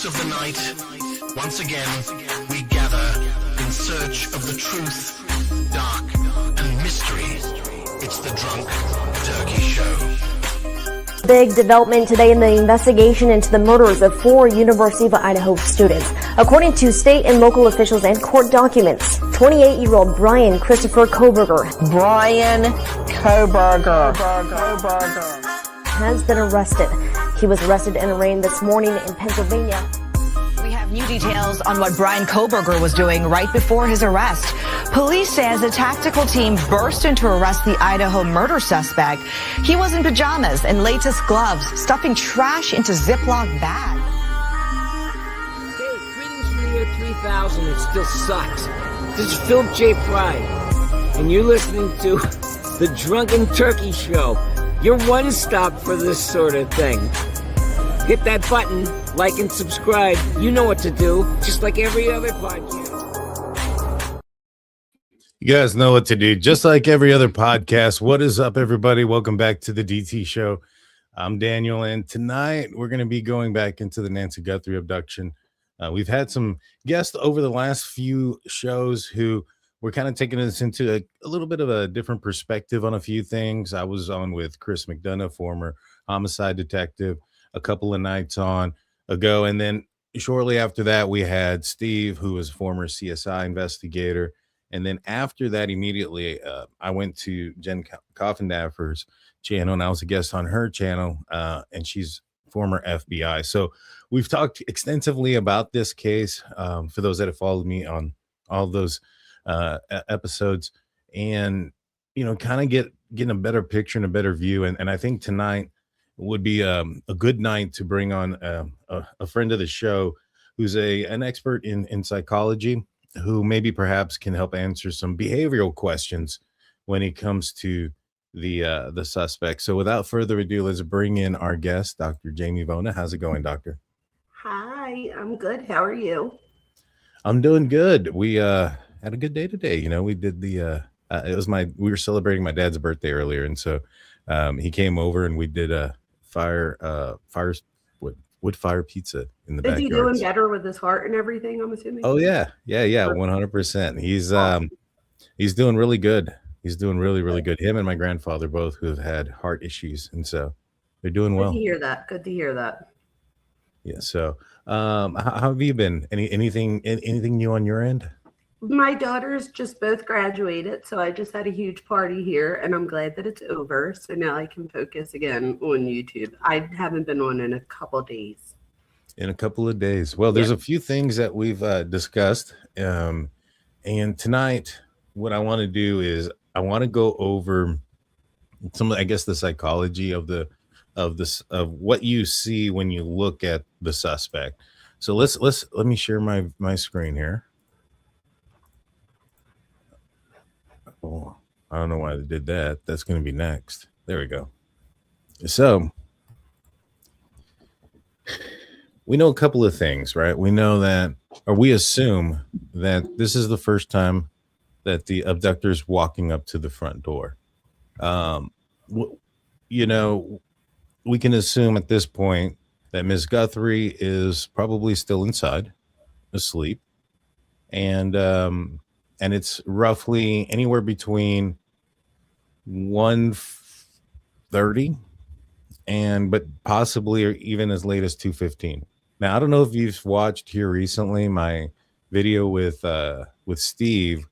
of the night, once again, we gather in search of the truth, dark, and mystery. It's the Drunk Turkey Show. Big development today in the investigation into the murders of 4 University of Idaho students. According to state and local officials and court documents, 28-year-old Brian Christopher Koberger has been arrested. He was arrested and arraigned this morning in Pennsylvania. We have new details on what Brian Koberger was doing right before his arrest. Police says a tactical team burst in to arrest the Idaho murder suspect. He was in pajamas and latex gloves, stuffing trash into Ziploc bags. Hey, greetings from the year 3000. It still sucks. This is Philip J. Pride, and you're listening to the Drunken Turkey Show. Your one stop for this sort of thing. Hit that button, like and subscribe. You know what to do, just like every other podcast. You guys know what to do, just like every other podcast. What is up, everybody? Welcome back to the DT Show. I'm Daniel, and tonight we're going to be going back into the Nancy Guthrie abduction. We've had some guests over the last few shows who were kind of taking us into a little bit of a different perspective on a few things. I was on with Chris McDonough, former homicide detective, a couple of nights on ago. And then shortly after that, we had Steve, who was a former CSI investigator. And then after that, immediately, I went to Jen Coffindaffer's channel, and I was a guest on her channel, and she's former FBI. So we've talked extensively about this case for those that have followed me on all those episodes, and kind of getting a better picture and a better view. And I think tonight would be a good night to bring on a friend of the show who's an expert in psychology, who maybe perhaps can help answer some behavioral questions when it comes to the suspect. So without further ado, let's bring in our guest, Dr. Jaime Vona. How's it going, doctor? Hi, I'm good. How are you? I'm doing good. We had a good day today. We did the we were celebrating my dad's birthday earlier, and so he came over and we did a wood fire pizza in the backyard. Is he doing better with his heart and everything, I'm assuming? Oh yeah, 100%. He's doing really good. He's doing really, really good. Him and my grandfather both, who have had heart issues, and so they're doing well. Good to hear that. Yeah. So how have you been? Anything new on your end? My daughters just both graduated, so I just had a huge party here, and I'm glad that it's over. So now I can focus again on YouTube. I haven't been on in a couple of days. Well, there's a few things that we've discussed, and tonight, what I want to do is I want to go over some, I guess, the psychology of what you see when you look at the suspect. So let me share my screen here. Oh, I don't know why they did that. That's going to be next. There we go. So we know a couple of things, right? We know that, or we assume that this is the first time that the abductor's walking up to the front door. We can assume at this point that Ms. Guthrie is probably still inside, asleep, and it's roughly anywhere between 1:30 but possibly or even as late as 2:15. Now, I don't know if you've watched here recently my video with Steve.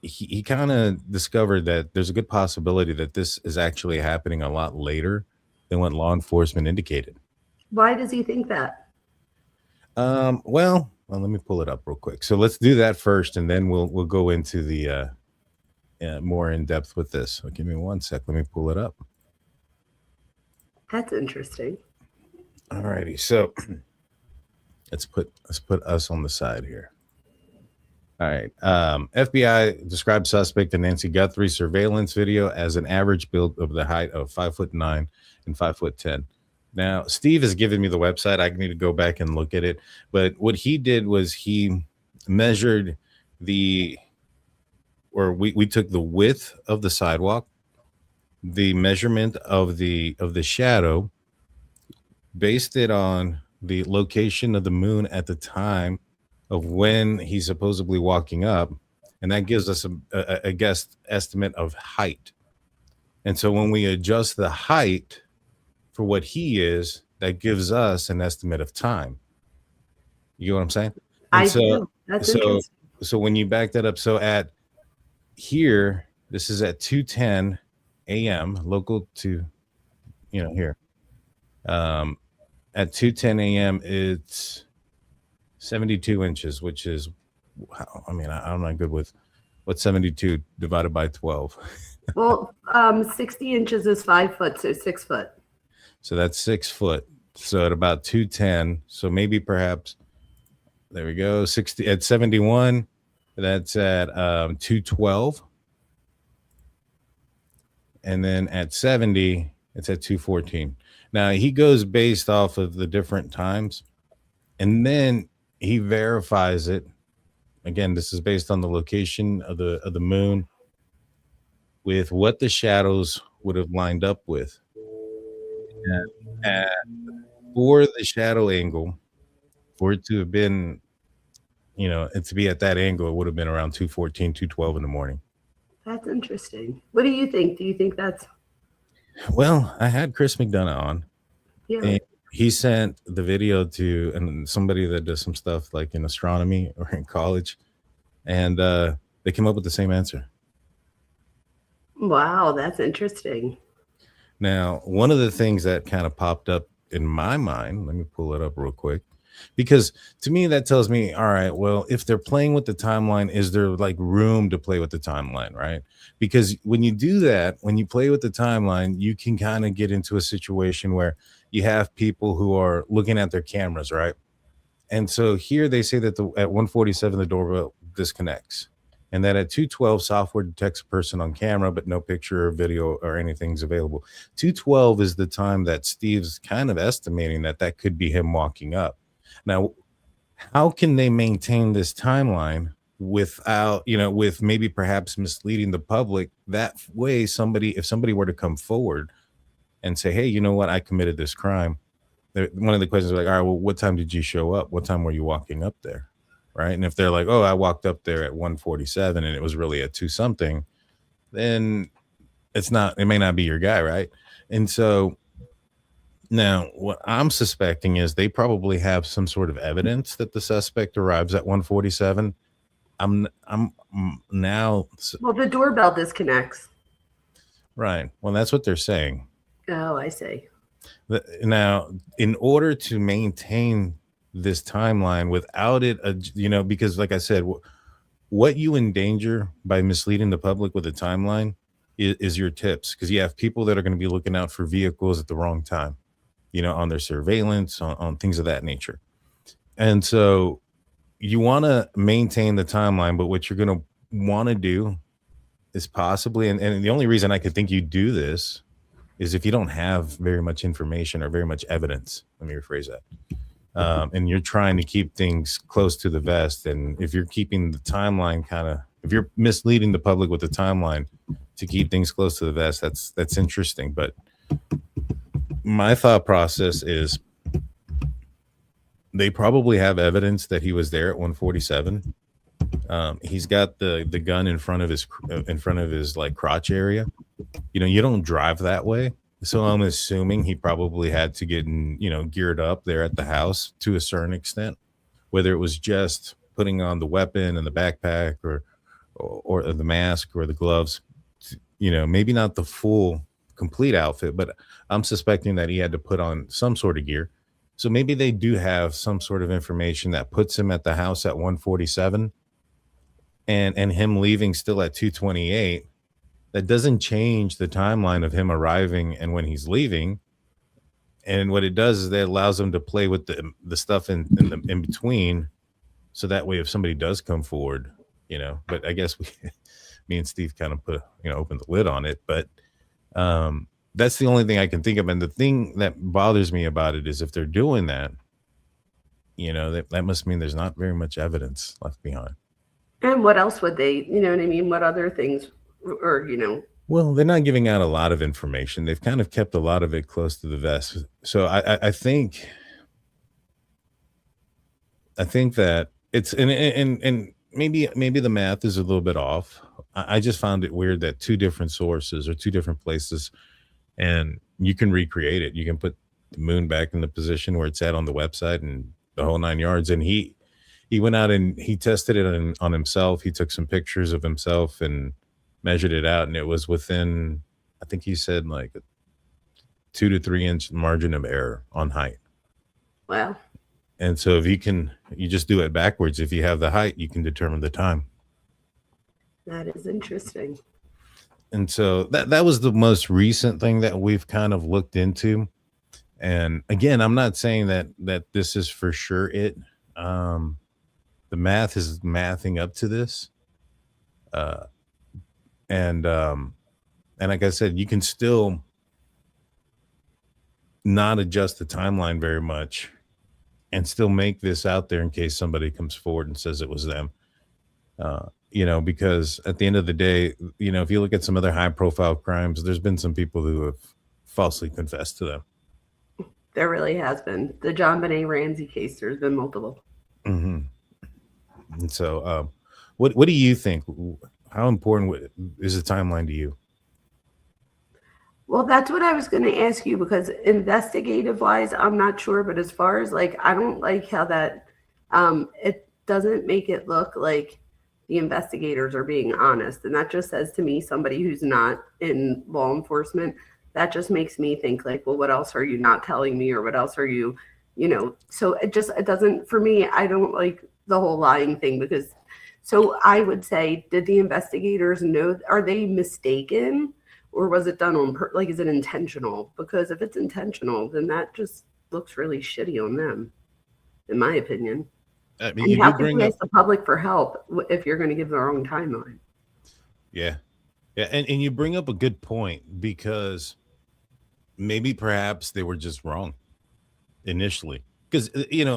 He kind of discovered that there's a good possibility that this is actually happening a lot later than what law enforcement indicated. Why does he think that? Well, let me pull it up real quick. So let's do that first, and then we'll go into the more in depth with this. So give me one sec. Let me pull it up. That's interesting. All righty. So let's put us on the side here. All right. FBI described suspect in Nancy Guthrie surveillance video as an average build of the height of 5'9" and 5'10". Now, Steve has given me the website. I need to go back and look at it. But what he did was he measured we took the width of the sidewalk, the measurement of the shadow, based it on the location of the moon at the time of when he's supposedly walking up, and that gives us a guess estimate of height. And so when we adjust the height for what he is, that gives us an estimate of time. You know what I'm saying? And I so, do. That's interesting. so when you back that up, so at here, this is at 2:10 a.m. local to, here. At 2:10 a.m. it's 72 inches, which is, I'm not good with what's 72 divided by 12. Well, 60 inches is 5 foot, so 6 foot. So that's 6 foot. So at about 210, so maybe perhaps, there we go, 60 at 71, that's at 212. And then at 70, it's at 214. Now he goes based off of the different times, and then he verifies it. Again, this is based on the location of the moon with what the shadows would have lined up with. And for the shadow angle, for it to have been, and to be at that angle, it would have been around 2:14, 2:12 in the morning. That's interesting. What do you think? Do you think that's... Well, I had Chris McDonough on. Yeah. And he sent the video to somebody that does some stuff like in astronomy or in college, and they came up with the same answer. Wow, that's interesting. Now, one of the things that kind of popped up in my mind, let me pull it up real quick, because to me that tells me, all right, well, if they're playing with the timeline, is there like room to play with the timeline, right? Because when you do that, when you play with the timeline, you can kind of get into a situation where you have people who are looking at their cameras, right? And so here they say that at 1:47 the doorbell disconnects, and that at 2:12 software detects a person on camera, but no picture or video or anything's available. 2:12 is the time that Steve's kind of estimating that could be him walking up. Now, how can they maintain this timeline without, with maybe perhaps misleading the public? That way, if somebody were to come forward and say, hey, you know what, I committed this crime. One of the questions is like, all right, well, what time did you show up? What time were you walking up there? Right. And if they're like, oh, I walked up there at 1:47 and it was really at 2 something, then it may not be your guy. Right. And so now what I'm suspecting is they probably have some sort of evidence that the suspect arrives at 1:47. I'm now. Well, the doorbell disconnects. Right. Well, that's what they're saying. Oh, I see. Now, in order to maintain this timeline without it, because like I said, what you endanger by misleading the public with a timeline is your tips, because you have people that are going to be looking out for vehicles at the wrong time, on their surveillance, on things of that nature. And so you want to maintain the timeline, but what you're going to want to do is possibly, and the only reason I could think you do this is if you don't have very much information or very much evidence. Let me rephrase that. And you're trying to keep things close to the vest. And if you're keeping the timeline if you're misleading the public with the timeline to keep things close to the vest, that's interesting. But my thought process is they probably have evidence that he was there at 1:47. He's got the gun in front of his like crotch area. You don't drive that way. So I'm assuming he probably had to get geared up there at the house to a certain extent, whether it was just putting on the weapon and the backpack or the mask or the gloves, maybe not the full complete outfit, but I'm suspecting that he had to put on some sort of gear. So maybe they do have some sort of information that puts him at the house at 1:47 and him leaving still at 2:28. That doesn't change the timeline of him arriving and when he's leaving. And what it does is that allows them to play with the stuff in between. So that way, if somebody does come forward, but I guess me and Steve kind of opened the lid on it. But that's the only thing I can think of. And the thing that bothers me about it is if they're doing that, that must mean there's not very much evidence left behind. And what else would they, what I mean? What other things, or, Well, they're not giving out a lot of information. They've kind of kept a lot of it close to the vest. So I think I think that it's and maybe the math is a little bit off. I just found it weird that two different sources or two different places, and you can recreate it. You can put the moon back in the position where it's at on the website and the whole nine yards. And he went out and he tested it on himself. He took some pictures of himself and measured it out, and it was within, I think he said, like a 2 to 3 inch margin of error on height. Wow. And so if you just do it backwards. If you have the height, you can determine the time. That is interesting. And so that was the most recent thing that we've kind of looked into. And again, I'm not saying that this is for sure it. The math is mathing up to this. Uh, and like I said, you can still not adjust the timeline very much and still make this out there in case somebody comes forward and says it was them. Because at the end of the day, if you look at some other high profile crimes, there's been some people who have falsely confessed to them. There really has been. The John Benet Ramsey case, there's been multiple. Mm-hmm. And so, what do you think? How important is the timeline to you? Well, that's what I was going to ask you, because investigative wise, I'm not sure. But as far as like, I don't like how that it doesn't make it look like the investigators are being honest. And that just says to me, somebody who's not in law enforcement, that just makes me think like, well, what else are you not telling me? Or what else are you, so it doesn't, for me, I don't like the whole lying thing, because so I would say, did the investigators know, are they mistaken? Or was it done on, is it intentional? Because if it's intentional, then that just looks really shitty on them, in my opinion. I mean, and you how do can bring you up ask the public for help if you're going to give the wrong timeline? Yeah. And you bring up a good point, because maybe perhaps they were just wrong initially. Because,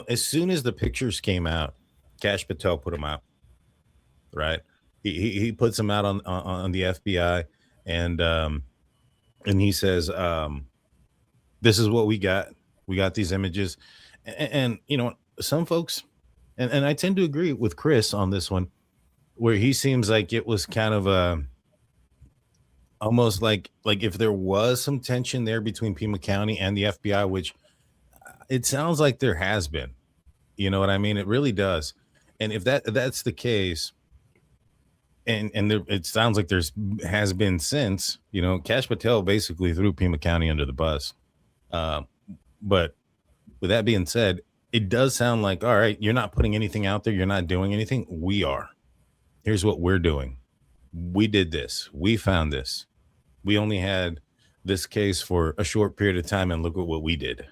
as soon as the pictures came out, Kash Patel put them out, right? He puts them out on the FBI, and he says, this is what we got. We got these images. And some folks, and I tend to agree with Chris on this one, where he seems like it was kind of almost like if there was some tension there between Pima County and the FBI, which it sounds like there has been. You know what I mean? It really does. And if that's the case, and it sounds like has been since, Kash Patel basically threw Pima County under the bus. But with that being said, it does sound like, all right, you're not putting anything out there. You're not doing anything. We are. Here's what we're doing. We did this. We found this. We only had this case for a short period of time, and look at what we did.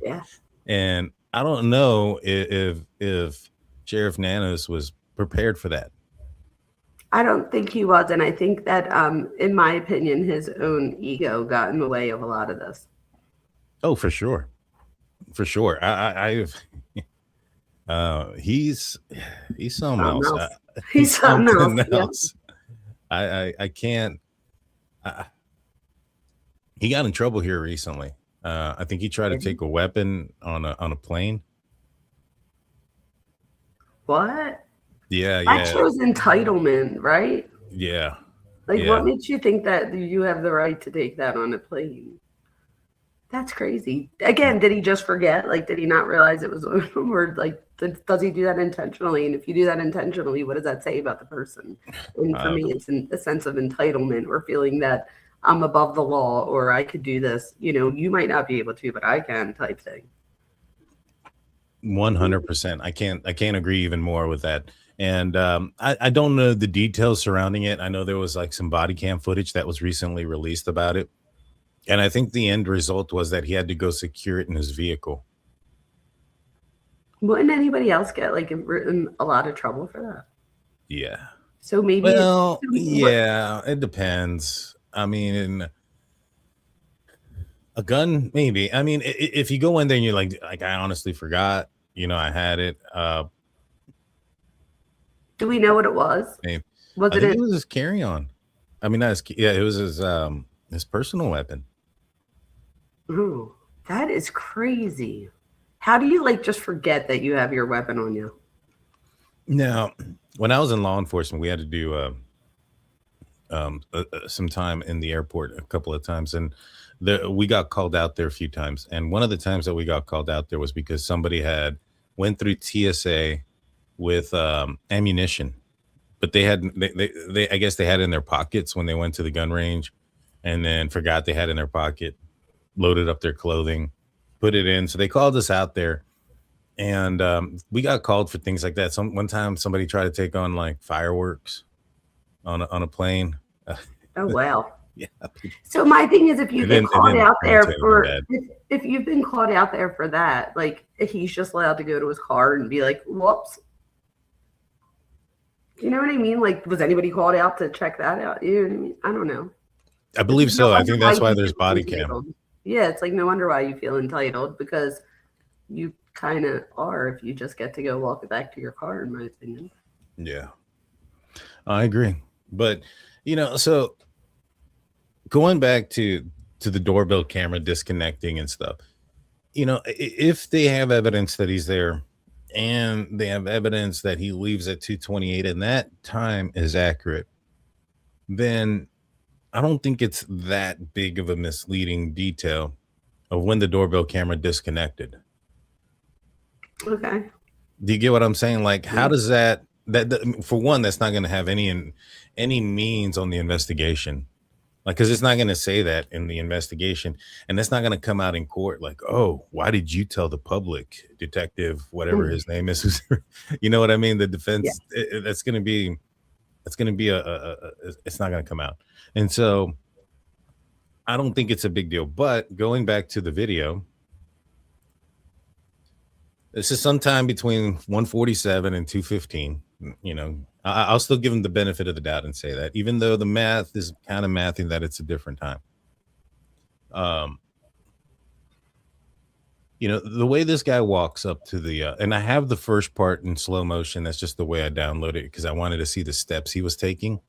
Yeah. And I don't know if Sheriff Nanos was prepared for that. I don't think he was. And I think that, in my opinion, his own ego got in the way of a lot of this. Oh, for sure. For sure. He's something else. He's something else. Yeah. I can't. He got in trouble here recently. I think he tried to take a weapon on a plane. What? Yeah. That shows entitlement, right? Yeah. What makes you think that you have the right to take that on a plane? That's crazy. Again, did he just forget? Did he not realize it was on him? Or does he do that intentionally? And if you do that intentionally, what does that say about the person? And for me, it's a sense of entitlement, or feeling that I'm above the law, or I could do this. You might not be able to, but I can, type thing. 100%. I can't agree even more with that. And I don't know the details surrounding it. I know there was some body cam footage that was recently released about it. And I think the end result was that he had to go secure it in his vehicle. Wouldn't anybody else get in a lot of trouble for that? Yeah. So maybe. Well, yeah, it depends. I mean, a gun, maybe. I mean, if you go in there and you're like I honestly forgot, I had it. Do we know what it was? Maybe. I think it was his carry-on. I mean, it was his personal weapon. Ooh, that is crazy. How do you like just forget that you have your weapon on you? Now, when I was in law enforcement, we had to do some time in the airport a couple of times, and we got called out there a few times. And one of the times that we got called out there was because somebody had went through TSA with ammunition, but they I guess they had it in their pockets when they went to the gun range, and then forgot they had it in their pocket, loaded up their clothing, put it in. So they called us out there, and we got called for things like that. One time somebody tried to take on like fireworks on a plane. Oh wow. Yeah. So my thing is, if you get caught out there for, bad. if you've been caught out there for that, like he's just allowed to go to his car and be like, whoops. You know what I mean? Like, was anybody called out to check that out? You know what I mean? I don't know. I believe so. I think that's why there's body entitled. cam. Yeah, it's like no wonder why you feel entitled, because you kind of are if you just get to go walk it back to your car, in my opinion. Yeah, I agree. But, you know, so going back to the doorbell camera disconnecting and stuff, you know, if they have evidence that he's there and they have evidence that he leaves at 2:28 and that time is accurate, then I don't think it's that big of a misleading detail of when the doorbell camera disconnected. Okay. Do you get what I'm saying? Like, how does that for one, that's not going to have any means on the investigation, like, because it's not going to say that in the investigation, and that's not going to come out in court. Like, oh, why did you tell the public, detective, whatever his name is? You know what I mean? The defense, that's going to be it's not going to come out. And so I don't think it's a big deal. But going back to the video, this is sometime between 1:47 and 2:15. You know, I'll still give him the benefit of the doubt and say that, even though the math is kind of mathing that it's a different time. You know, the way this guy walks up to the, and I have the first part in slow motion. That's just the way I downloaded it because I wanted to see the steps he was taking.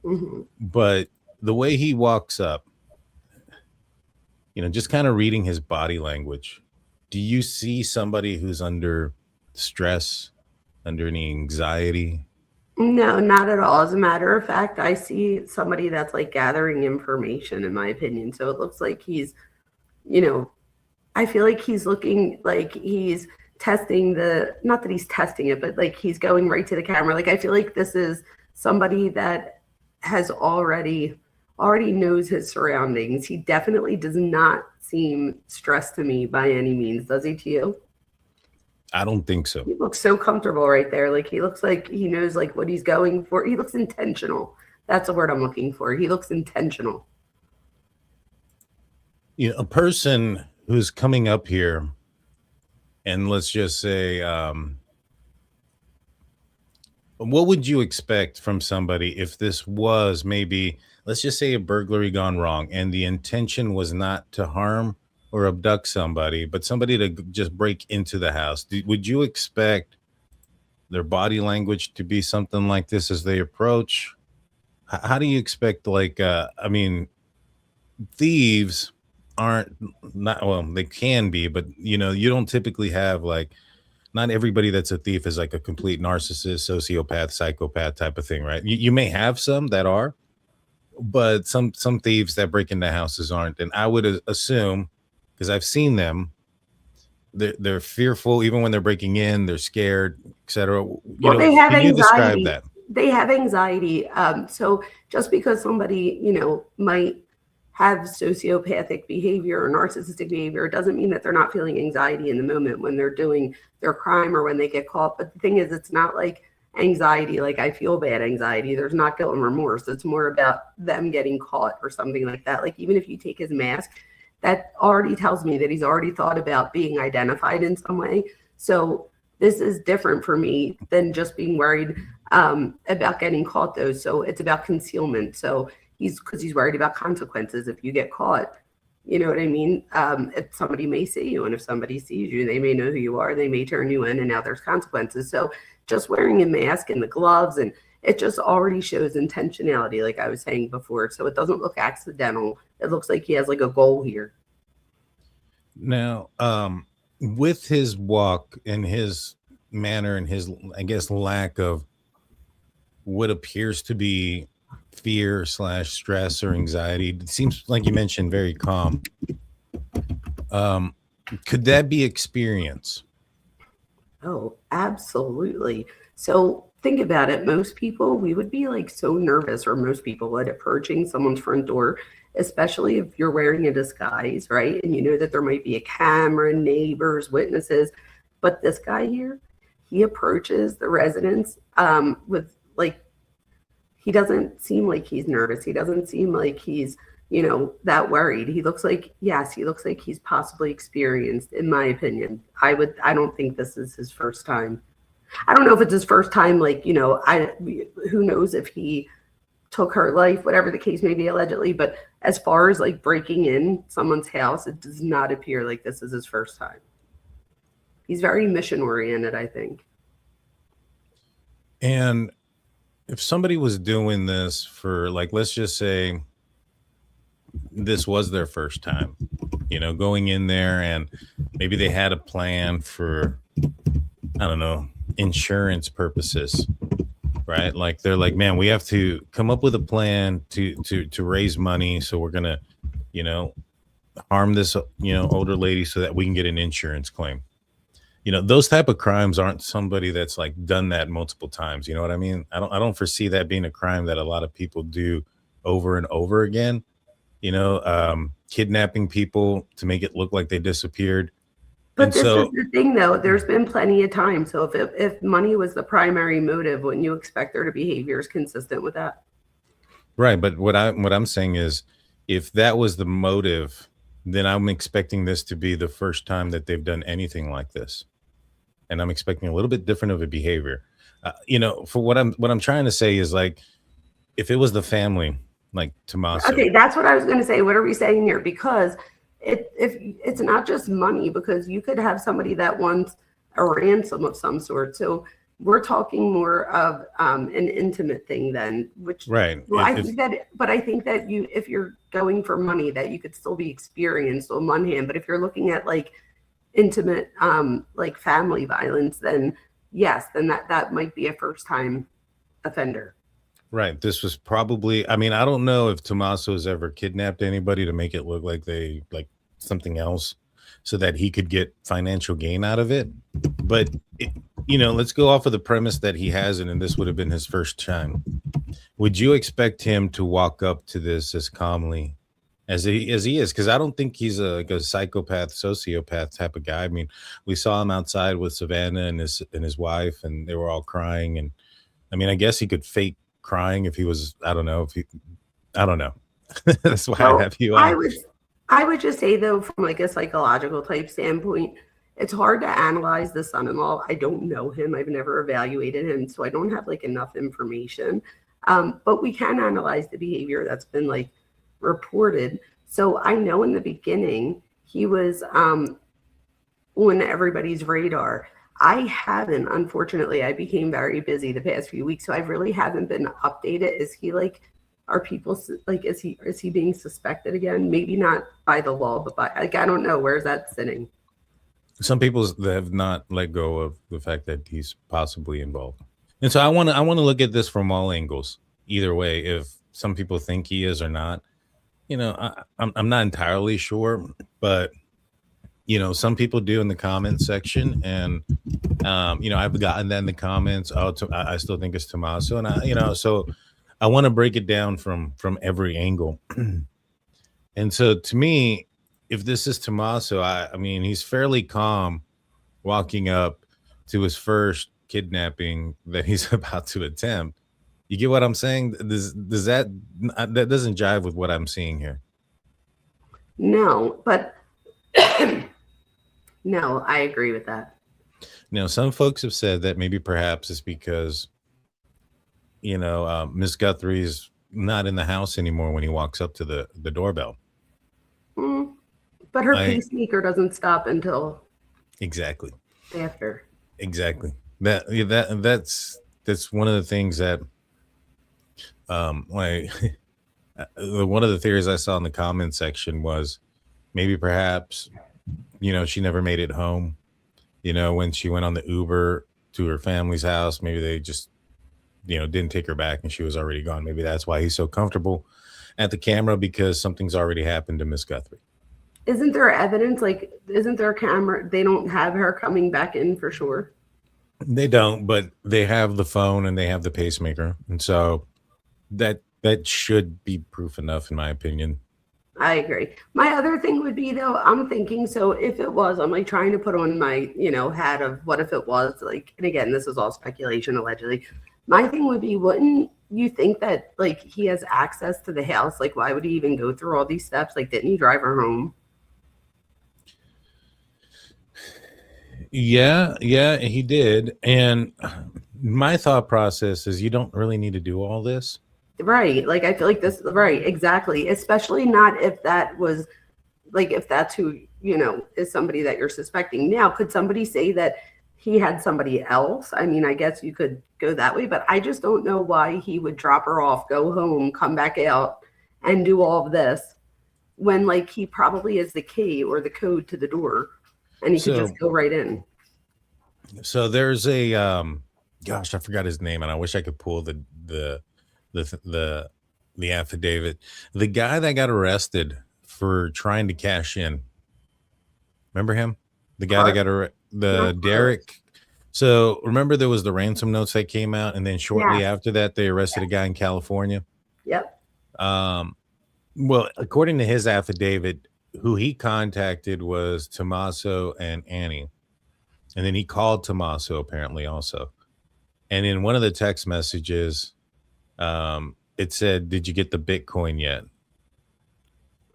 Mm-hmm. But the way he walks up, you know, just kind of reading his body language, do you see somebody who's under stress, under any anxiety? No, not at all. As a matter of fact, I see somebody that's like gathering information, in my opinion. So it looks like he's, you know, I feel like he's looking like he's testing not that he's testing it, but like he's going right to the camera. Like, I feel like this is somebody that has already knows his surroundings. He definitely does not seem stressed to me by any means. Does he to you? I don't think so. He looks so comfortable right there. Like, he looks like he knows like what he's going for. He looks intentional. That's the word I'm looking for. He looks intentional. You know, a person who's coming up here, and let's just say, what would you expect from somebody if this was maybe, let's just say, a burglary gone wrong, and the intention was not to harm or abduct somebody, but somebody to just break into the house? Would you expect their body language to be something like this as they approach? How do you expect, like, I mean, thieves they can be, but, you know, you don't typically have, like, not everybody that's a thief is like a complete narcissist, sociopath, psychopath type of thing, right? You may have some that are, but some thieves that break into houses aren't. And I would assume, because I've seen them, they're fearful even when they're breaking in. They're scared, etc. They have can you anxiety. describe that? They have anxiety. So just because somebody, you know, might have sociopathic behavior or narcissistic behavior, it doesn't mean that they're not feeling anxiety in the moment when they're doing their crime or when they get caught. But the thing is, it's not like anxiety, like I feel bad anxiety. There's not guilt and remorse. It's more about them getting caught or something like that. Like, even if you take his mask, that already tells me that he's already thought about being identified in some way. So this is different for me than just being worried about getting caught, though. So it's about concealment. So because he's worried about consequences if you get caught. You know what I mean? If somebody may see you, and if somebody sees you, they may know who you are. They may turn you in, and now there's consequences. So just wearing a mask and the gloves, and it just already shows intentionality, like I was saying before. So it doesn't look accidental. It looks like he has like a goal here. Now, with his walk and his manner and his, I guess, lack of what appears to be fear slash stress or anxiety, it seems like you mentioned very calm. Um, could that be experience? Oh, absolutely. So think about it. Most people, we would be like so nervous, or most people would, approaching someone's front door, especially if you're wearing a disguise, right? And you know that there might be a camera, neighbors, witnesses. But this guy here, he approaches the residents with like, he doesn't seem like he's nervous. He doesn't seem like he's, that worried. He looks like, yes, he looks like he's possibly experienced, in my opinion. I don't think this is his first time. I don't know if it's his first time, like, who knows if he took her life, whatever the case may be, allegedly. But as far as like breaking in someone's house, it does not appear like this is his first time. He's very mission oriented, I think. And if somebody was doing this for, like, let's just say this was their first time, going in there, and maybe they had a plan for, I don't know, insurance purposes, right? Like they're like, man, we have to come up with a plan to raise money. So we're going to, harm this, older lady so that we can get an insurance claim. Those type of crimes aren't somebody that's like done that multiple times. You know what I mean? I don't foresee that being a crime that a lot of people do over and over again. Kidnapping people to make it look like they disappeared. But And this so, is the thing, though. There's been plenty of time. So if money was the primary motive, wouldn't you expect their behavior is consistent with that? right. But what I'm saying is, if that was the motive, then I'm expecting this to be the first time that they've done anything like this, and I'm expecting a little bit different of a behavior. For what I'm trying to say is, like, if it was the family, like Tommaso. Okay, that's what I was going to say. What are we saying here? Because if it's not just money, because you could have somebody that wants a ransom of some sort. So we're talking more of an intimate thing then, which Right. well, I think that if you're going for money, that you could still be experienced on one hand. But if you're looking at like intimate, like family violence, then yes, then that might be a first time offender. Right. This was probably, I mean, I don't know if Tommaso has ever kidnapped anybody to make it look like they like something else so that he could get financial gain out of it. But, let's go off of the premise that he hasn't, and this would have been his first time. Would you expect him to walk up to this as calmly as he is? Because I don't think he's like a psychopath, sociopath type of guy. I mean, we saw him outside with Savannah and his wife, and they were all crying. And I mean, I guess he could fake crying if he was, I don't know. That's why I have you on. I would just say, though, from like a psychological type standpoint, it's hard to analyze the son-in-law. I don't know him. I've never evaluated him, so I don't have like enough information. But we can analyze the behavior that's been like reported. So I know in the beginning he was on everybody's radar. Unfortunately, I became very busy the past few weeks, so I really haven't been updated. Is he like, are people like, is he being suspected again? Maybe not by the law, but by, like, I don't know. Where's that sitting? Some people have not let go of the fact that he's possibly involved. And so I want to look at this from all angles. Either way, if some people think he is or not, I'm not entirely sure, but some people do in the comment section, and I've gotten that in the comments. I still think it's Tommaso, and so I want to break it down from every angle. And so to me, if this is Tommaso, I mean, he's fairly calm walking up to his first kidnapping that he's about to attempt. You get what I'm saying? Does that doesn't jive with what I'm seeing here? No, but no, I agree with that. Now, some folks have said that maybe perhaps it's because, Miss Guthrie's not in the house anymore when he walks up to the doorbell. But her pacemaker doesn't stop until exactly after. Exactly. That's one of the things that one of the theories I saw in the comment section was maybe perhaps she never made it home. When she went on the Uber to her family's house, maybe they just, didn't take her back and she was already gone. Maybe that's why he's so comfortable at the camera, because something's already happened to Miss Guthrie. Isn't there evidence? Like, isn't there a camera? They don't have her coming back in for sure. They don't, but they have the phone and they have the pacemaker. And so that should be proof enough, in my opinion. I agree. My other thing would be, though, I'm thinking, so if it was, I'm like trying to put on my, hat of what if it was, like, and again, this is all speculation, allegedly. My thing would be, wouldn't you think that, like, he has access to the house? Like, why would he even go through all these steps? Like, didn't he drive her home? Yeah, he did. And my thought process is you don't really need to do all this. Right. Like, I feel like this, right, exactly. Especially not if that was, like, if that's who, is somebody that you're suspecting. Now, could somebody say that he had somebody else? I mean, I guess you could go that way, but I just don't know why he would drop her off, go home, come back out, and do all of this when, like, he probably is the key or the code to the door, and he could just go right in. So there's a, gosh, I forgot his name, and I wish I could pull the affidavit. The guy that got arrested for trying to cash in. Remember him? The guy that got Derek. So remember there was the ransom notes that came out, and then shortly after that they arrested a guy in California. Yep. Well, according to his affidavit, who he contacted was Tommaso and Annie. And then he called Tommaso apparently also. And in one of the text messages, it said, "Did you get the Bitcoin yet?"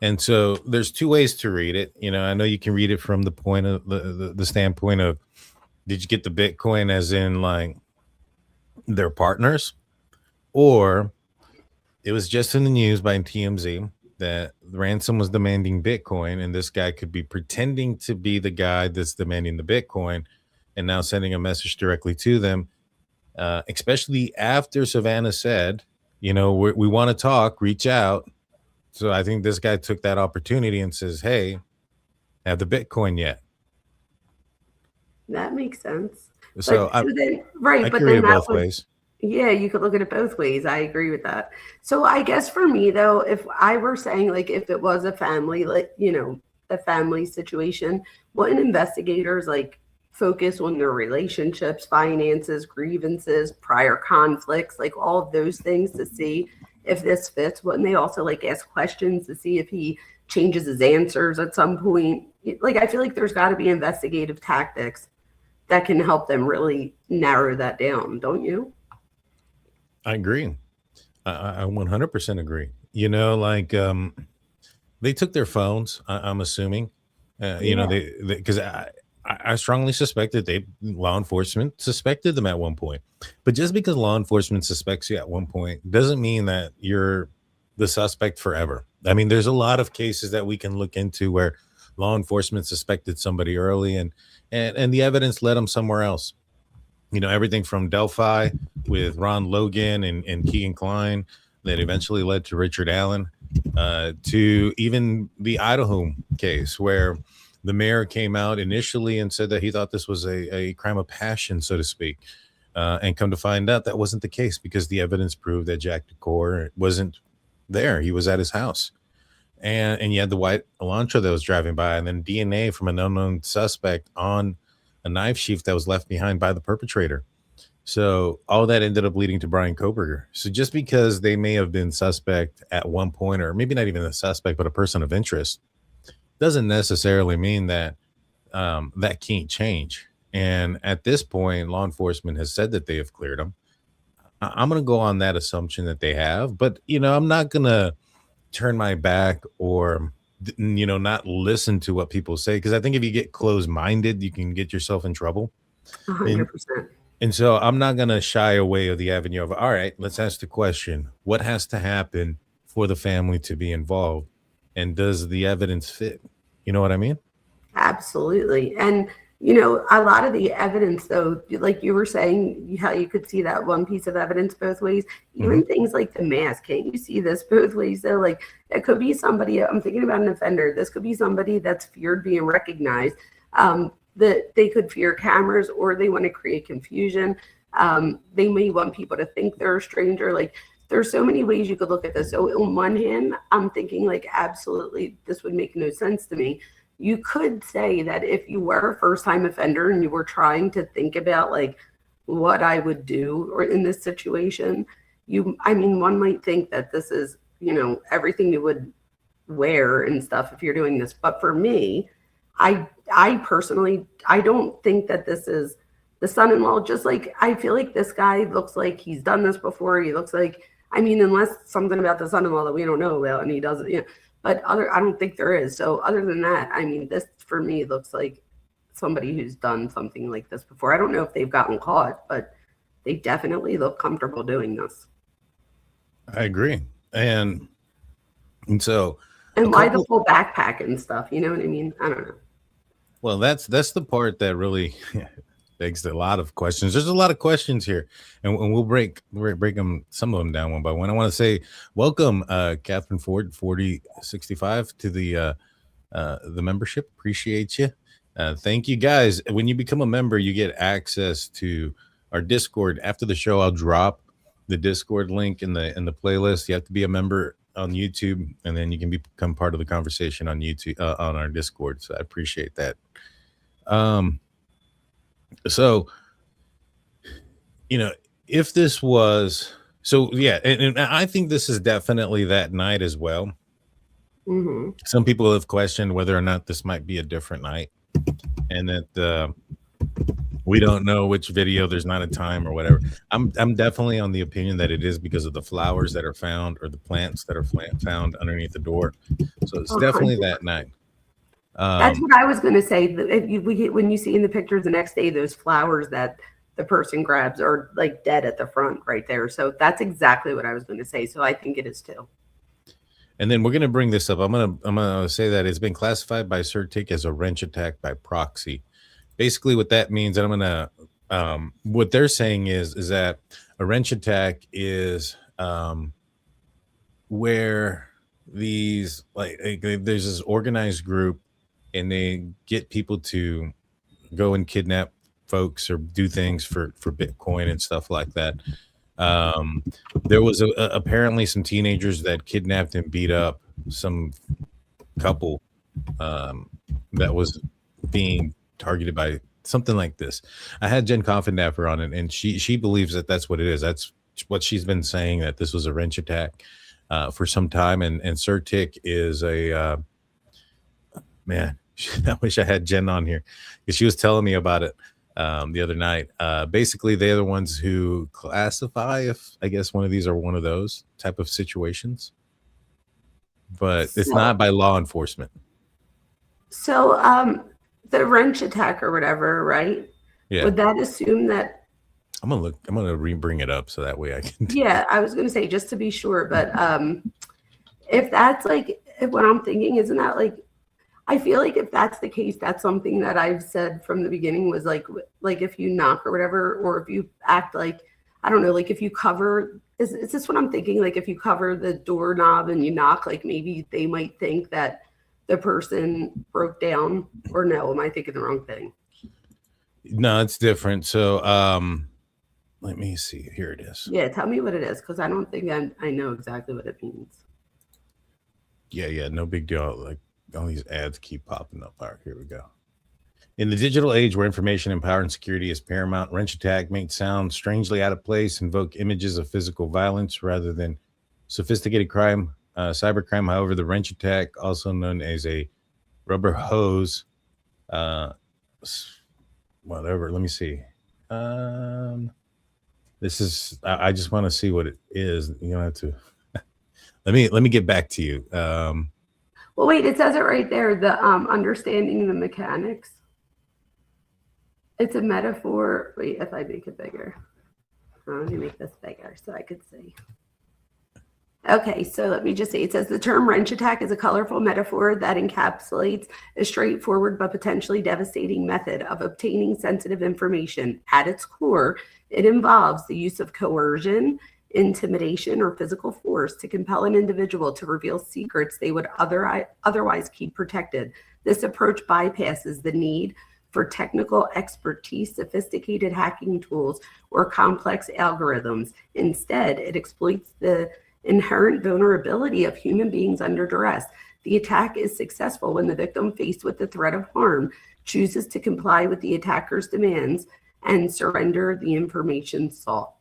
And so there's two ways to read it. I know you can read it from the point of the standpoint of, did you get the Bitcoin as in like they're partners, or it was just in the news by TMZ that the ransom was demanding Bitcoin, and this guy could be pretending to be the guy that's demanding the Bitcoin and now sending a message directly to them, especially after Savannah said, we want to talk, reach out. So I think this guy took that opportunity and says, "Hey, have the Bitcoin yet?" That makes sense. So I can but read then it both ways. Yeah, you could look at it both ways. I agree with that. So I guess for me, though, if I were saying, like, if it was a family, like, a family situation, wouldn't investigators like focus on their relationships, finances, grievances, prior conflicts, like all of those things to see if this fits? Wouldn't they also like ask questions to see if he changes his answers at some point? Like, I feel like there's got to be investigative tactics that can help them really narrow that down, don't you? I agree. I 100% agree. They took their phones, I'm assuming, they because I strongly suspect that law enforcement suspected them at one point. But just because law enforcement suspects you at one point doesn't mean that you're the suspect forever. I mean, there's a lot of cases that we can look into where law enforcement suspected somebody early and the evidence led them somewhere else. Everything from Delphi with Ron Logan and Keegan Klein that eventually led to Richard Allen, to even the Idaho case where the mayor came out initially and said that he thought this was a crime of passion, so to speak. And come to find out that wasn't the case, because the evidence proved that Jack DeCore wasn't there. He was at his house. And you had the white Elantra that was driving by, and then DNA from an unknown suspect on a knife sheath that was left behind by the perpetrator. So all that ended up leading to Brian Koberger. So just because they may have been suspect at one point, or maybe not even a suspect, but a person of interest, doesn't necessarily mean that that can't change. And at this point, law enforcement has said that they have cleared them. I'm going to go on that assumption that they have, but I'm not going to turn my back or not listen to what people say, because I think if you get closed-minded, you can get yourself in trouble. 100%. And so I'm not going to shy away of the avenue of, all right, let's ask the question, what has to happen for the family to be involved? And does the evidence fit? You know what I mean? Absolutely. And a lot of the evidence, though, like you were saying, how you could see that one piece of evidence both ways, even things like the mask. Can't you see this both ways, though? Like, it could be somebody, I'm thinking about an offender. This could be somebody that's feared being recognized, that they could fear cameras, or they want to create confusion. They may want people to think they're a stranger. Like, there's so many ways you could look at this. So on one hand, I'm thinking, like, absolutely, this would make no sense to me. You could say that if you were a first-time offender and you were trying to think about, like, what I would do or in this situation, one might think that this is, everything you would wear and stuff if you're doing this. But for me, I personally, I don't think that this is the son-in-law. Just like, I feel like this guy looks like he's done this before. He looks like, unless something about the son-in-law that we don't know about and he doesn't, but I don't think there is. So other than that, this for me looks like somebody who's done something like this before. I don't know if they've gotten caught, but they definitely look comfortable doing this. I agree. And so. And why the whole backpack and stuff? You know what I mean? I don't know. Well, that's the part that really begs a lot of questions. There's a lot of questions here, and we'll break them, some of them down one by one. I want to say welcome, Catherine Ford 4065 to the membership. Appreciate you. Thank you, guys. When you become a member, you get access to our Discord. After the show, I'll drop the Discord link in the playlist. You have to be a member on YouTube, and then you can become part of the conversation on YouTube, on our Discord. So I appreciate that. So, if this was, so yeah, and I think this is definitely that night as well. Mm-hmm. Some people have questioned whether or not this might be a different night, and that we don't know which video, there's not a time or whatever. I'm definitely on the opinion that it is because of the flowers that are found, or the plants that are found underneath the door. So it's definitely that night. That's what I was going to say. When you see in the pictures the next day, those flowers that the person grabs are like dead at the front right there. So that's exactly what I was going to say. So I think it is too. And then we're going to bring this up. I'm going to say that it's been classified by CERTIC as a wrench attack by proxy. Basically what that means, and I'm going to, what they're saying is that a wrench attack is where these, there's this organized group, and they get people to go and kidnap folks or do things for Bitcoin and stuff like that. There was apparently some teenagers that kidnapped and beat up some couple that was being targeted by something like this. I had Jen Coffindaffer on it, and she believes that that's what it is. That's what she's been saying, that this was a wrench attack for some time. And CERTIC is a man. I wish I had Jen on here, because she was telling me about it the other night. Basically, they're the ones who classify if, I guess, one of these are one of those type of situations, but it's not by law enforcement. So the wrench attack or whatever, right? Yeah. Would that assume that? I'm gonna bring it up so that way I can. Yeah, I was gonna say, just to be sure, but if that's what I'm thinking, isn't that I feel like if that's the case, that's something that I've said from the beginning was like if you knock or whatever, or if you act I don't know, if you cover, is this what I'm thinking? If you cover the doorknob and you knock, maybe they might think that the person broke down, or no, am I thinking the wrong thing? No, it's different. So let me see. Here it is. Yeah, tell me what it is, because I don't think I know exactly what it means. Yeah, no big deal. All these ads keep popping up. All right, here we go. In the digital age where information and power and security is paramount, wrench attack may sound strangely out of place, invoke images of physical violence rather than sophisticated crime, cybercrime. However, the wrench attack, also known as a rubber hose, whatever. Let me see. This is. I just want to see what it is. You don't have to. Let me get back to you. Well, wait, it says it right there, the understanding the mechanics. It's a metaphor. Wait, if I make it bigger. Let me make this bigger so I could see. Okay, so let me just say, it says the term wrench attack is a colorful metaphor that encapsulates a straightforward but potentially devastating method of obtaining sensitive information. At its core, it involves the use of coercion, intimidation, or physical force to compel an individual to reveal secrets they would otherwise keep protected. This approach bypasses the need for technical expertise, sophisticated hacking tools, or complex algorithms. Instead, it exploits the inherent vulnerability of human beings under duress. The attack is successful when the victim, faced with the threat of harm, chooses to comply with the attacker's demands and surrender the information sought.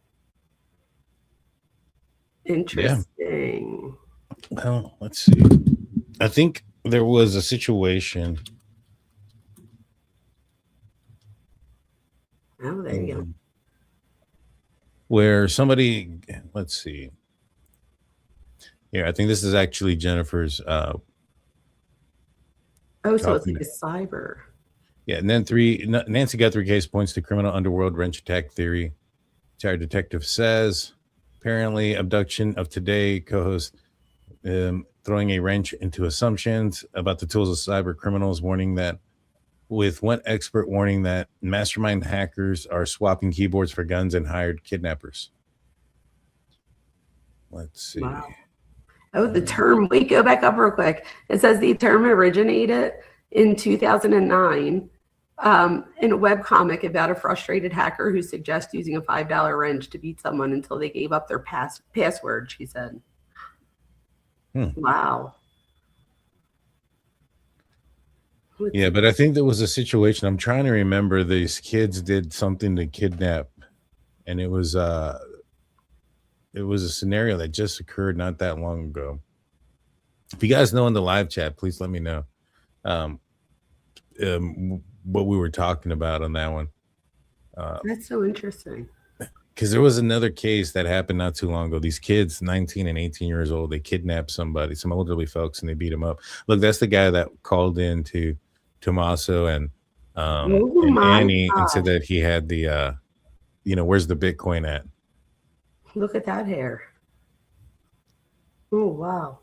Interesting. Well, let's see. I think there was a situation. Oh, there you go. Where somebody, let's see. Yeah, I think this is actually Jennifer's. Oh, so it's like a cyber. Yeah, and then Nancy Guthrie case points to criminal underworld wrench attack theory. Retired detective says, apparently abduction of today co-host throwing a wrench into assumptions about the tools of cyber criminals, warning that with one expert warning that mastermind hackers are swapping keyboards for guns and hired kidnappers. Let's see. Wow. Oh, the term, wait, go back up real quick. It says the term originated in 2009 in a webcomic about a frustrated hacker who suggests using a $5 wrench to beat someone until they gave up their password, she said. Wow. Yeah, but I think there was a situation. I'm trying to remember. These kids did something to kidnap, and it was a scenario that just occurred not that long ago. If you guys know in the live chat, please let me know what we were talking about on that one. That's so interesting. Because there was another case that happened not too long ago. These kids, 19 and 18 years old, they kidnapped somebody, some elderly folks, and they beat them up. Look, that's the guy that called in to Tommaso and Annie and said that he had the, where's the Bitcoin at? Look at that hair. Oh, wow.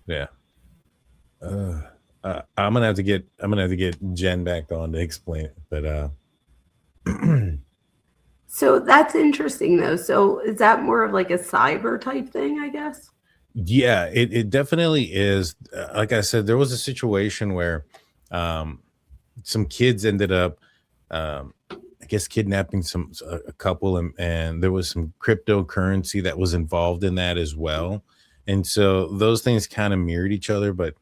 Yeah. I'm gonna have to get Jen back on to explain it, but So that's interesting though. So is that more of like a cyber type thing, I guess? yeah, it definitely is. Like I said, there was a situation where some kids ended up I guess kidnapping a couple, and there was some cryptocurrency that was involved in that as well. And so those things kind of mirrored each other, but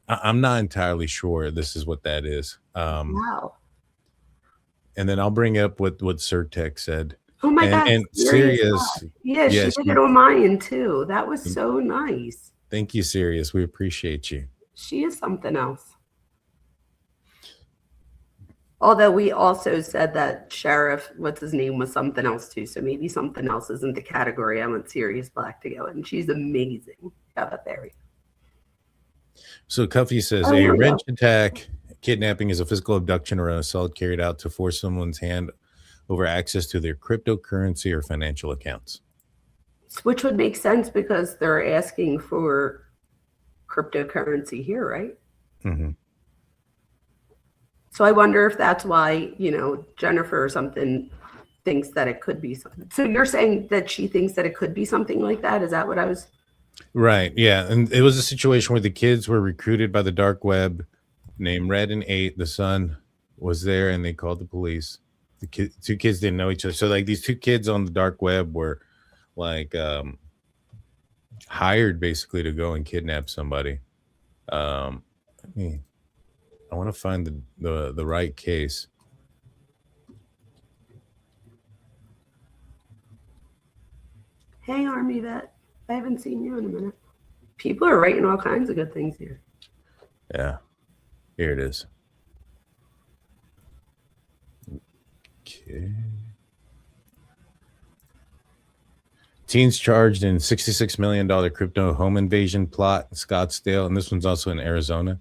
I'm not entirely sure this is what that is. Wow. And then I'll bring up what Surtech said. Oh my God. And Sirius. Yeah, she did it on mine too. That was so nice. Thank you, Sirius. We appreciate you. She is something else. Although we also said that Sheriff, what's his name, was something else too. So maybe something else isn't the category I want Sirius Black to go in. She's amazing. Have a theory. So Cuffy says a wrench attack, kidnapping is a physical abduction or an assault carried out to force someone's hand over access to their cryptocurrency or financial accounts. Which would make sense because they're asking for cryptocurrency here, right? Mm-hmm. So I wonder if that's why, Jennifer or something thinks that it could be something. So you're saying that she thinks that it could be something like that? Is that what I was? Right. Yeah. And it was a situation where the kids were recruited by the dark web named Red and 8. The son was there and they called the police. The two kids didn't know each other. So like these two kids on the dark web were like hired basically to go and kidnap somebody. I want to find the right case. Hey, Army Vet. I haven't seen you in a minute. People are writing all kinds of good things here. Yeah. Here it is. Okay. Teens charged in $66 million crypto home invasion plot in Scottsdale. And this one's also in Arizona.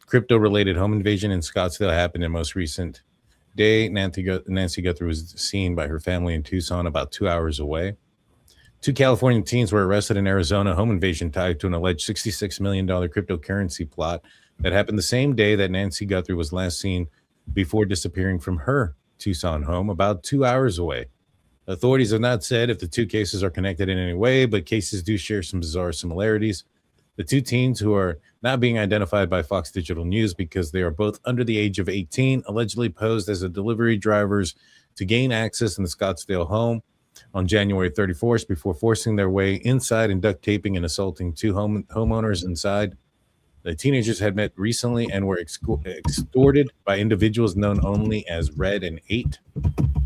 Crypto-related home invasion in Scottsdale happened in most recent day. Nancy Guthrie was seen by her family in Tucson, about 2 hours away. Two California teens were arrested in Arizona home invasion tied to an alleged $66 million cryptocurrency plot that happened the same day that Nancy Guthrie was last seen before disappearing from her Tucson home about 2 hours away. Authorities have not said if the two cases are connected in any way, but cases do share some bizarre similarities. The two teens, who are not being identified by Fox Digital News because they are both under the age of 18, allegedly posed as delivery drivers to gain access in the Scottsdale home on January 31st before forcing their way inside and duct taping and assaulting two homeowners inside. The teenagers had met recently and were extorted by individuals known only as Red and 8.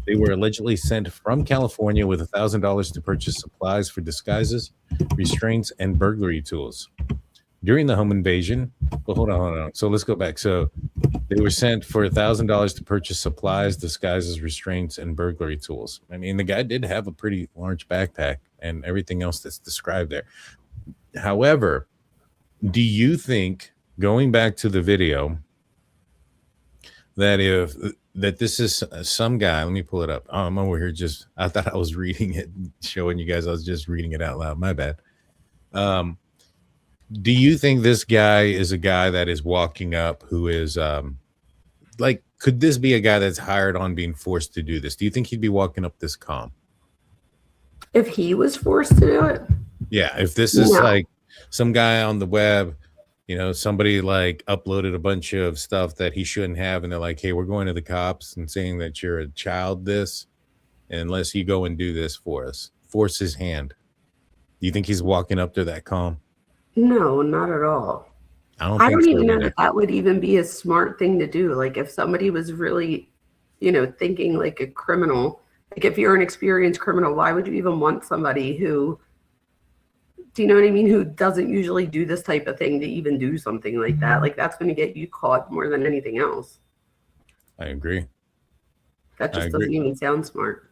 They were allegedly sent from California with $1,000 to purchase supplies for disguises, restraints, and burglary tools. During the home invasion, well, hold on. So let's go back. So they were sent for $1,000 to purchase supplies, disguises, restraints, and burglary tools. I mean, the guy did have a pretty large backpack and everything else that's described there. However, do you think, going back to the video, that this is some guy? Let me pull it up. I'm over here I thought I was reading it, showing you guys. I was just reading it out loud. My bad. Do you think this guy is a guy that is walking up who is could this be a guy that's hired on being forced to do this? Do you think he'd be walking up this calm? If he was forced to do it? Yeah, if this is like some guy on the web, somebody like uploaded a bunch of stuff that he shouldn't have, and they're like, hey, we're going to the cops and saying that you're a child unless you go and do this for us. Force his hand. Do you think he's walking up there that calm? No, not at all. I don't even know that would even be a smart thing to do. Like if somebody was really, thinking like a criminal, like if you're an experienced criminal, why would you even want somebody who, do you know what I mean, who doesn't usually do this type of thing to even do something like that? Like that's going to get you caught more than anything else. I agree. That just doesn't even sound smart.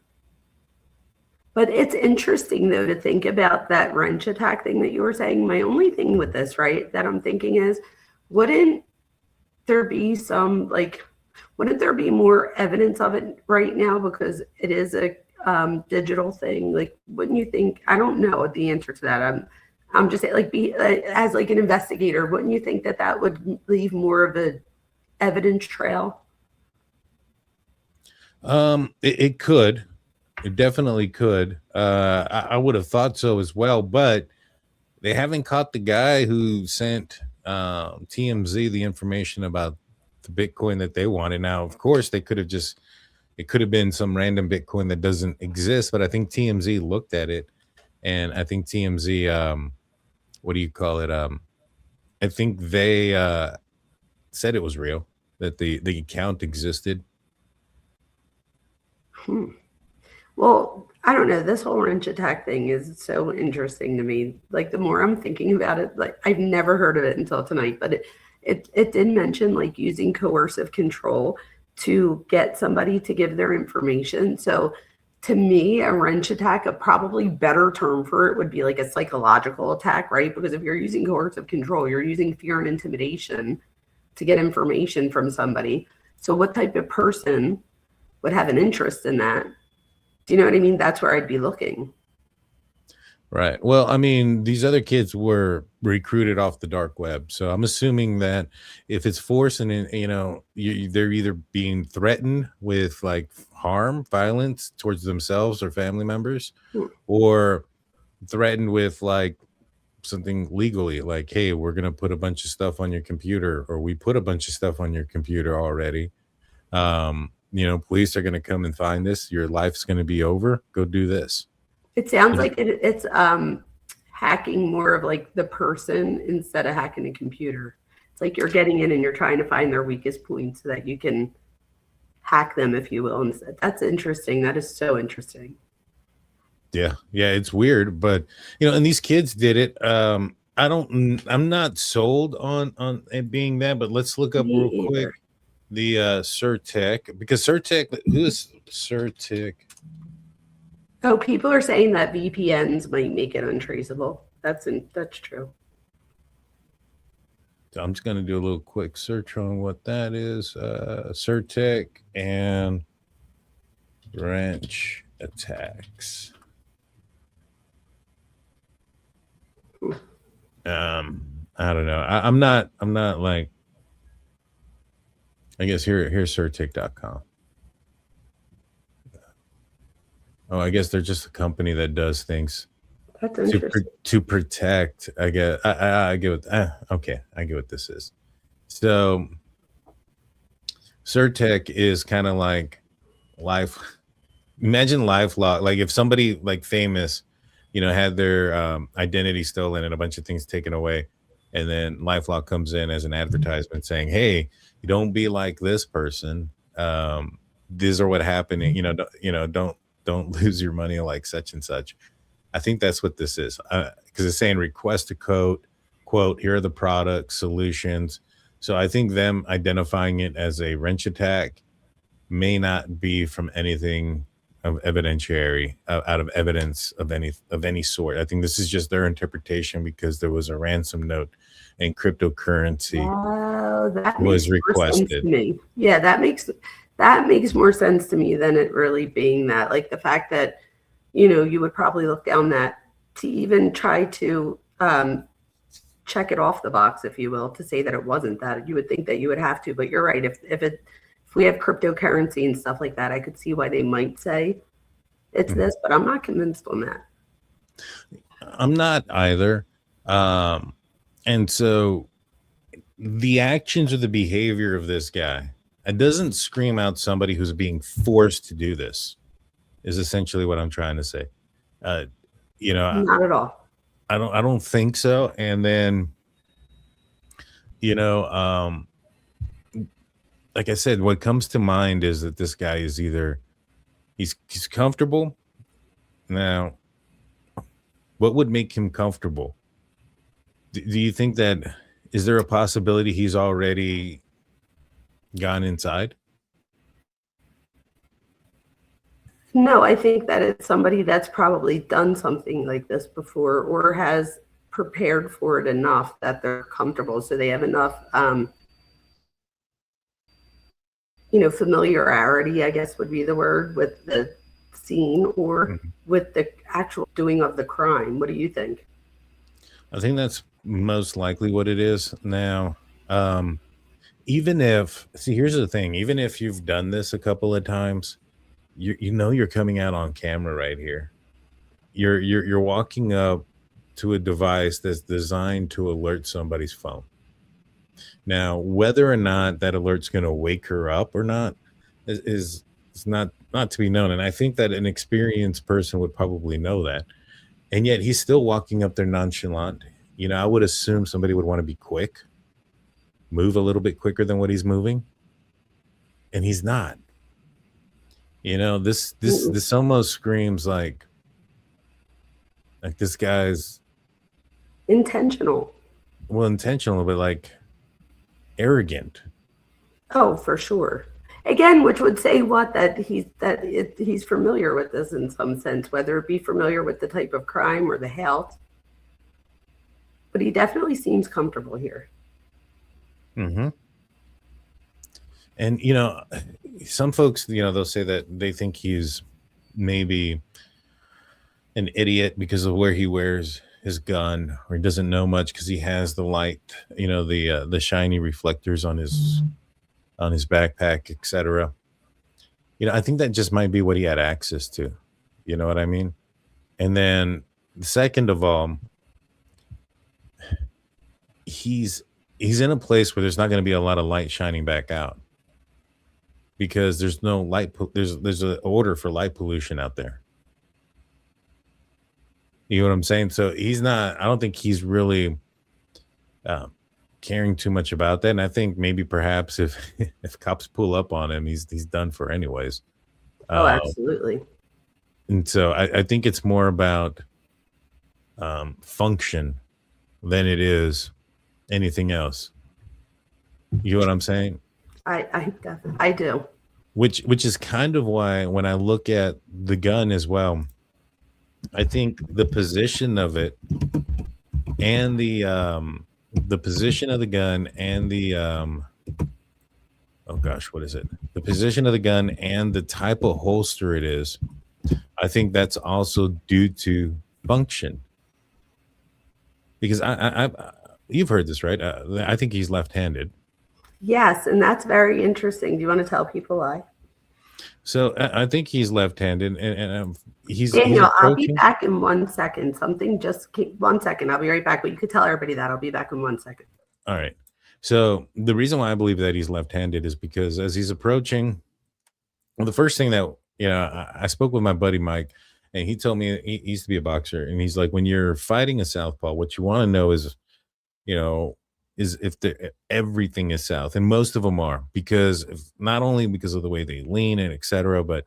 But it's interesting, though, to think about that wrench attack thing that you were saying. My only thing with this, right, that I'm thinking is, wouldn't there be wouldn't there be more evidence of it right now because it is a digital thing? Like, wouldn't you think? I don't know the answer to that. I'm just saying, as like an investigator, wouldn't you think that would leave more of a evidence trail? It could. It definitely could. I would have thought so as well, but they haven't caught the guy who sent TMZ the information about the Bitcoin that they wanted. Now, of course, it could have been some random Bitcoin that doesn't exist, but I think TMZ looked at it, and I think TMZ, what do you call it? I think they said it was real, that the account existed. Well, I don't know. This whole wrench attack thing is so interesting to me. Like the more I'm thinking about it, like I've never heard of it until tonight, but it did mention like using coercive control to get somebody to give their information. So to me, a wrench attack, a probably better term for it would be like a psychological attack, right? Because if you're using coercive control, you're using fear and intimidation to get information from somebody. So what type of person would have an interest in that? Do you know what I mean? That's where I'd be looking. Right. Well, I mean, these other kids were recruited off the dark web. So I'm assuming that if it's force and, they're either being threatened with like harm, violence towards themselves or family members, or threatened with like something legally, like, hey, we're going to put a bunch of stuff on your computer, or we put a bunch of stuff on your computer already. Police are going to come and find this. Your life's going to be over. Go do this. It sounds like it's hacking more of like the person instead of hacking a computer. It's like you're getting in and you're trying to find their weakest point so that you can hack them, if you will. And that's interesting. That is so interesting. Yeah, it's weird, but and these kids did it. I'm not sold on it being that, but let's look up real quick the Certec, because Certec, who is Certec? Oh, people are saying that VPNs might make it untraceable. That's true. So I'm just going to do a little quick search on what that is. Certec and wrench attacks. I don't know. I'm not like, I guess here's Certic.com. Oh, I guess they're just a company that does things That's interesting. to protect. I get. I get what. Okay, I get what this is. So, Certec is kind of like life. Imagine LifeLock. Like if somebody like famous, had their identity stolen and a bunch of things taken away, and then LifeLock comes in as an advertisement saying, "Hey, you don't be like this person. These are what happened. Don't lose your money like such and such." I think that's what this is, because it's saying request a quote. Here are the products, solutions. So I think them identifying it as a wrench attack may not be from anything of evidentiary, out of evidence of any sort. I think this is just their interpretation because there was a ransom note and cryptocurrency Oh, that was makes more sense to requested. me. Yeah, that makes more sense to me than it really being that. Like the fact that, you would probably look down that to even try to check it off the box, if you will, to say that it wasn't that. You would think that you would have to, but you're right. If we have cryptocurrency and stuff like that, I could see why they might say it's this, but I'm not convinced on that. I'm not either. And so the actions or the behavior of this guy, it doesn't scream out somebody who's being forced to do this, is essentially what I'm trying to say. Not at all. I don't think so. And then, like I said, what comes to mind is that this guy is either he's comfortable. Now, what would make him comfortable? Do you think that, is there a possibility he's already gone inside? No, I think that it's somebody that's probably done something like this before or has prepared for it enough that they're comfortable. So they have enough, familiarity, I guess would be the word, with the scene or with the actual doing of the crime. What do you think? I think that's most likely what it is. Now, even if, see, here's the thing, even if you've done this a couple of times, you're coming out on camera right here. You're walking up to a device that's designed to alert somebody's phone. Now, whether or not that alert's going to wake her up or not is not to be known. And I think that an experienced person would probably know that. And yet he's still walking up there nonchalant. I would assume somebody would want to be quick, move a little bit quicker than what he's moving. And he's not. This almost screams like this guy's Intentional. intentional, but like arrogant. Oh, for sure. Again, which would say what? That he's familiar with this in some sense, whether it be familiar with the type of crime or the health. But he definitely seems comfortable here. Mm-hmm. And some folks, they'll say that they think he's maybe an idiot because of where he wears his gun, or he doesn't know much because he has the light, the shiny reflectors on his backpack, etc. I think that just might be what he had access to. You know what I mean? And then, second of all, he's in a place where there's not going to be a lot of light shining back out, because there's no light. There's an order for light pollution out there. You know what I'm saying? So he's not. I don't think he's really caring too much about that. And I think maybe perhaps if cops pull up on him, he's done for anyways. Oh, absolutely. And so I think it's more about function than it is anything else. You know what I'm saying? I definitely, I do. Which is kind of why when I look at the gun as well, I think the position of it and the position of the gun and the what is it? The position of the gun and the type of holster it is, I think that's also due to function. because you've heard this, right? I think he's left-handed. Yes, and that's very interesting. Do you want to tell people why? So I think he's left-handed, and he's Daniel, I'll be approaching. back in 1 second. Something just came, 1 second. I'll be right back. But you could tell everybody that I'll be back in 1 second. All right. So the reason why I believe that he's left-handed is because as he's approaching, well, the first thing that I spoke with my buddy Mike, and he told me he used to be a boxer, and he's like, when you're fighting a southpaw, what you want to know is, you know, is if everything is south, and most of them are, because not only because of the way they lean and etc., but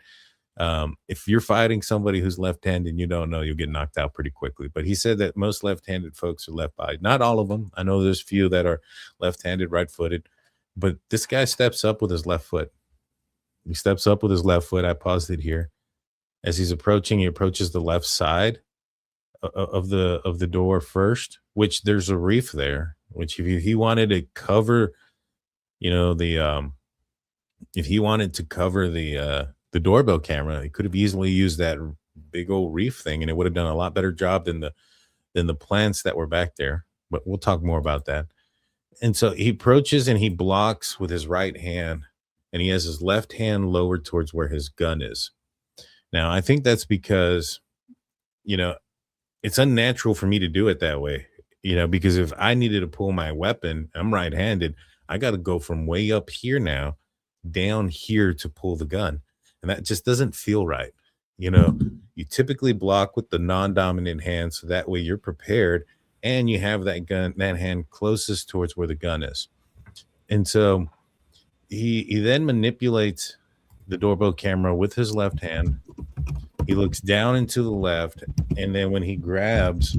if you're fighting somebody who's left-handed and you don't know, you'll get knocked out pretty quickly. But he said that most left-handed folks are left-bodied. Not all of them. I know there's few that are left-handed, right-footed, but this guy steps up with his left foot. He steps up with his left foot. I paused it here. As he's approaching, he approaches the left side of the door first, which there's a reef there, which if he wanted to cover, if he wanted to cover the doorbell camera, he could have easily used that big old reef thing, and it would have done a lot better job than the plants that were back there. But we'll talk more about that. And so he approaches and he blocks with his right hand, and he has his left hand lowered towards where his gun is. Now, I think that's because, it's unnatural for me to do it that way, because if I needed to pull my weapon, I'm right-handed, I got to go from way up here now down here to pull the gun. And that just doesn't feel right. You typically block with the non-dominant hand, so that way you're prepared and you have that hand closest towards where the gun is. And so he then manipulates the doorbell camera with his left hand. He looks down and to the left, and then when he grabs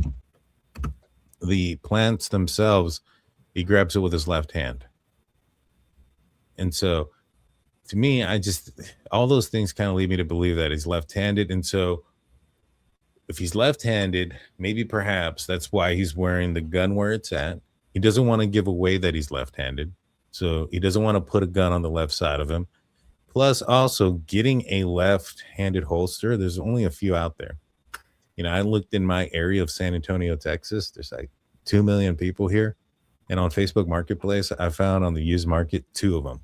the plants themselves, he grabs it with his left hand. And so to me, all those things kind of lead me to believe that he's left-handed. And so if he's left-handed, maybe perhaps that's why he's wearing the gun where it's at. He doesn't want to give away that he's left-handed. So he doesn't want to put a gun on the left side of him. Plus, also getting a left-handed holster, there's only a few out there. I looked in my area of San Antonio, Texas. There's like 2 million people here. And on Facebook Marketplace, I found on the used market 2 of them.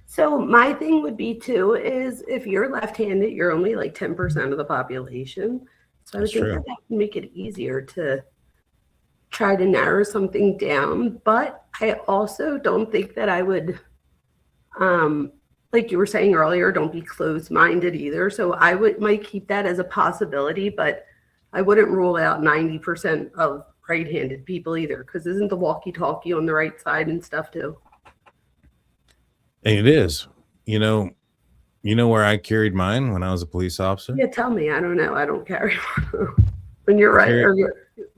So my thing would be too, is if you're left-handed, you're only like 10% of the population. So I would think that would make it easier to try to narrow something down. But I also don't think that I would, like you were saying earlier, don't be closed-minded either. So I might keep that as a possibility, but I wouldn't rule out 90% of right-handed people either, because isn't the walkie-talkie on the right side and stuff too? And it is. You know where I carried mine when I was a police officer? Yeah, tell me. I don't know. I don't carry one. When you're right,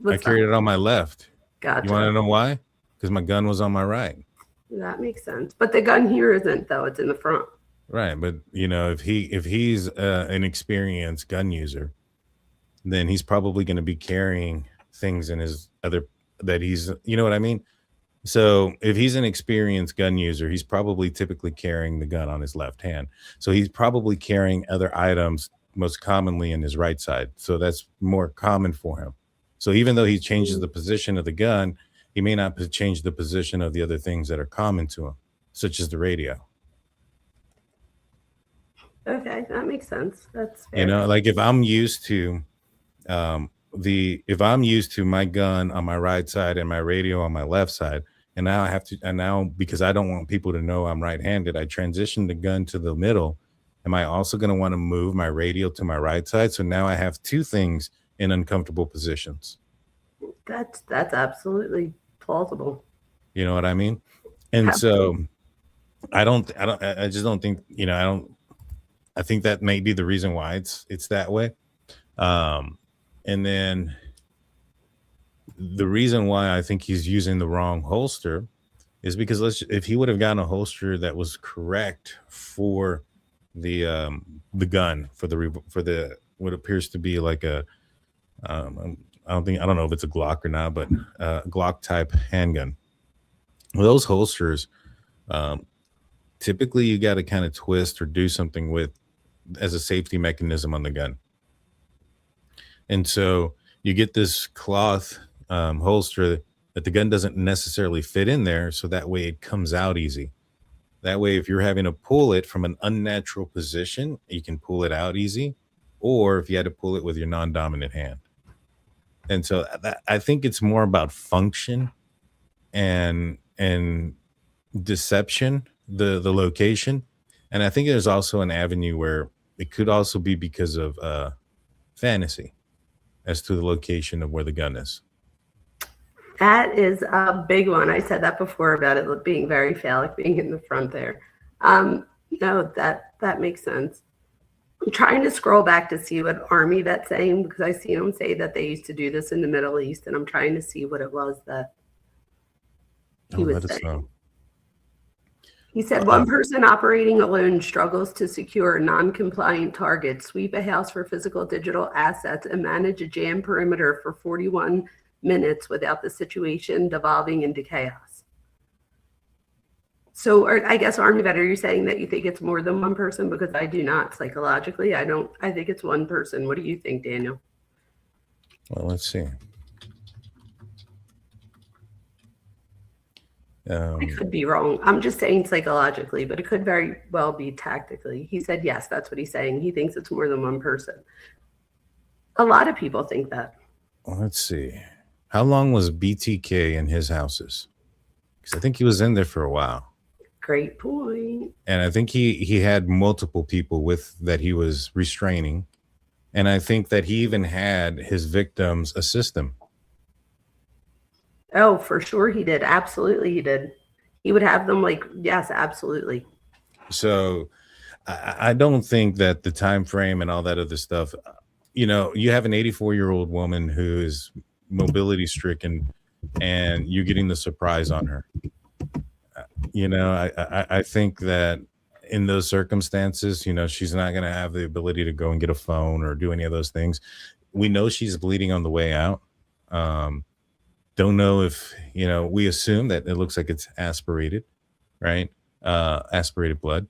I carried it on my left. Gotcha. You want to know why? Because my gun was on my right. That makes sense. But the gun here isn't, though. It's in the front. Right. But, if he's an experienced gun user, then he's probably going to be carrying things in his that he's, you know what I mean? So if he's an experienced gun user, he's probably typically carrying the gun on his left hand. So he's probably carrying other items most commonly in his right side. So that's more common for him. So even though he changes the position of the gun, he may not change the position of the other things that are common to him, such as the radio. Okay, that makes sense. That's fair. Like if I'm used to my gun on my right side and my radio on my left side, and now because I don't want people to know I'm right-handed, I transition the gun to the middle. Am I also going to want to move my radio to my right side? So now I have 2 things in uncomfortable positions. That's absolutely plausible. You know what I mean? And so I just don't think, I think that may be the reason why it's that way. And then the reason why I think he's using the wrong holster is because if he would have gotten a holster that was correct for the gun, for the what appears to be like a I don't know if it's a Glock or not, but Glock type handgun. Well, those holsters, typically you got to kind of twist or do something with as a safety mechanism on the gun. And so you get this cloth holster that the gun doesn't necessarily fit in there, so that way it comes out easy. That way, if you're having to pull it from an unnatural position, you can pull it out easy, or if you had to pull it with your non-dominant hand. And so I think it's more about function and deception, the location. And I think there's also an avenue where it could also be because of fantasy as to the location of where the gun is. That is a big one. I said that before about it being very phallic, being in the front there. No, that makes sense. I'm trying to scroll back to see what Army Vet's saying, because I see them say that they used to do this in the Middle East, and I'm trying to see what it was that he was saying. He said one person operating alone struggles to secure non-compliant targets, sweep a house for physical digital assets, and manage a jam perimeter for 41 minutes without the situation devolving into chaos. So I guess, Army Vet, are you saying that you think it's more than one person? Because I do not psychologically. I think it's one person. What do you think, Daniel? Well, let's see. I could be wrong. I'm just saying psychologically, but it could very well be tactically. He said, yes, that's what he's saying. He thinks it's more than one person. A lot of people think that. Well, let's see. How long was BTK in his houses? Because I think he was in there for a while. Great point. And I think he had multiple people with that he was restraining. And I think that he even had his victims assist him. Oh, for sure he did. Absolutely he did. He would have them yes, absolutely. So I don't think that the time frame and all that other stuff, you have an 84-year-old woman who is mobility stricken and you're getting the surprise on her. I think that in those circumstances, she's not going to have the ability to go and get a phone or do any of those things. We know she's bleeding on the way out. Don't know if, we assume that it looks like it's aspirated, right? Aspirated blood.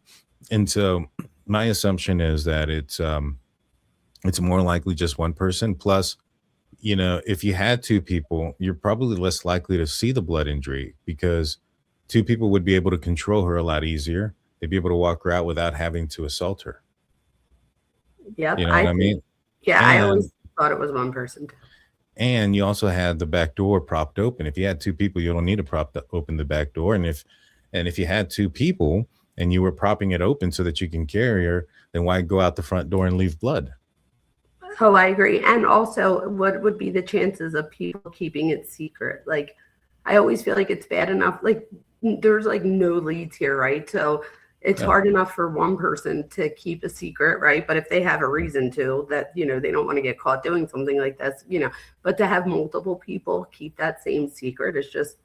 And so my assumption is that it's more likely just one person. Plus, if you had two people, you're probably less likely to see the blood injury because two people would be able to control her a lot easier. They'd be able to walk her out without having to assault her. Yep. You know what I mean? Yeah, I always thought it was one person. And you also had the back door propped open. If you had two people, you don't need to open the back door. And if you had two people and you were propping it open so that you can carry her, then why go out the front door and leave blood? Oh, I agree. And also, what would be the chances of people keeping it secret? I always feel like it's bad enough. There's no leads here, right? So it's hard enough for one person to keep a secret, right? But if they have a reason to, that, they don't want to get caught doing something like this, but to have multiple people keep that same secret is just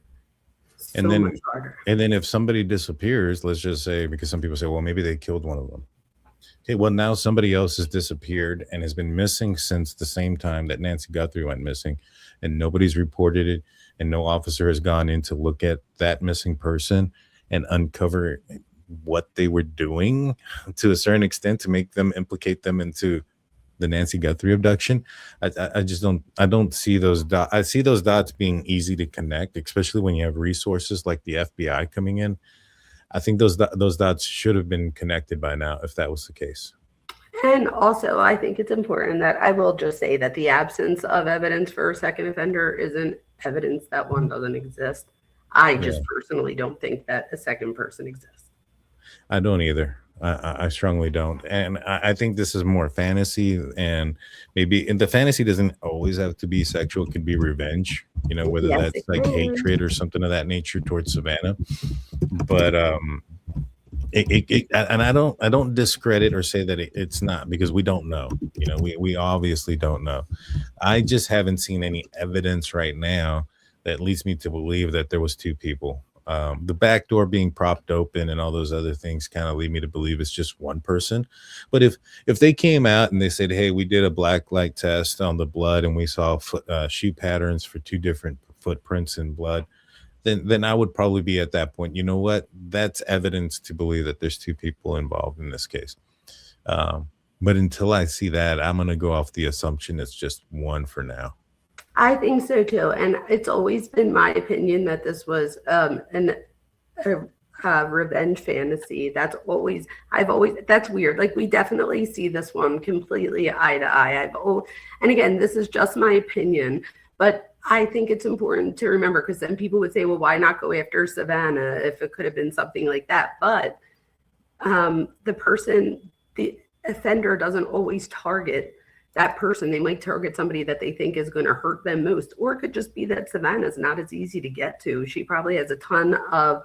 so much harder. And then if somebody disappears, let's just say, because some people say, well, maybe they killed one of them. Okay, well, now somebody else has disappeared and has been missing since the same time that Nancy Guthrie went missing, and nobody's reported it, and no officer has gone in to look at that missing person and uncover what they were doing to a certain extent to make them implicate them into the Nancy Guthrie abduction. I don't see those dots. I see those dots being easy to connect, especially when you have resources like the FBI coming in. I think those dots should have been connected by now if that was the case. And also, I think it's important that I will just say that the absence of evidence for a second offender isn't evidence that one doesn't exist. I just personally don't think that a second person exists. I don't either. I strongly don't. And I think this is more fantasy, and the fantasy doesn't always have to be sexual. It could be revenge, whether that's hatred or something of that nature towards Savannah. But and I don't discredit or say that it's not, because we don't know. We obviously don't know. I just haven't seen any evidence right now that leads me to believe that there was two people. The back door being propped open and all those other things kind of lead me to believe it's just one person. But if they came out and they said, hey, we did a black light test on the blood and we saw shoe patterns for two different footprints in blood, then I would probably be at that point, you know what, that's evidence to believe that there's two people involved in this case. But until I see that, I'm going to go off the assumption it's just one for now. I think so too, and it's always been my opinion that this was a revenge fantasy. That's weird. Like, we definitely see this one completely eye to eye. And again, this is just my opinion, but I think it's important to remember, because then people would say, well, why not go after Savannah if it could have been something like that? But the offender doesn't always target that person. They might target somebody that they think is going to hurt them most, or it could just be that Savannah's not as easy to get to. She probably has a ton of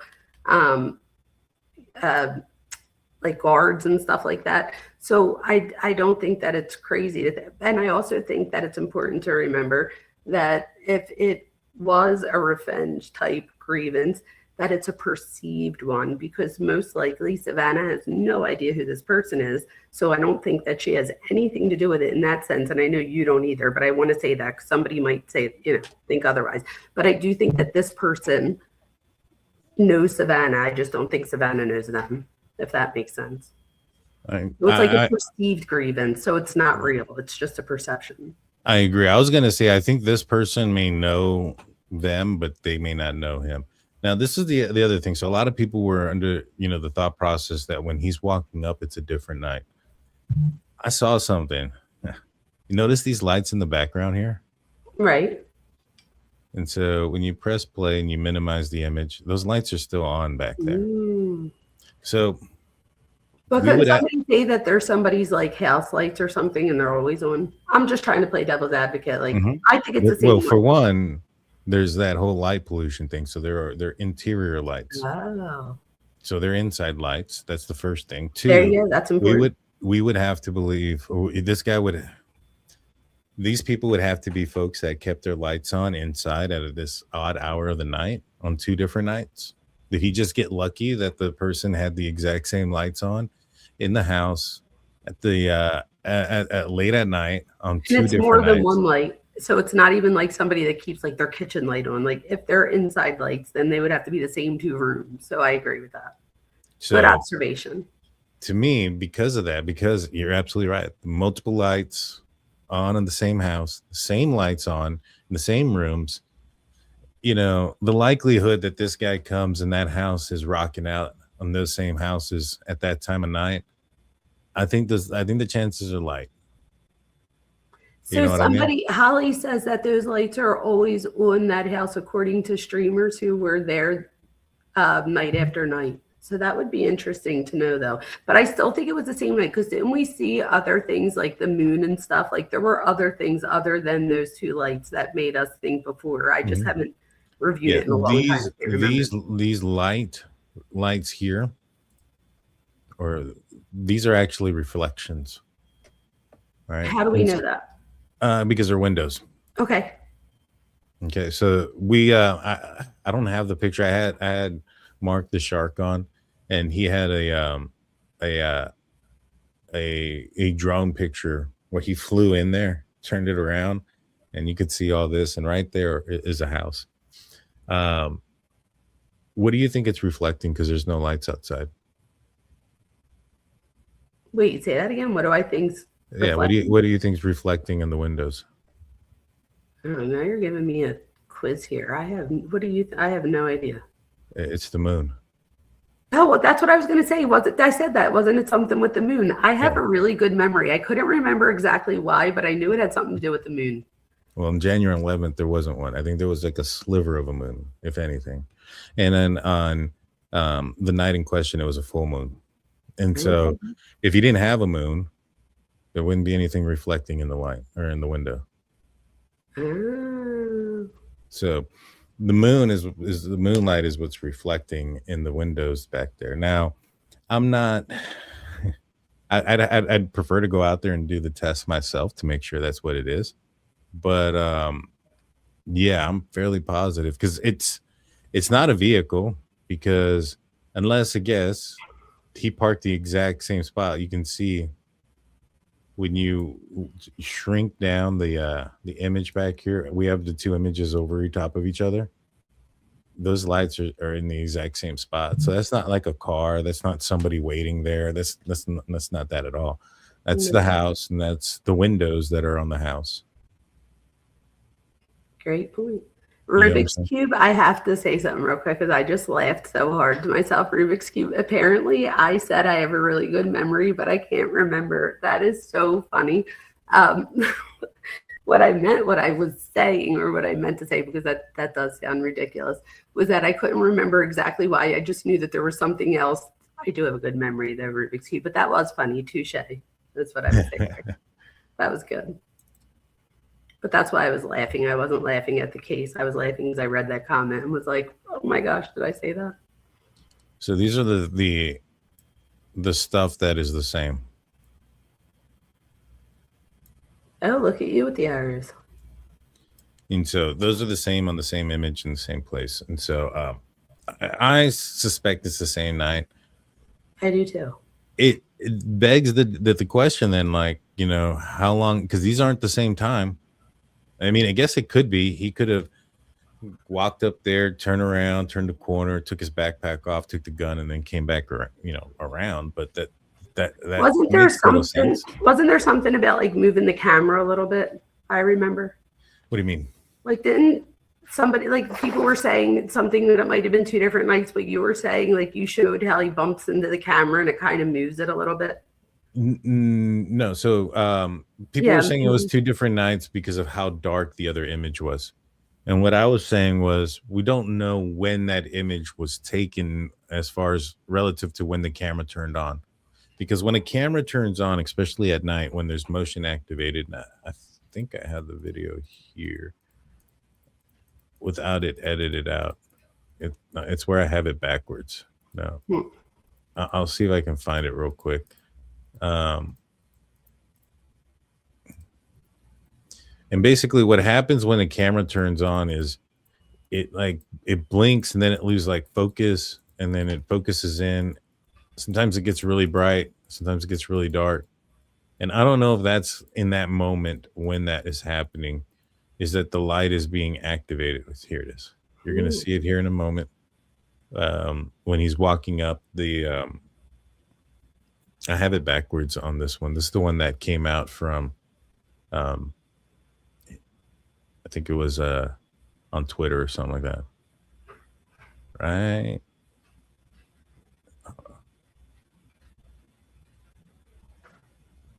like guards and stuff like that. So I don't think that it's crazy and I also think that it's important to remember that if it was a revenge type grievance, that it's a perceived one, because most likely Savannah has no idea who this person is. So I don't think that she has anything to do with it in that sense. And I know you don't either, but I want to say that, because somebody might say, think otherwise. But I do think that this person knows Savannah. I just don't think Savannah knows them, if that makes sense. It's like a perceived grievance, so it's not real. It's just a perception. I agree. I was going to say, I think this person may know them, but they may not know him. Now, this is the other thing. So a lot of people were under, the thought process that when he's walking up, it's a different night. I saw something. You notice these lights in the background here? Right. And so when you press play and you minimize the image, those lights are still on back there. So, but could somebody say that there's somebody's like house lights or something and they're always on? I'm just trying to play devil's advocate. Like, I think it's the same. Well, for one, there's that whole light pollution thing. So they're interior lights. Oh. So they're inside lights. That's the first thing. Two, there you go. That's important. We would have to believe, or these people would have to be folks that kept their lights on inside at this odd hour of the night on 2 different nights. Did he just get lucky that the person had the exact same lights on in the house at the at late at night on 2 different nights? It's more than one light. So it's not even like somebody that keeps like their kitchen light on. Like, if they're inside lights, then they would have to be the same 2 rooms. So I agree with that. So, good observation. To me, because of that, because you're absolutely right. Multiple lights on in the same house, the same lights on in the same rooms. The likelihood that this guy comes and that house is rocking out on those same houses at that time of night, I think the chances are light. So Holly says that those lights are always on that house, according to streamers who were there night after night. So that would be interesting to know, though. But I still think it was the same night, because didn't we see other things like the moon and stuff? Like, there were other things other than those 2 lights that made us think before. I just haven't reviewed it in a long time. These lights here, or these are actually reflections. Right? How do we know that? Because they're windows. Okay. So we I don't have the picture. I had Mark the Shark on, and he had a drone picture where he flew in there, turned it around, and you could see all this, and right there is a house. What do you think it's reflecting? Because there's no lights outside. Wait, say that again. What do I think's reflecting? Yeah, what do you think's reflecting in the windows? I don't know. You're giving me a quiz here. I have no idea. It's the moon. Oh, well, that's what I was going to say. I said that. Wasn't it something with the moon? I have a really good memory. I couldn't remember exactly why, but I knew it had something to do with the moon. Well, on January 11th, there wasn't one. I think there was like a sliver of a moon, if anything. And then on the night in question, it was a full moon. And so if you didn't have a moon, there wouldn't be anything reflecting in the light or in the window. So the moon is the moonlight is what's reflecting in the windows back there. Now, I'm not. I'd prefer to go out there and do the test myself to make sure that's what it is. But yeah, I'm fairly positive, because it's not a vehicle, because unless, I guess, he parked the exact same spot. You can see when you shrink down the image back here, we have the 2 images over top of each other. Those lights are in the exact same spot. So that's not like a car. That's not somebody waiting there. That's not that at all. That's the house, and that's the windows that are on the house. Great point. You know what I'm Rubik's saying? Cube, I have to say something real quick because I just laughed so hard to myself. Rubik's Cube, apparently I said I have a really good memory, but I can't remember. That is so funny. Um, what I was saying, or what I meant to say, because that does sound ridiculous, was that I couldn't remember exactly why. I just knew that there was something else. I do have a good memory, the Rubik's Cube, but that was funny. Touche. That's what I was saying. That was good. But that's why I was laughing. I wasn't laughing at the case. I was laughing as I read that comment and was like, oh my gosh, did I say that? So these are the stuff that is the same. Oh, look at you with the arrows. And so those are the same on the same image in the same place. And so I suspect it's the same night. I do too. It begs the question then, like, you know, how long, because these aren't the same time. I mean, I guess it could be. He could have walked up there, turned around, turned the corner, took his backpack off, took the gun, and then came back around. But that wasn't there makes little something? sense. Wasn't there something about like moving the camera a little bit? I remember. What do you mean? Like, didn't somebody, like, people were saying something that it might have been two different nights, but you were saying like you showed how he bumps into the camera and it kind of moves it a little bit. No. So people were saying it was two different nights because of how dark the other image was. And what I was saying was, we don't know when that image was taken as far as relative to when the camera turned on. Because when a camera turns on, especially at night when there's motion activated, and I think I have the video here without it edited out. It's where I have it backwards. No, I'll see if I can find it real quick. And basically what happens when the camera turns on is it blinks and then it loses like focus, and then it focuses in. Sometimes it gets really bright, sometimes it gets really dark. And I don't know if that's in that moment when that is happening, is that the light is being activated. Here it is. You're going to see it here in a moment. When he's walking up the, I have it backwards on this one. This is the one that came out from, I think it was on Twitter or something like that. Right?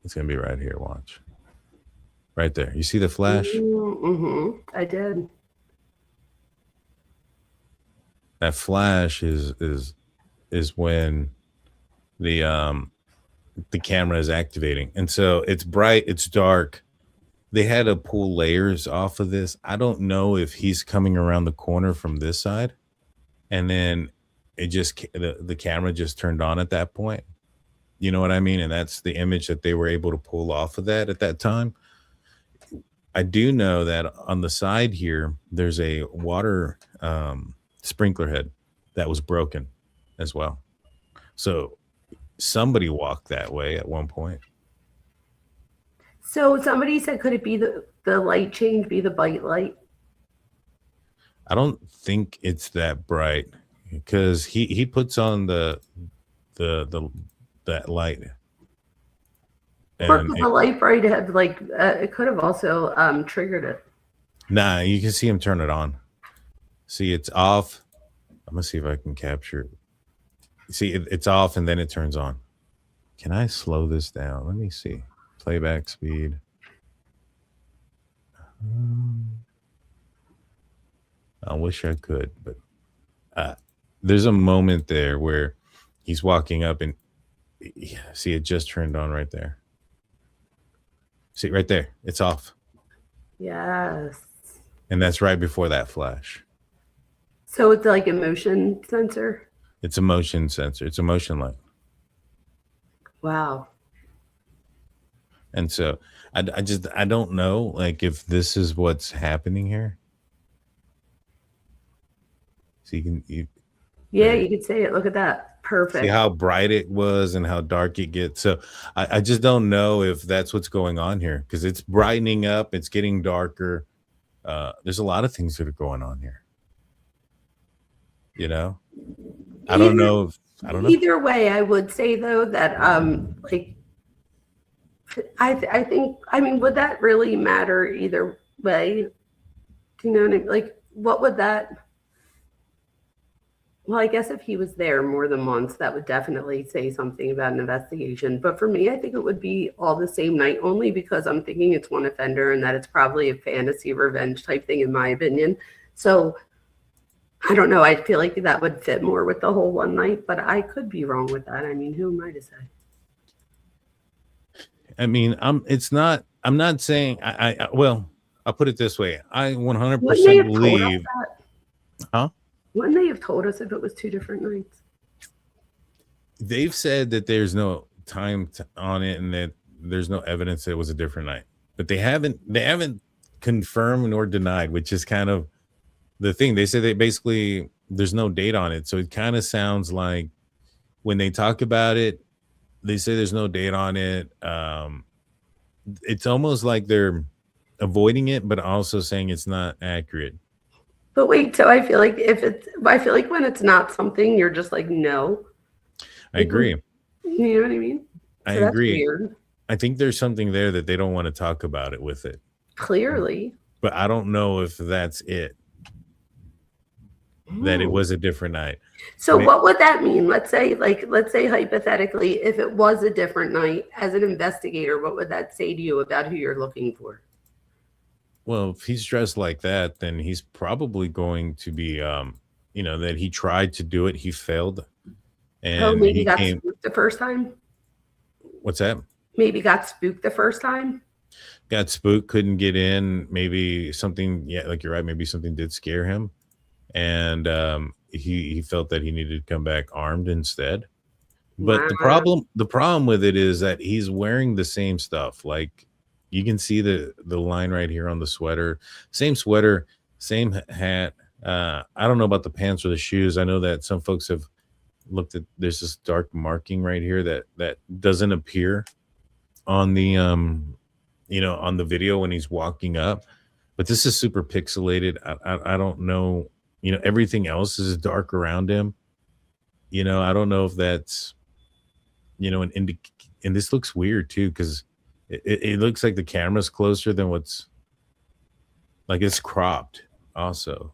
It's going to be right here. Watch. Right there. You see the flash? Mm-hmm. I did. That flash is when the camera is activating. And so it's bright, it's dark. They had to pull layers off of this. I don't know if he's coming around the corner from this side and then it just the camera just turned on at that point. You know what I mean? And that's the image that they were able to pull off of that at that time. I do know that on the side here, there's a water sprinkler head that was broken as well. So somebody walked that way at one point. So somebody said, could it be the light change be the bite light? I don't think it's that bright because he puts on that light. And the light bright had like it could have also triggered it. Nah, you can see him turn it on. See, it's off. I'm gonna see if I can capture it. See, it's off and then it turns on. Can I slow this down? Let me see. Playback speed. I wish I could, but there's a moment there where he's walking up and see it just turned on right there. See right there, it's off. Yes. And that's right before that flash. So it's like a motion sensor? It's a motion sensor. It's a motion light. Wow. And so I don't know, like, if this is what's happening here. So you can you could say it. Look at that. Perfect. See how bright it was and how dark it gets. So I just don't know if that's what's going on here because it's brightening up. It's getting darker. There's a lot of things that are going on here. You know, I don't know. Either way, I would say though that like I think, I mean, would that really matter either way? Do you know what I mean? Like, what would that? Well, I guess if he was there more than once, that would definitely say something about an investigation. But for me, I think it would be all the same night, only because I'm thinking it's one offender and that it's probably a fantasy revenge type thing, in my opinion. So I don't know. I feel like that would fit more with the whole one night, but I could be wrong with that. I mean, who am I to say? I mean, I'm not saying well, I'll put it this way. I 100% believe. Huh? Wouldn't they have told us if it was 2 different nights? They've said that there's no time on it and that there's no evidence that it was a different night, but they haven't confirmed nor denied, which is kind of the thing. They say that basically there's no date on it. So it kind of sounds like when they talk about it, they say there's no date on it. It's almost like they're avoiding it, but also saying it's not accurate. But wait, so I feel like when it's not something, you're just like, no. I agree. You know what I mean? I agree. Weird. I think there's something there that they don't want to talk about it with it. Clearly. But I don't know if that's it. That it was a different night. So what would that mean? Let's say hypothetically, if it was a different night, as an investigator, what would that say to you about who you're looking for? Well, if he's dressed like that, then he's probably going to be, that he tried to do it. He failed. And maybe got spooked the first time? What's that? Maybe got spooked the first time? Got spooked, couldn't get in. Maybe something, like you're right, maybe something did scare him. And he felt that he needed to come back armed instead. But the problem with it is that he's wearing the same stuff. Like, you can see the line right here on the sweater, same hat. I don't know about the pants or the shoes. I know that some folks have looked at, there's this dark marking right here that doesn't appear on the on the video when he's walking up, but this is super pixelated. I don't know, everything else is dark around him. I don't know if that's and this looks weird too, because it looks like the camera's closer than what's, like, it's cropped also.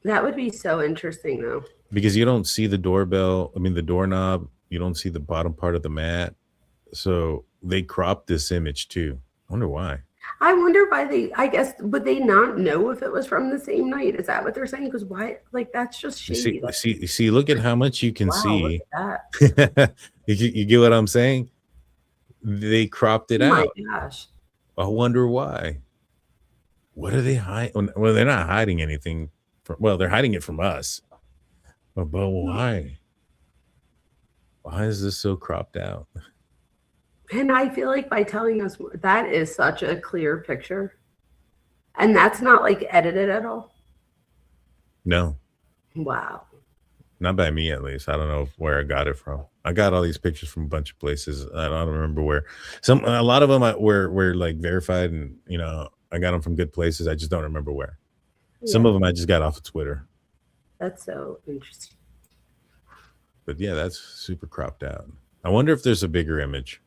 That would be so interesting though. Because you don't see the the doorknob, you don't see the bottom part of the mat. So they cropped this image too. I wonder why. I wonder why I guess, would they not know if it was from the same night? Is that what they're saying? Because why, like, that's just shady. See, look at how much you can see. Look at that. you get what I'm saying? They cropped it out. Oh my gosh. I wonder why. What are they hiding? Well, they're not hiding anything. They're hiding it from us. But why? Why is this so cropped out? And I feel like by telling us, that is such a clear picture. And that's not like edited at all. No. Wow. Not by me, at least. I don't know where I got it from. I got all these pictures from a bunch of places. I don't remember where. A lot of them were like verified, and I got them from good places. I just don't remember where. Yeah. Some of them I just got off of Twitter. That's so interesting. But yeah, that's super cropped out. I wonder if there's a bigger image.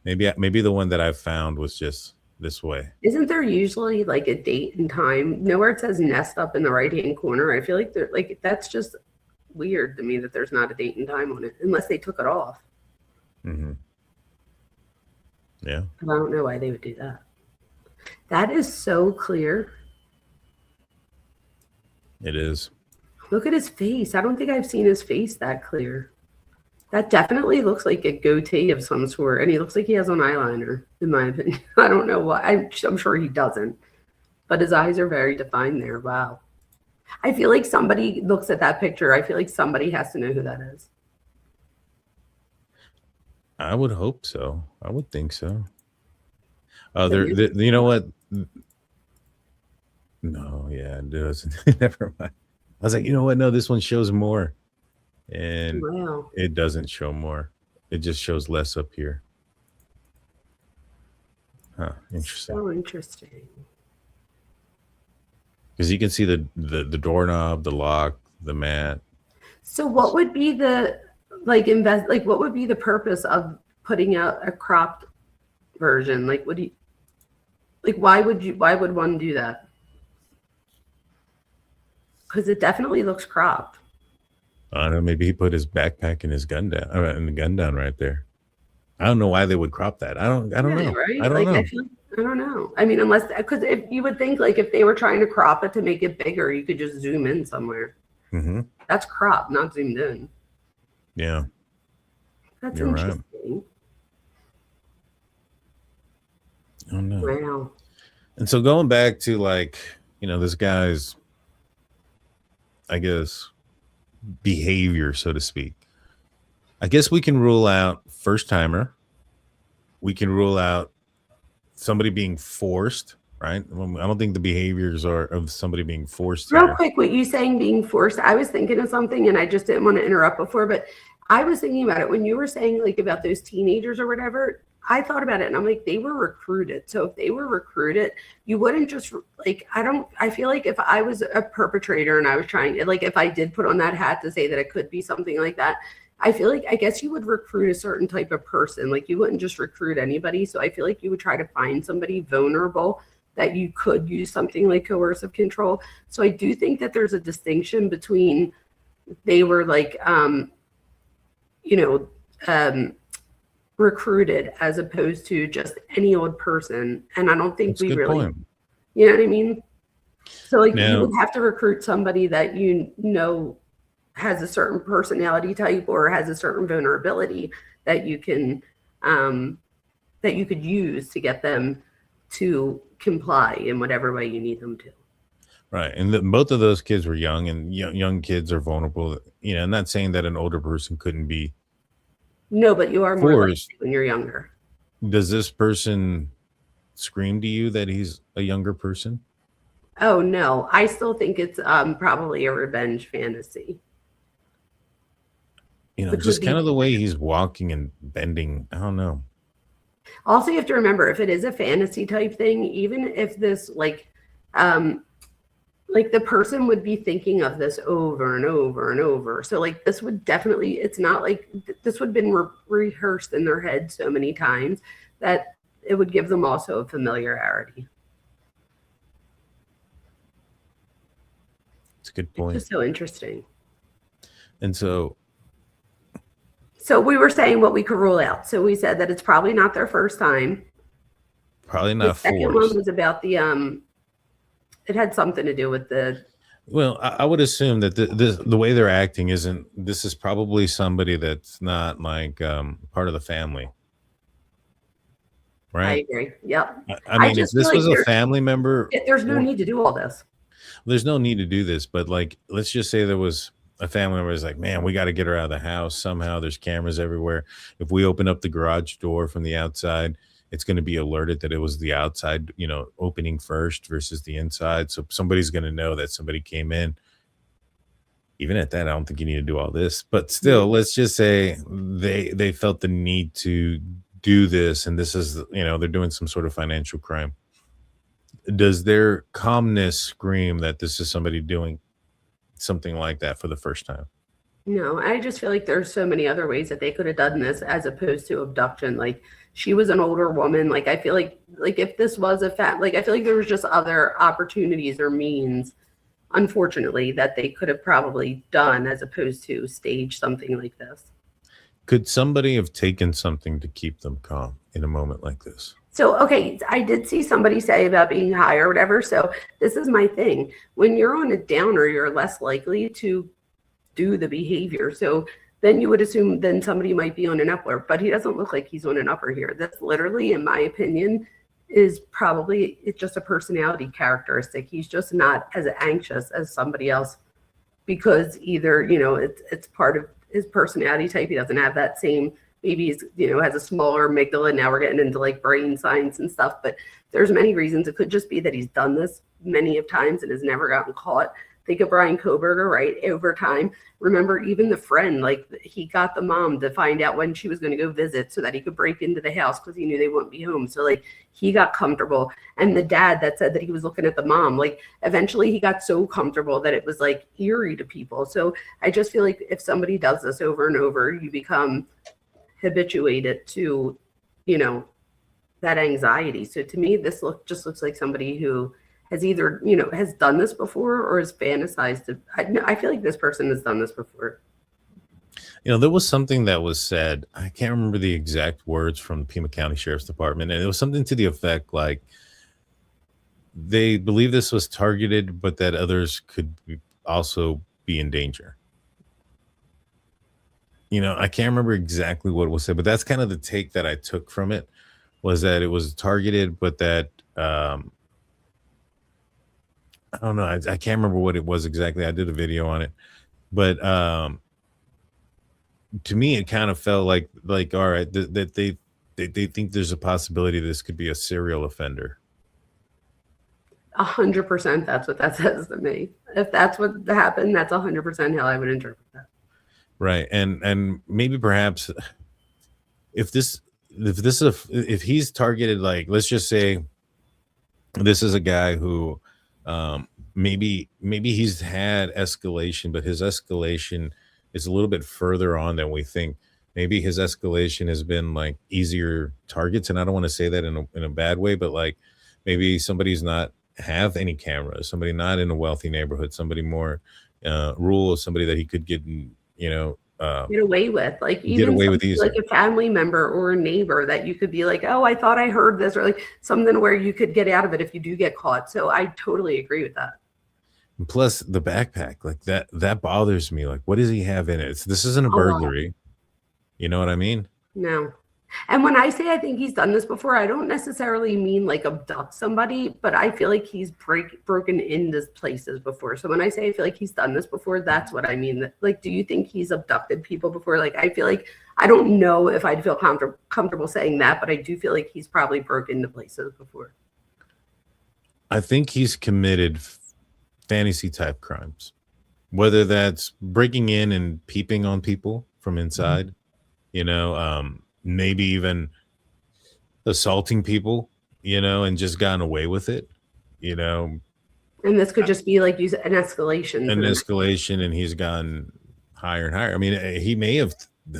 Maybe the one that I found was just this way. Isn't there usually like a date and time? Nowhere it says nest up in the right-hand corner. I feel like that's just weird to me that there's not a date and time on it, unless they took it off. Mm-hmm. Yeah. I don't know why they would do that. That is so clear. It is. Look at his face. I don't think I've seen his face that clear. That definitely looks like a goatee of some sort, and he looks like he has on eyeliner, in my opinion. I don't know why. I'm sure he doesn't, but his eyes are very defined there. Wow. I feel like somebody looks at that picture. I feel like somebody has to know who that is. I would hope so. I would think so. You know what? No, yeah, it doesn't. Never mind. I was like, you know what? No, this one shows more. And wow. It doesn't show more. It just shows less up here. Huh, interesting. So interesting. Because you can see the doorknob, the lock, the mat. So what would be the what would be the purpose of putting out a cropped version? Why would one do that? Because it definitely looks cropped. I don't know. Maybe he put his backpack and his gun down, and the gun down right there. I don't know why they would crop that. I don't Yeah, know. right? I don't Like, know. I don't know. I mean, unless, because if you would think, like, if they were trying to crop it to make it bigger, you could just zoom in somewhere. Mm-hmm. That's cropped, not zoomed in. Yeah. That's You're right. interesting. I don't know. Wow. And so going back to, like, this guy's, I guess, behavior, so to speak. I guess we can rule out first timer. We can rule out somebody being forced, right? I don't think the behaviors are of somebody being forced. Real here. quick, what you saying being forced, I was thinking of something and I just didn't want to interrupt before, but I was thinking about it when you were saying, like, about those teenagers or whatever. I thought about it and I'm like, they were recruited. So if they were recruited, you wouldn't just, like, I feel like if I was a perpetrator and I was trying, like, if I did put on that hat to say that it could be something like that, I feel like, I guess you would recruit a certain type of person. Like, you wouldn't just recruit anybody. So I feel like you would try to find somebody vulnerable that you could use something like coercive control. So I do think that there's a distinction between they were like, recruited as opposed to just any old person. And I don't think That's a we good really, point. you know what I mean? So, like, Now- you would have to recruit somebody that has a certain personality type or has a certain vulnerability that you can that you could use to get them to comply in whatever way you need them to. Right. And both of those kids were young, and young kids are vulnerable. I'm not saying that an older person couldn't be. No, but you are more likely Forced. when you're younger. Does this person scream to you that he's a younger person? Oh no, I still think it's probably a revenge fantasy. Which Just would be- kind of the way he's walking and bending. I don't know. Also, you have to remember, if it is a fantasy type thing, even if this like the person would be thinking of this over and over and over. So, like, this would definitely, it's not like this would have been rehearsed in their head so many times that it would give them also a familiarity. It's a good point. It's just so interesting. And so we were saying what we could rule out. So we said that it's probably not their first time. probably The not second one forced. was about the it had something to do with the Well, I would assume that the way they're acting isn't. This is probably somebody that's not like part of the family, I right? agree. Yep. I mean, if just feel this like was a there's- family member, There's no need to do all this. there's no need to do this. But, like, let's just say there was a family member who's like, man, we got to get her out of the house somehow. There's cameras everywhere. If we open up the garage door from the outside, it's going to be alerted that it was the outside, opening first versus the inside. So somebody's going to know that somebody came in. Even at that, I don't think you need to do all this. But still, let's just say they felt the need to do this, and this is, they're doing some sort of financial crime. Does their calmness scream that this is somebody doing something like that for the first time? No, I just feel like there's so many other ways that they could have done this as opposed to abduction. Like, she was an older woman. Like, I feel like if this was a I feel like there was just other opportunities or means, unfortunately, that they could have probably done as opposed to stage something like this. Could somebody have taken something to keep them calm in a moment like this? So, okay, I did see somebody say about being high or whatever. So this is my thing. When you're on a downer, you're less likely to do the behavior. So then you would assume then somebody might be on an upper, but he doesn't look like he's on an upper here. That's literally, in my opinion, is probably, it's just a personality characteristic. He's just not as anxious as somebody else because either, it's part of his personality type. He doesn't have that same, maybe he's, has a smaller amygdala. Now we're getting into like brain science and stuff, but there's many reasons. It could just be that he's done this many of times and has never gotten caught. Think of Brian Koberger, right? Over time, remember, even the friend, like, he got the mom to find out when she was going to go visit so that he could break into the house because he knew they wouldn't be home. So, like, he got comfortable. And the dad that said that he was looking at the mom, like, eventually he got so comfortable that it was like eerie to people. So I just feel like if somebody does this over and over, you become habituated to, that anxiety. So to me, this just looks like somebody who has either, has done this before or has fantasized. I feel like this person has done this before. There was something that was said. I can't remember the exact words from the Pima County Sheriff's Department, and it was something to the effect like they believe this was targeted, but that others could also be in danger. I can't remember exactly what it was said, but that's kind of the take that I took from it, was that it was targeted, but that I don't know. I can't remember what it was exactly. I did a video on it, but to me, it kind of felt like all right, that they think there's a possibility this could be a serial offender. 100%. That's what that says to me. If that's what happened, that's 100% how I would interpret that. Right, and maybe perhaps if he's targeted, like let's just say this is a guy who maybe he's had escalation, but his escalation is a little bit further on than we think. Maybe his escalation has been like easier targets, and I don't want to say that in a bad way, but like maybe somebody's not have any cameras, somebody not in a wealthy neighborhood, somebody more rural, somebody that he could get get away with, like even like a family member or a neighbor that you could be like, oh, I thought I heard this, or like something where you could get out of it if you do get caught. So I totally agree with that. And plus the backpack, like that bothers me. Like, what does he have in it? This isn't a burglary. You know what I mean? No. And when I say I think he's done this before, I don't necessarily mean like abduct somebody, but I feel like he's broken into places before. So when I say I feel like he's done this before, that's what I mean. Like, do you think he's abducted people before? Like, I feel like, I don't know if I'd feel comfortable saying that, but I do feel like he's probably broken into places before. I think he's committed fantasy type crimes, whether that's breaking in and peeping on people from inside, maybe even assaulting people, and just gotten away with it, And this could just be like an escalation. And he's gone higher and higher. I mean, he may have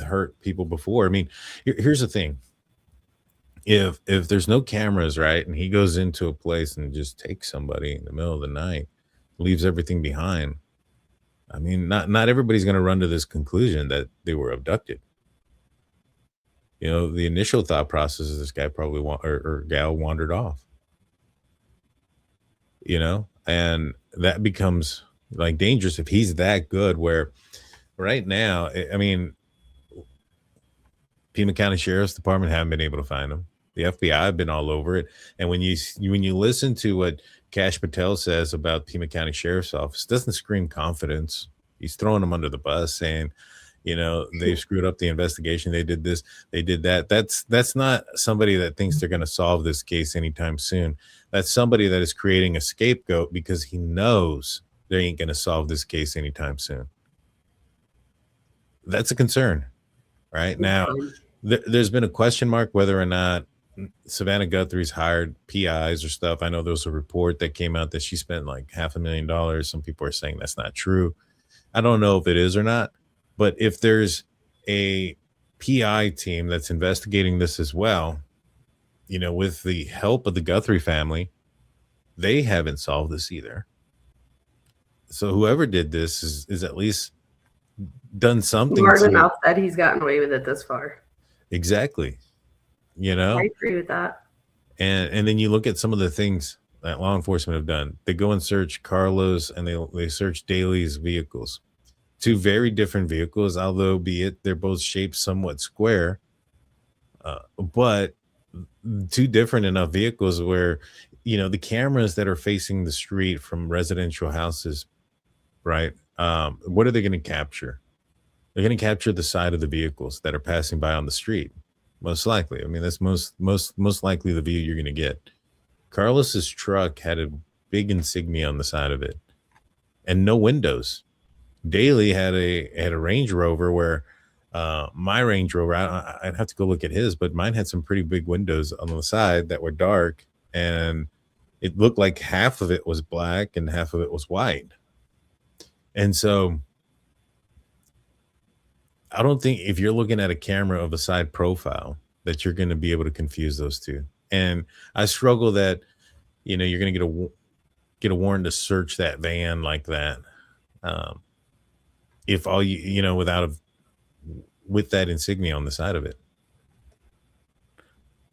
hurt people before. I mean, here's the thing. If there's no cameras, right, and he goes into a place and just takes somebody in the middle of the night, leaves everything behind, I mean, not everybody's going to run to this conclusion that they were abducted. The initial thought process is this guy probably or gal wandered off, and that becomes like dangerous if he's that good. Where right now, I mean, Pima County Sheriff's Department haven't been able to find him. The FBI have been all over it. And when you listen to what Kash Patel says about Pima County Sheriff's Office, it doesn't scream confidence. He's throwing them under the bus, saying, they screwed up the investigation. They did this, they did that. That's not somebody that thinks they're going to solve this case anytime soon. That's somebody that is creating a scapegoat because he knows they ain't going to solve this case anytime soon. That's a concern. Right now, there's been a question mark whether or not Savannah Guthrie's hired PIs or stuff. I know there was a report that came out that she spent like $500,000. Some people are saying that's not true. I don't know if it is or not. But if there's a PI team that's investigating this as well, with the help of the Guthrie family, they haven't solved this either. So whoever did this is at least done something. Smart enough that he's gotten away with it this far. Exactly. I agree with that. And then you look at some of the things that law enforcement have done. They go and search Carlos and they search Daly's vehicles. Two very different vehicles, although they're both shaped somewhat square, but two different enough vehicles where, the cameras that are facing the street from residential houses, right? What are they going to capture? They're going to capture the side of the vehicles that are passing by on the street, most likely. I mean, that's most likely the view you're going to get. Carlos's truck had a big insignia on the side of it, and no windows. Daly had a Range Rover where my Range Rover, I'd have to go look at his, but mine had some pretty big windows on the side that were dark, and it looked like half of it was black and half of it was white. And so I don't think if you're looking at a camera of a side profile that you're going to be able to confuse those two. And I struggle that, you're going to get get a warrant to search that van like that. If all with that insignia on the side of it.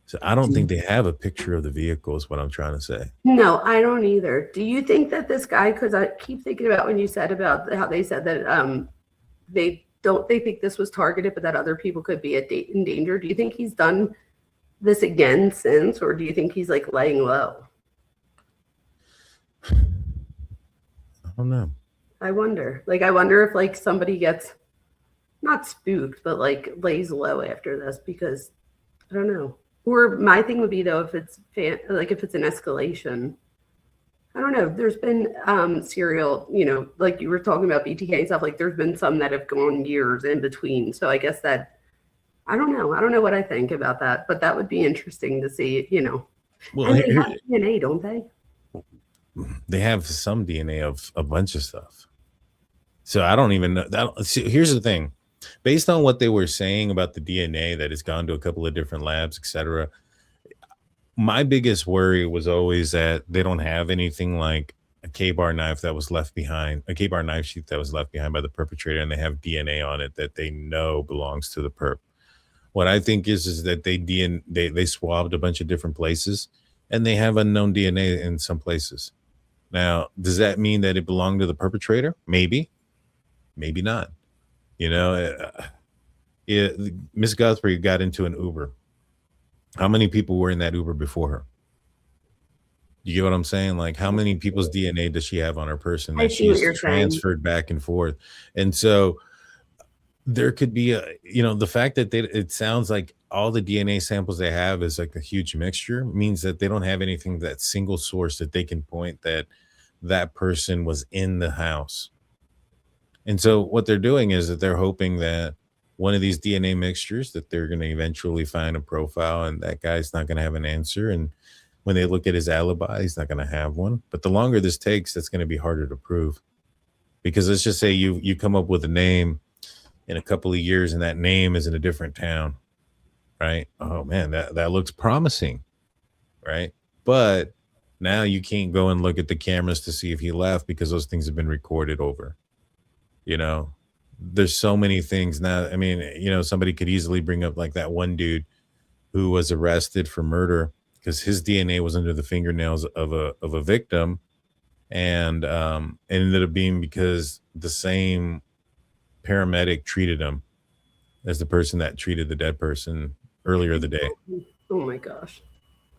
So I don't think they have a picture of the vehicle is what I'm trying to say. No, I don't either. Do you think that this guy, because I keep thinking about when you said about how they said that they think this was targeted, but that other people could be in danger. Do you think he's done this again since, or do you think he's like laying low? I don't know. I wonder if like somebody gets not spooked, but like lays low after this, because I don't know. Or my thing would be though, if it's if it's an escalation, I don't know. There's been serial, like you were talking about BTK and stuff, like there's been some that have gone years in between. So I guess that, I don't know. I don't know what I think about that, but that would be interesting to see, Well, and they have DNA, don't they? They have some DNA of a bunch of stuff. So I don't even know. Here's the thing. Based on what they were saying about the DNA that has gone to a couple of different labs, etc., my biggest worry was always that they don't have anything like a K-bar knife that was left behind, a K-bar knife sheath that was left behind by the perpetrator, and they have DNA on it that they know belongs to the perp. What I think is that they swabbed a bunch of different places, and they have unknown DNA in some places. Now, does that mean that it belonged to the perpetrator? Maybe, maybe not. Miss Guthrie got into an Uber. How many people were in that Uber before her? You get what I'm saying? Like, how many people's DNA does she have on her person that she's transferred back and forth? And so there could be the fact that it sounds like all the DNA samples they have is like a huge mixture means that they don't have anything, that single source that they can point that person was in the house. And so what they're doing is that they're hoping that one of these DNA mixtures, that they're going to eventually find a profile, and that guy's not going to have an answer. And when they look at his alibi, he's not going to have one. But the longer this takes, that's going to be harder to prove. Because let's just say you come up with a name in a couple of years, and that name is in a different town, right? Oh man, that looks promising, right? But now you can't go and look at the cameras to see if he left, because those things have been recorded over. There's so many things now. I mean, somebody could easily bring up like that one dude who was arrested for murder because his DNA was under the fingernails of a victim, and it ended up being because the same paramedic treated him as the person that treated the dead person earlier the day. Oh my gosh.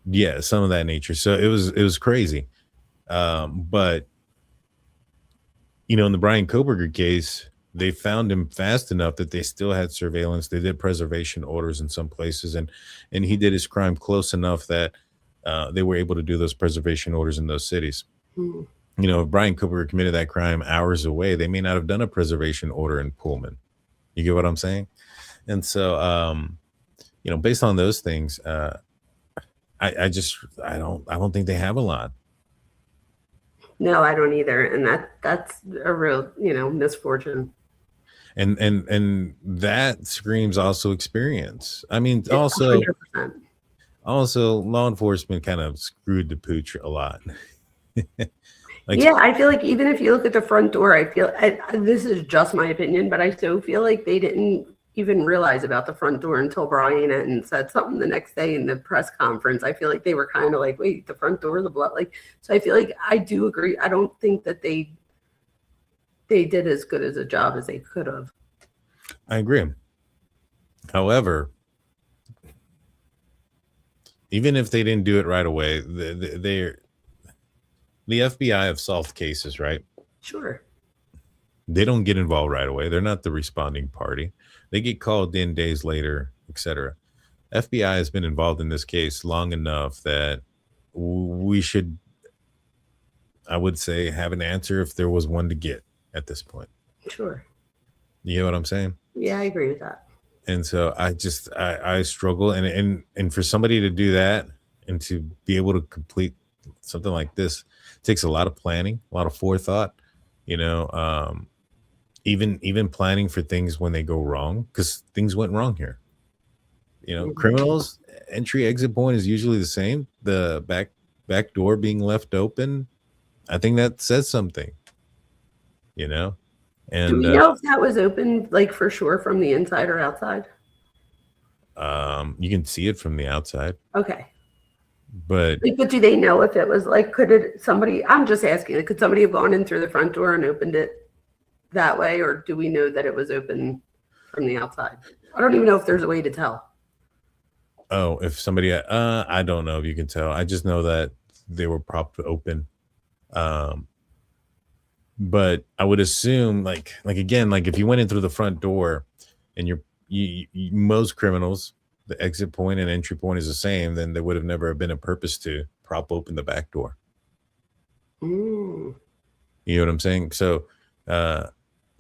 Yeah, some of that nature. So it was crazy. But in the Brian Koberger case, they found him fast enough that they still had surveillance. They did preservation orders in some places, and he did his crime close enough that they were able to do those preservation orders in those cities. Hmm. If Brian Koberger committed that crime hours away, they may not have done a preservation order in Pullman. You get what I'm saying? And so, based on those things, I don't think they have a lot. No, I don't either. And that's a real, misfortune. And that screams also experience. I mean, also 100%. Also law enforcement kind of screwed the pooch a lot. Yeah, I feel like even if you look at the front door, this is just my opinion, but I still feel like they didn't even realize about the front door until Brian and said something the next day in the press conference. I feel like they were kind of like, wait, the front door, the blood, so I feel like I do agree. I don't think that they did as good as a job as they could have. I agree. However, even if they didn't do it right away, the FBI have solved cases, right? Sure. They don't get involved right away. They're not the responding party. They get called in days later, etc. FBI has been involved in this case long enough that we should, I would say, have an answer if there was one to get at this point. Sure. You know what I'm saying? Yeah, I agree with that. And so I struggle, and for somebody to do that and to be able to complete something like this takes a lot of planning, a lot of forethought, even planning for things when they go wrong, because things went wrong here. Criminals entry exit point is usually the same. The back door being left open, I think that says something, you know. Do And we know if that was open, like for sure, from the inside or outside? you can see it from the outside, Okay. but Like, but do they know if it was like, could it somebody? I'm just asking. Like, could somebody have gone in through the front door and opened it that way, or do we know that it was open from the outside? I don't even know if there's a way to tell. oh, if somebody, I don't know if you can tell. I just know that they were propped open. Um, but I would assume, like again, like if you went in through the front door, and most criminals, the exit point and entry point is the same, then there would have never been a purpose to prop open the back door. Mm. You know what I'm saying? So,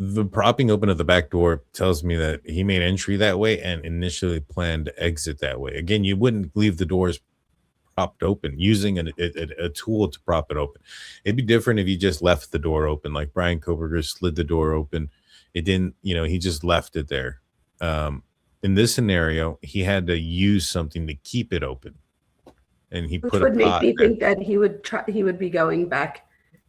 the propping open of the back door tells me that he made entry that way and initially planned to exit that way. Again, you wouldn't leave the doors propped open using a tool to prop it open. It'd be different if you just left the door open, like Brian Koberger slid the door open. It didn't, he just left it there. In this scenario, he had to use something to keep it open, and he Which put would a make pot me there think that he would be going back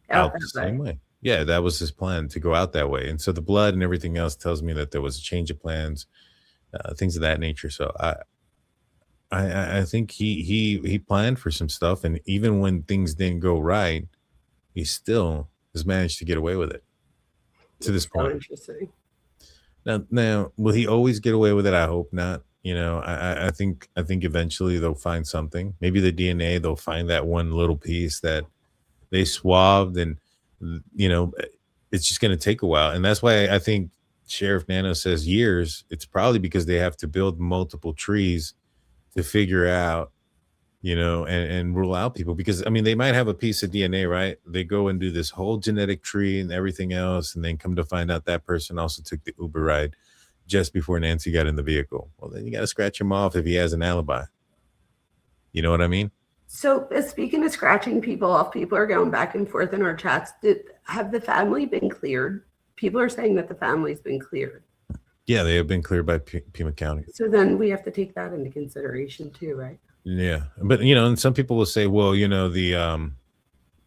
out out the that same way. way. Yeah, that was his plan, to go out that way. And so the blood and everything else tells me that there was a change of plans, things of that nature. So I think he planned for some stuff, and even when things didn't go right, he still has managed to get away with it to this So point. interesting. Now, will he always get away with it? I hope not. I think eventually they'll find something. Maybe the DNA, they'll find that one little piece that they swabbed, and it's just going to take a while. And that's why I think Sheriff Nano says years. It's probably because they have to build multiple trees to figure out, and rule out people, because they might have a piece of DNA, right? They go and do this whole genetic tree and everything else, and then come to find out that person also took the Uber ride just before Nancy got in the vehicle. Well, then you got to scratch him off if he has an alibi. You know what I mean? So speaking of scratching people off, people are going back and forth in our chats. Have the family been cleared? People are saying that the family's been cleared. Yeah, they have been cleared by Pima County. So then we have to take that into consideration too, right? Yeah, but and some people will say, well, the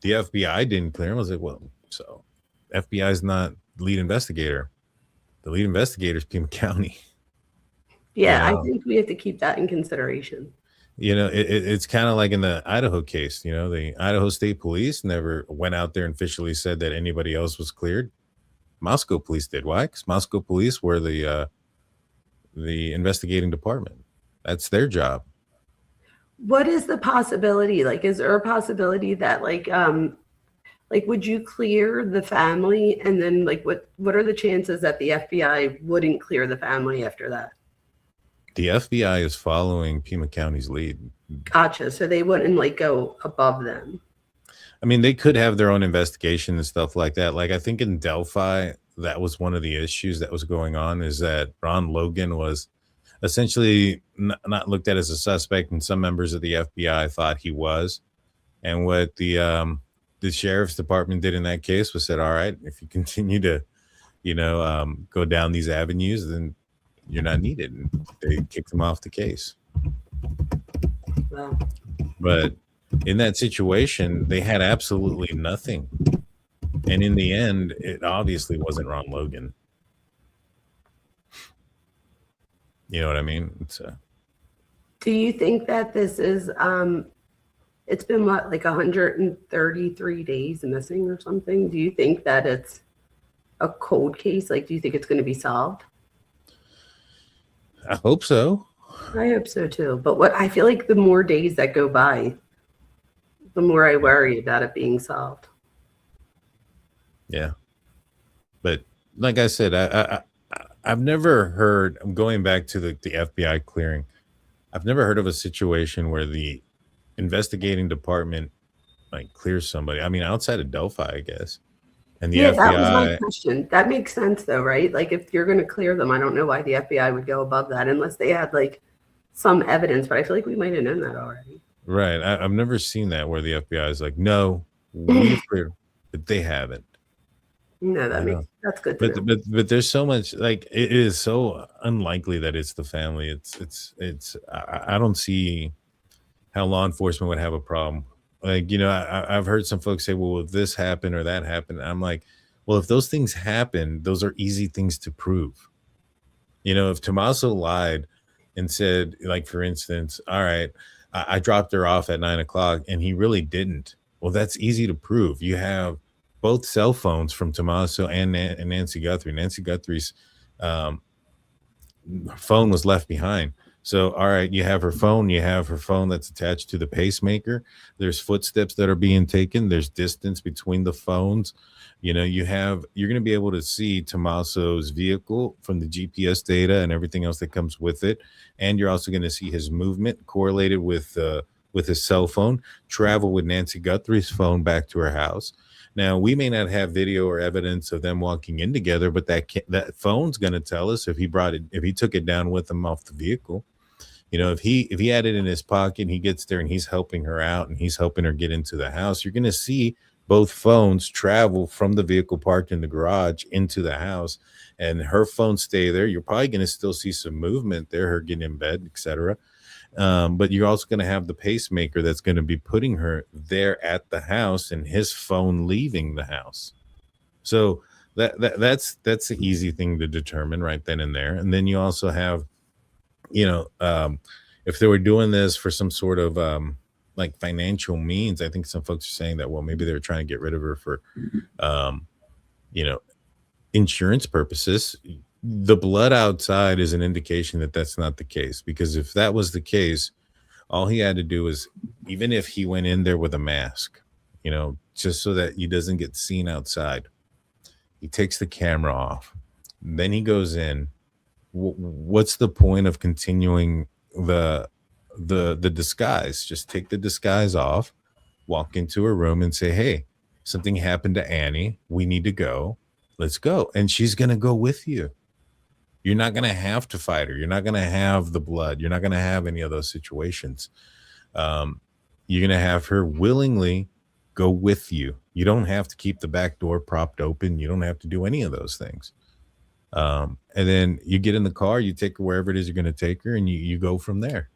FBI didn't clear him. I was like, well, so FBI is not lead investigator. The lead investigator is Pima County. Yeah, I think we have to keep that in consideration. It's kind of like in the Idaho case. The Idaho State Police never went out there and officially said that anybody else was cleared. Moscow Police did. Why? Because Moscow Police were the investigating department. That's their job. What is the possibility? Like, is there a possibility that like would you clear the family, and then like what are the chances that the FBI wouldn't clear the family after that? The FBI is following Pima County's lead. Gotcha. So they wouldn't like go above them. They could have their own investigation and stuff like that. Like, I think in Delphi, that was one of the issues that was going on, is that Ron Logan was essentially not looked at as a suspect, and some members of the FBI thought he was. And what the sheriff's department did in that case was said, all right, if you continue to, go down these avenues, then you're not needed. And they kicked him off the case. Wow. But in that situation, they had absolutely nothing. And in the end, it obviously wasn't Ron Logan. You know what I mean? Do you think that this is it's been what, like 133 days missing or something? Do you think that it's a cold case? Like, do you think it's going to be solved? I hope so. I hope so too. But what I feel like the more days that go by, the more I worry about it being solved. Yeah. But like I said, I've never heard, I'm going back to the FBI clearing, I've never heard of a situation where the investigating department clears somebody. Outside of Delphi, I guess. And the FBI, that was my question. That makes sense though, right? Like, if you're going to clear them, I don't know why the FBI would go above that unless they had like some evidence, but I feel like we might have known that already. Right. I've never seen that where the FBI is like, no, we've cleared, but they haven't. No, that's good to know. But there's so much, like, it is so unlikely that it's the family. I don't see how law enforcement would have a problem Like, I've heard some folks say, well, if this happened or that happened, I'm like, well, if those things happen, those are easy things to prove. If Tommaso lied and said, like, for instance, all right, I dropped her off at 9 o'clock and he really didn't. Well, that's easy to prove. You have both cell phones from Tommaso and Nancy Guthrie. Nancy Guthrie's um, phone was left behind. So, all right, you have her phone that's attached to the pacemaker. There's footsteps that are being taken. There's distance between the phones. You're going to be able to see Tommaso's vehicle from the GPS data and everything else that comes with it. And you're also going to see his movement correlated with his cell phone, travel with Nancy Guthrie's phone back to her house. Now, we may not have video or evidence of them walking in together, but that phone's going to tell us if he took it down with him off the vehicle. If he had it in his pocket and he gets there and he's helping her out and he's helping her get into the house, you're going to see both phones travel from the vehicle parked in the garage into the house, and her phone stay there. You're probably going to still see some movement there, her getting in bed, etc. But you're also going to have the pacemaker that's going to be putting her there at the house and his phone leaving the house. So that's the easy thing to determine right then and there. And then you also have, if they were doing this for some sort of like financial means, I think some folks are saying that, well, maybe they were trying to get rid of her for, insurance purposes. The blood outside is an indication that that's not the case, because if that was the case, all he had to do was, even if he went in there with a mask, just so that he doesn't get seen outside, he takes the camera off, then he goes in. What's the point of continuing the disguise? Just take the disguise off, walk into her room and say, hey, something happened to Annie. We need to go. Let's go. And she's going to go with you. You're not going to have to fight her. You're not going to have the blood. You're not going to have any of those situations. You're going to have her willingly go with you. You don't have to keep the back door propped open. You don't have to do any of those things. And then you get in the car, you take her wherever it is you're going to take her, and you go from there.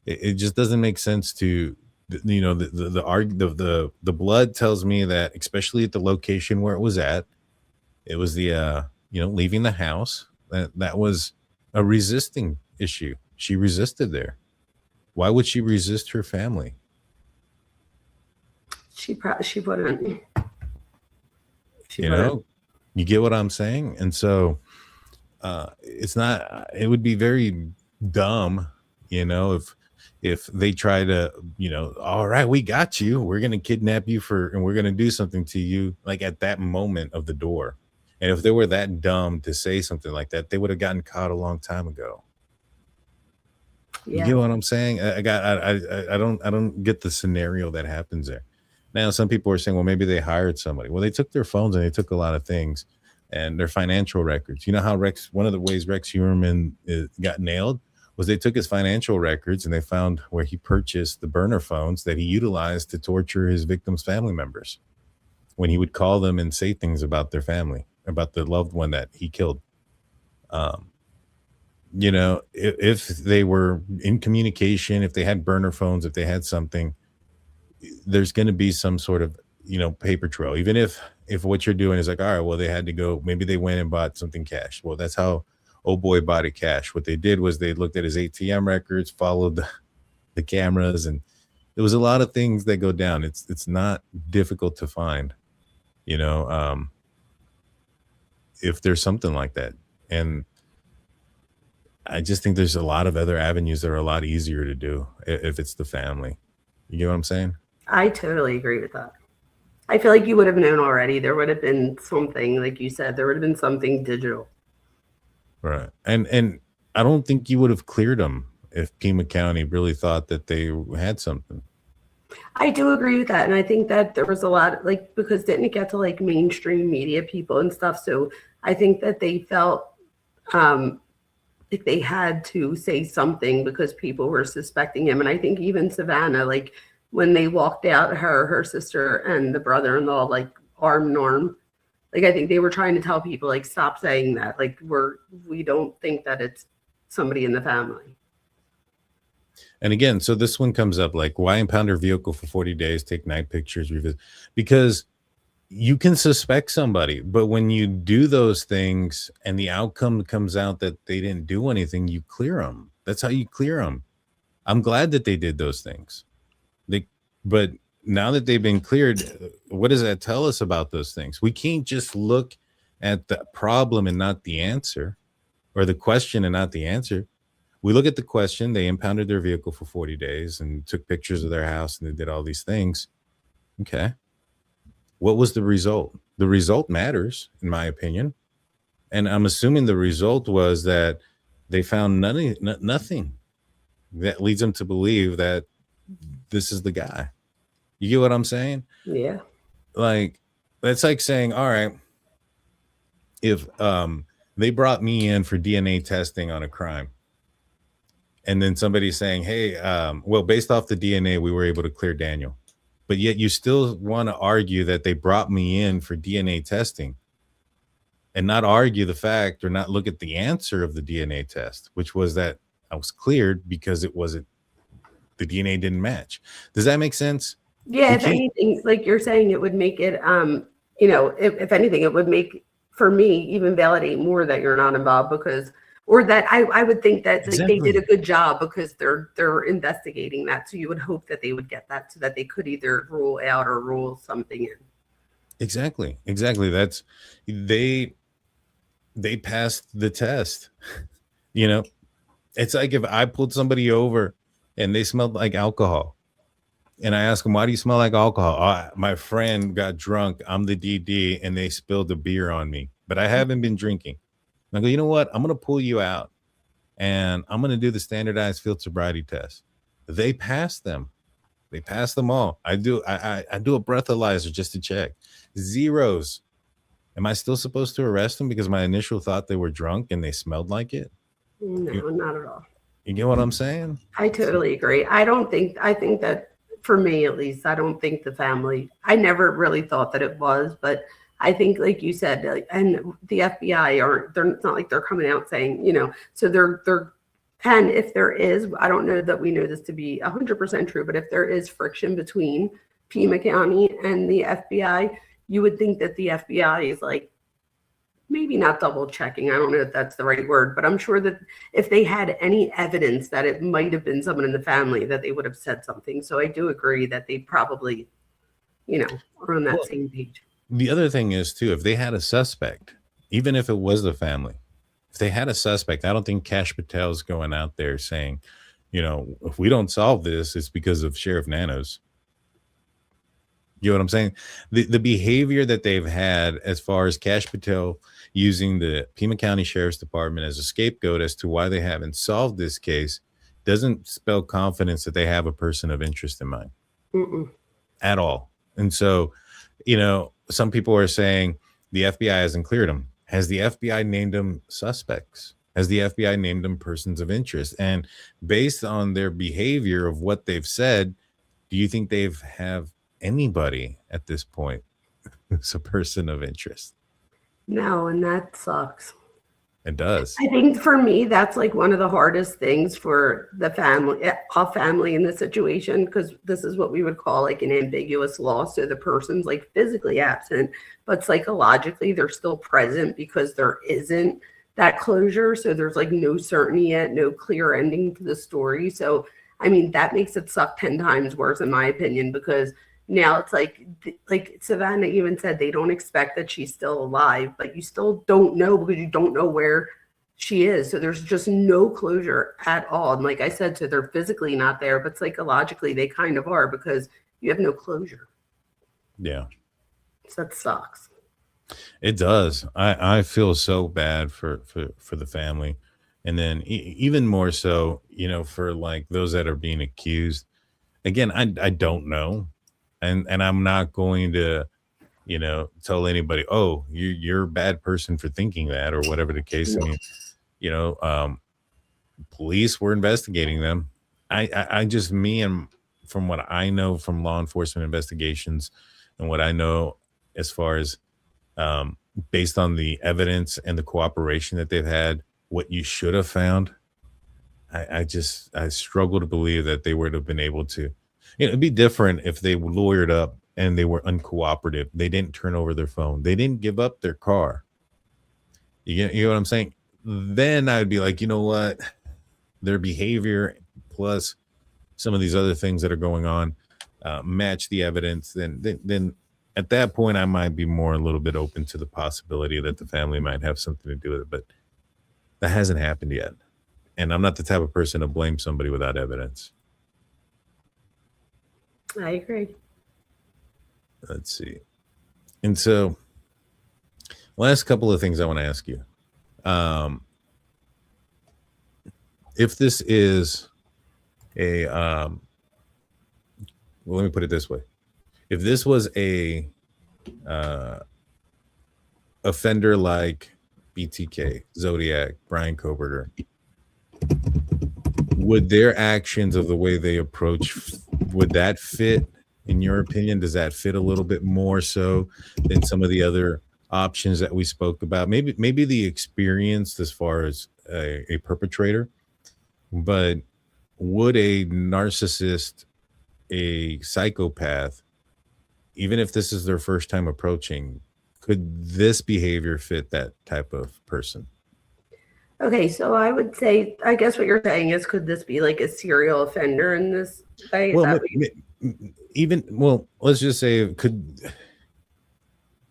It just doesn't make sense to, the blood tells me that, especially at the location where it was at, it was the, leaving the house. That was a resisting issue. She resisted there. Why would she resist her family? She wouldn't. You get what I'm saying? And so it would be very dumb, if they try to, all right, we got you. We're going to kidnap you and we're going to do something to you, like at that moment of the door. And if they were that dumb to say something like that, they would have gotten caught a long time ago. Yeah. You get what I'm saying? I don't get the scenario that happens there. Now, some people are saying, well, maybe they hired somebody. Well, they took their phones and they took a lot of things and their financial records. You know how one of the ways Rex Heuermann got nailed was they took his financial records and they found where he purchased the burner phones that he utilized to torture his victims' family members when he would call them and say things about their family, about the loved one that he killed. If they were in communication, if they had burner phones, if they had something, there's going to be some sort of, paper trail. Even if what you're doing is like, all right, well, they had to go, maybe they went and bought something cash. Well, that's how old boy bought it cash. What they did was they looked at his ATM records, followed the cameras, and there was a lot of things that go down. It's not difficult to find, if there's something like that. And I just think there's a lot of other avenues that are a lot easier to do if it's the family. You get what I'm saying? I totally agree with that. I feel like you would have known already. There would have been something, like you said, there would have been something digital. Right. And I don't think you would have cleared them if Pima County really thought that they had something. I do agree with that. And I think that there was a lot, because didn't it get to mainstream media people and stuff? So I think that they felt like they had to say something because people were suspecting him. And I think even Savannah, when they walked out, her sister and the brother-in-law, arm in arm, I think they were trying to tell people, stop saying that. We don't think that it's somebody in the family. And again, so this one comes up like, why impound her vehicle for 40 days, take night pictures, revisit? Because you can suspect somebody, but when you do those things and the outcome comes out that they didn't do anything, you clear them. That's how you clear them. I'm glad that they did those things. But now that they've been cleared, what does that tell us about those things? We can't just look at the problem and not the answer, or the question and not the answer. We look at the question. They impounded their vehicle for 40 days and took pictures of their house and they did all these things. Okay. What was the result? The result matters, in my opinion. And I'm assuming the result was that they found nothing that leads them to believe that this is the guy. You get what I'm saying? Yeah. Like, that's like saying, all right, if they brought me in for DNA testing on a crime, and then somebody's saying, hey, well, based off the DNA, we were able to clear Daniel. But yet you still want to argue that they brought me in for DNA testing and not argue the fact or not look at the answer of the DNA test, which was that I was cleared because it wasn't, the DNA didn't match. Does that make sense? Yeah, if anything, like you're saying, it would make it, if anything, it would make, for me, even validate more that you're not involved because, or that I would think that Exactly. they did a good job because they're investigating that. So you would hope that they would get that so that they could either rule out or rule something in. Exactly. That's, they passed the test. It's like if I pulled somebody over and they smelled like alcohol. And I asked them, why do you smell like alcohol? Oh, my friend got drunk. I'm the DD and they spilled the beer on me, but I haven't been drinking. And I go, you know what? I'm going to pull you out and I'm going to do the standardized field sobriety test. They passed them. They passed them all. I do a breathalyzer just to check. Zeros. Am I still supposed to arrest them because my initial thought they were drunk and they smelled like it? No, not at all. You get what I'm saying? I totally agree. I think that for me, at least, I don't think the family, I never really thought that it was, but I think, like you said, and the FBI it's not like they're coming out saying, so and if there is, I don't know that we know this to be 100% true, but if there is friction between Pima County and the FBI, you would think that the FBI is like, maybe not double checking. I don't know if that's the right word, but I'm sure that if they had any evidence that it might have been someone in the family, that they would have said something. So I do agree that they probably, are on that same page. The other thing is too, if they had a suspect, even if it was the family, if they had a suspect, I don't think Kash Patel's going out there saying, if we don't solve this, it's because of Sheriff Nanos. You know what I'm saying? The behavior that they've had as far as Kash Patel using the Pima County Sheriff's Department as a scapegoat as to why they haven't solved this case doesn't spell confidence that they have a person of interest in mind. At all. And so, some people are saying the FBI hasn't cleared them. Has the FBI named them suspects? Has the FBI named them persons of interest? And based on their behavior of what they've said, do you think they've have anybody at this point who's a person of interest? No, and that sucks. It does. I think for me, that's like one of the hardest things for the family in this situation, because this is what we would call like an ambiguous loss. So the person's like physically absent, but psychologically they're still present because there isn't that closure. So there's like no certainty yet, no clear ending to the story. So, I mean, that makes it suck 10 times worse, in my opinion, because now it's like Savannah even said, they don't expect that she's still alive, but you still don't know because you don't know where she is. So there's just no closure at all. And like I said, so they're physically not there, but psychologically they kind of are because you have no closure. Yeah. So that sucks. It does. I feel so bad for the family. And then even more so, for like those that are being accused. Again, I don't know. And I'm not going to, tell anybody, oh, you're a bad person for thinking that or whatever the case. I mean, police were investigating them. I just, and from what I know from law enforcement investigations and what I know as far as based on the evidence and the cooperation that they've had, what you should have found. I struggle to believe that they would have been able to. It'd be different if they lawyered up and they were uncooperative. They didn't turn over their phone. They didn't give up their car. You know what I'm saying? Then I'd be like, you know what? Their behavior plus some of these other things that are going on match the evidence. Then at that point, I might be more a little bit open to the possibility that the family might have something to do with it. But that hasn't happened yet. And I'm not the type of person to blame somebody without evidence. I agree. Let's see. And so, last couple of things I want to ask you. If this is a, well, let me put it this way. If this was a offender like BTK, Zodiac, Brian Koberger, would their actions of the way they approach, would that fit, in your opinion? Does that fit a little bit more so than some of the other options that we spoke about? Maybe the experience as far as a perpetrator, but would a narcissist, a psychopath, even if this is their first time approaching, could this behavior fit that type of person? Okay, so I would say, I guess what you're saying is, could this be like a serial offender in this way? Well, well, let's just say, could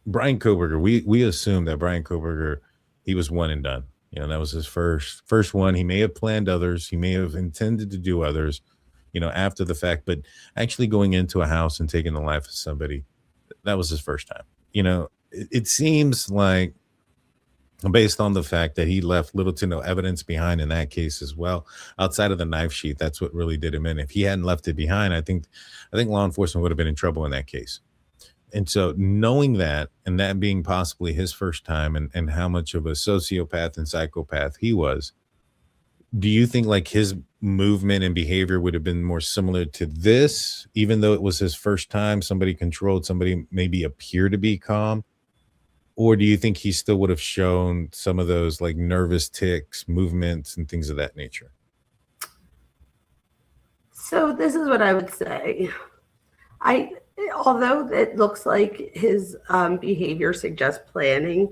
Brian Koberger, we assume that Brian Koberger, he was one and done. That was his first one. He may have planned others. He may have intended to do others, after the fact, but actually going into a house and taking the life of somebody, that was his first time. It seems like, based on the fact that he left little to no evidence behind in that case as well, outside of the knife sheath, that's what really did him in. If he hadn't left it behind, I think law enforcement would have been in trouble in that case. And so knowing that, and that being possibly his first time, and how much of a sociopath and psychopath he was, do you think like his movement and behavior would have been more similar to this, even though it was his first time, somebody controlled, somebody maybe appear to be calm? Or do you think he still would have shown some of those like nervous tics, movements, and things of that nature? So this is what I would say. Although it looks like his behavior suggests planning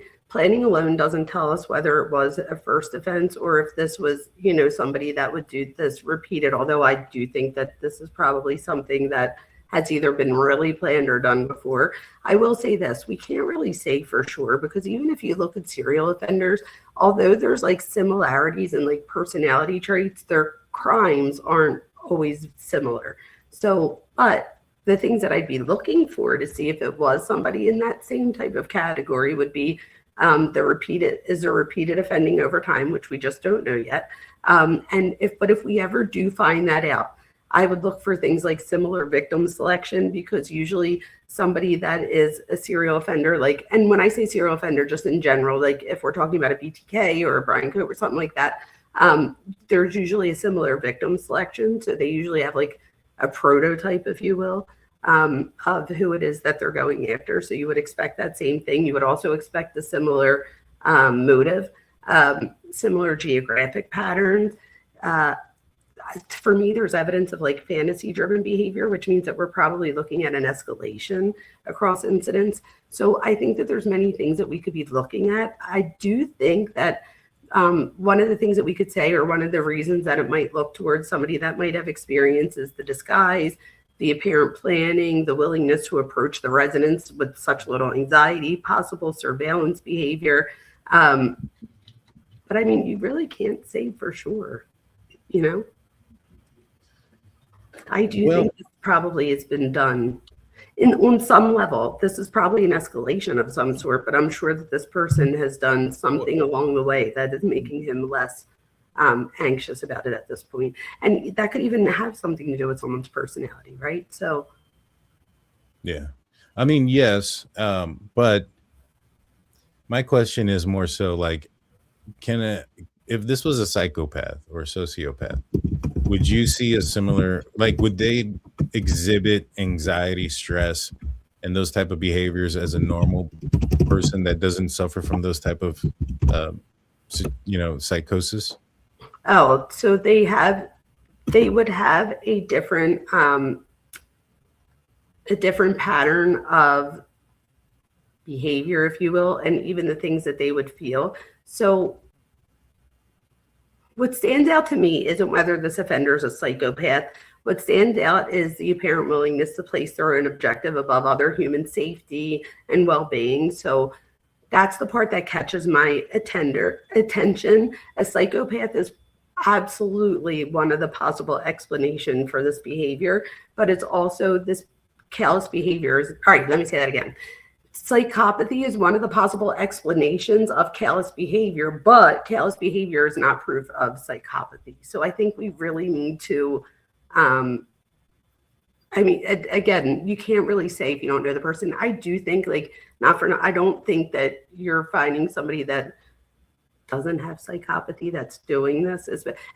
alone doesn't tell us whether it was a first offense or if this was, somebody that would do this repeated. Although I do think that this is probably something that has either been really planned or done before. I will say this, we can't really say for sure, because even if you look at serial offenders, although there's like similarities in like personality traits, their crimes aren't always similar. So, but the things that I'd be looking for to see if it was somebody in that same type of category would be the repeated offending over time, which we just don't know yet. But if we ever do find that out, I would look for things like similar victim selection, because usually somebody that is a serial offender, and when I say serial offender, just in general, like if we're talking about a BTK or a Brian Cope or something like that, there's usually a similar victim selection. So they usually have like a prototype, if you will, of who it is that they're going after. So you would expect that same thing. You would also expect a similar motive, similar geographic patterns. For me, there's evidence of like fantasy driven behavior, which means that we're probably looking at an escalation across incidents. So I think that there's many things that we could be looking at. I do think that one of the things that we could say, or one of the reasons that it might look towards somebody that might have experience, is the disguise, the apparent planning, the willingness to approach the residents with such little anxiety, possible surveillance behavior. But I mean, you really can't say for sure, I do think this probably has been done on some level. This is probably an escalation of some sort, but I'm sure that this person has done something along the way that is making him less anxious about it at this point. And that could even have something to do with someone's personality, right? So, yeah, I mean, yes, but my question is more so like, if this was a psychopath or a sociopath, would you see a similar, would they exhibit anxiety, stress, and those type of behaviors as a normal person that doesn't suffer from those type of, psychosis? Oh, so they would have a different pattern of behavior, if you will, and even the things that they would feel. So what stands out to me isn't whether this offender is a psychopath. What stands out is the apparent willingness to place their own objective above other human safety and well-being. So that's the part that catches my attention. A psychopath is absolutely one of the possible explanation for this behavior, but it's also this callous behaviors. All right, let me say that again. Psychopathy is one of the possible explanations of callous behavior, but callous behavior is not proof of psychopathy. So I think we really need to, again, you can't really say if you don't know the person. I do think, like, I don't think that you're finding somebody that doesn't have psychopathy that's doing this.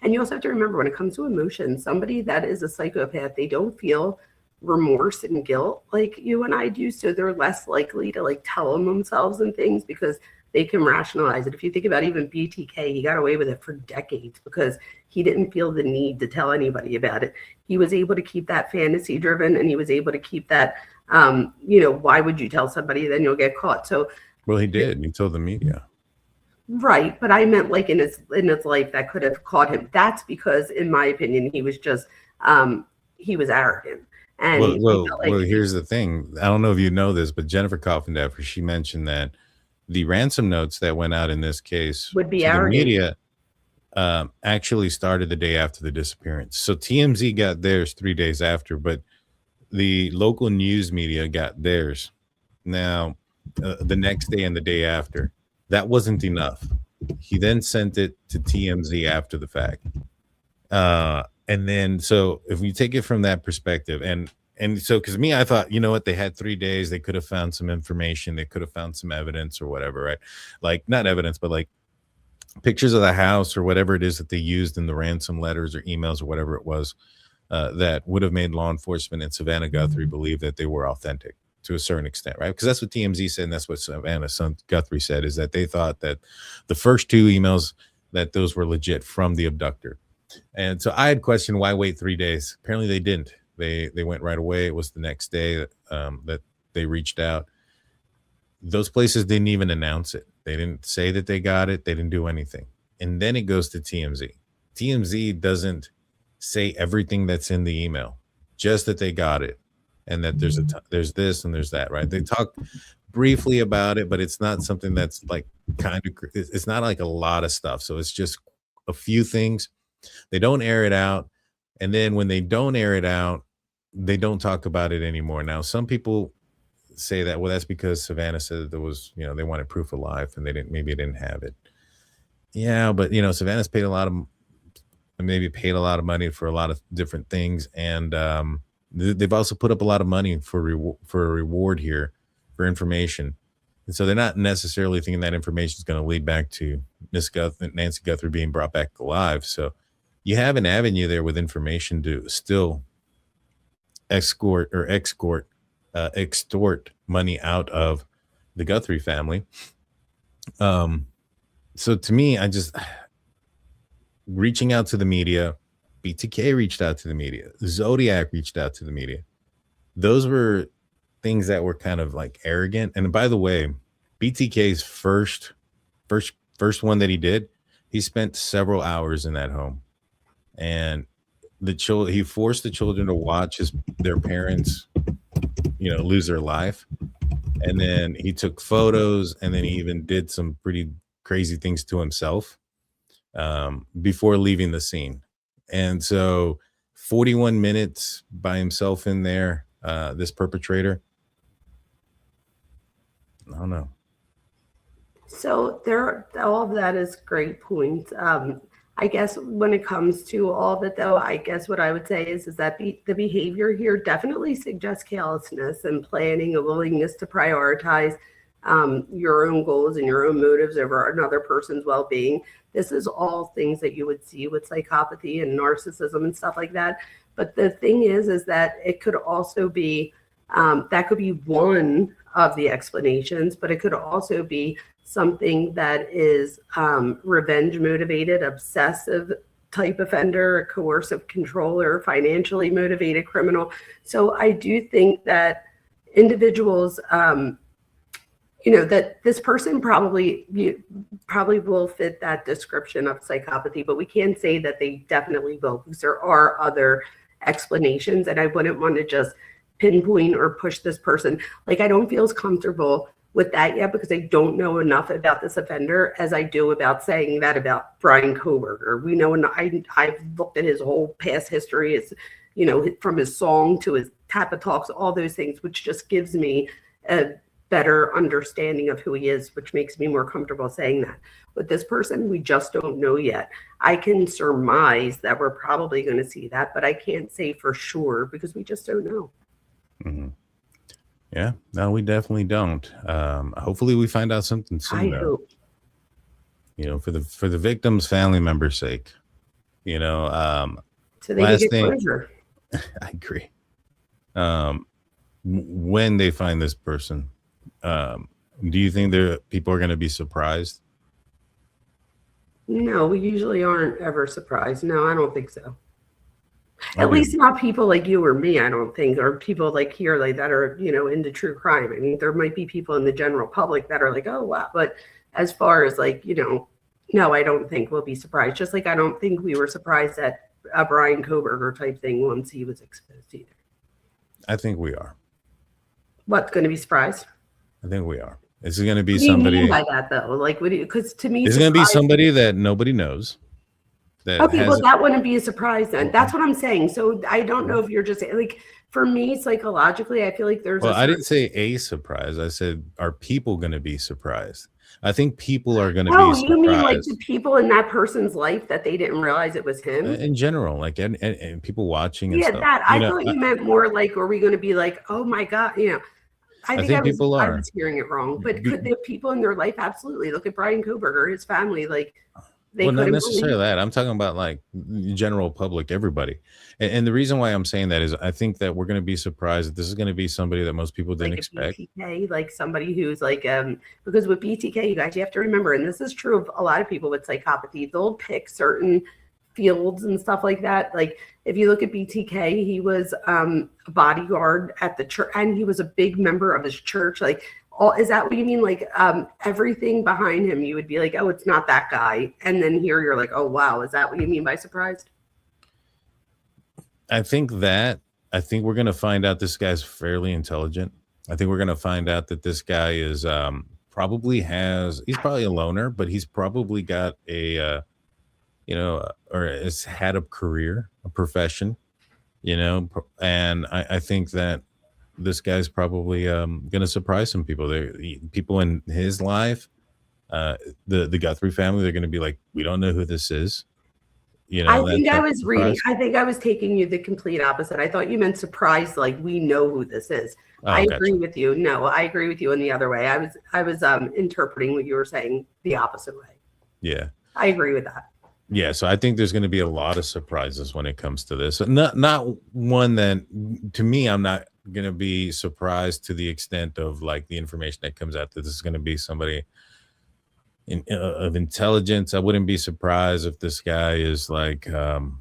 And you also have to remember, when it comes to emotions, somebody that is a psychopath, they don't feel remorse and guilt like you and I do, so they're less likely to like tell them themselves and things because they can rationalize it. If you think about even BTK, he got away with it for decades because he didn't feel the need to tell anybody about it. He was able to keep that fantasy driven, and he was able to keep that why would you tell somebody, then you'll get caught. So well, he did. He told the media. Right, but I meant like in his life that could have caught him. That's because, in my opinion, he was just he was arrogant. And well, here's the thing. I don't know if you know this, but Jennifer Coffindaffer, she mentioned that the ransom notes that went out in this case would be to the arrogant. media actually started the day after the disappearance. So TMZ got theirs 3 days after, but the local news media got theirs now the next day and the day after. That wasn't enough. He then sent it to TMZ after the fact. And then, so if you take it from that perspective, and so, because me, I thought, you know what, they had 3 days, they could have found some information, they could have found some evidence or whatever, right? Like, not evidence, but like pictures of the house or whatever it is that they used in the ransom letters or emails or whatever it was, that would have made law enforcement and Savannah Guthrie believe that they were authentic to a certain extent, right? Because that's what TMZ said, and that's what Savannah Guthrie said, is that they thought that the first 2 emails, that those were legit from the abductor. And so I had questioned, why wait 3 days? Apparently they didn't. They went right away. It was the next day that they reached out. Those places didn't even announce it. They didn't say that they got it. They didn't do anything. And then it goes to TMZ. TMZ doesn't say everything that's in the email, just that they got it and that there's this and there's that, right? They talk briefly about it, but it's not something that's like it's not like a lot of stuff. So it's just a few things. They don't air it out. And then when they don't air it out, they don't talk about it anymore. Now, some people say that, well, that's because Savannah said there was, they wanted proof of life and maybe didn't have it. Yeah, but Savannah's paid a lot of money for a lot of different things. And they've also put up a lot of money for a reward here for information. And so they're not necessarily thinking that information is going to lead back to Nancy Guthrie being brought back alive. So you have an avenue there with information to still extort money out of the Guthrie family. So to me, I just reaching out to the media, BTK reached out to the media, Zodiac reached out to the media. Those were things that were kind of like arrogant. And by the way, BTK's first one that he did, he spent several hours in that home. And he forced the children to watch their parents, lose their life. And then he took photos, and then he even did some pretty crazy things to himself before leaving the scene. And so 41 minutes by himself in there, this perpetrator, I don't know. So all of that is great points. I guess when it comes to all of it, though, I guess what I would say is that the behavior here definitely suggests callousness and planning, a willingness to prioritize your own goals and your own motives over another person's well-being. This is all things that you would see with psychopathy and narcissism and stuff like that. But the thing is that it could also be, that could be one of the explanations, but it could also be something that is revenge motivated, obsessive type offender, a coercive controller, financially motivated criminal. So I do think that individuals, that this person probably will fit that description of psychopathy, but we can't say that they definitely will, because there are other explanations, and I wouldn't want to just pinpoint or push this person. Like, I don't feel as comfortable with that yet, because I don't know enough about this offender as I do about saying that about Brian Koberger. We know, and I've looked at his whole past history, it's, from his song to his Tappa Talks, all those things, which just gives me a better understanding of who he is, which makes me more comfortable saying that. With this person, we just don't know yet. I can surmise that we're probably going to see that, but I can't say for sure because we just don't know. Mm-hmm. Yeah, no, we definitely don't. Hopefully we find out something soon. I hope. For the victim's family member's sake. So they can get closure. I agree. When they find this person, do you think people are going to be surprised? No, we usually aren't ever surprised. No, I don't think so. At least not people like you or me, I don't think, or people like here, like that are, into true crime. I mean, there might be people in the general public that are like, oh, wow. But as far as like, no, I don't think we'll be surprised. Just like I don't think we were surprised at a Brian Koberger type thing once he was exposed either. I think we are. What's going to be surprised? I think we are. Is it going to be what do you somebody mean by that though? Like, because to me, is it going to be somebody that nobody knows? Okay, well, that wouldn't be a surprise then. That's what I'm saying. So I don't know if you're just like, for me, psychologically, I feel like there's. Well, I didn't say a surprise. I said, are people going to be surprised? I think people are going to be surprised. Oh, you mean like the people in that person's life that they didn't realize it was him? In general, like, and people watching. And yeah, stuff. That I thought you meant more like, are we going to be like, oh my God, I think people are. I was hearing it wrong, but could the people in their life absolutely look at Brian Koberger, his family, like. Well, not necessarily that. I'm talking about like general public, everybody. And the reason why I'm saying that is I think that we're going to be surprised that this is going to be somebody that most people didn't expect. BTK, like somebody who's like, because with BTK, you guys, you have to remember, and this is true of a lot of people with psychopathy, they'll pick certain fields and stuff like that. Like if you look at BTK, he was a bodyguard at the church, and he was a big member of his church. Like, is that what you mean? Like everything behind him, you would be like, oh, it's not that guy. And then here you're like, oh, wow. Is that what you mean by surprised? I think we're going to find out this guy's fairly intelligent. I think we're going to find out that this guy is he's probably a loner, but he's probably got or has had a career, a profession, and I think that this guy's probably going to surprise some people. People in his life, the Guthrie family, they're going to be like, we don't know who this is. I think I was reading. I think I was taking you the complete opposite. I thought you meant surprised, like we know who this is. I agree with you. No, I agree with you in the other way. I was interpreting what you were saying the opposite way. Yeah, I agree with that. Yeah, so I think there's going to be a lot of surprises when it comes to this. Not one that, to me, I'm not going to be surprised to the extent of like the information that comes out that this is going to be somebody of intelligence. I wouldn't be surprised if this guy is like some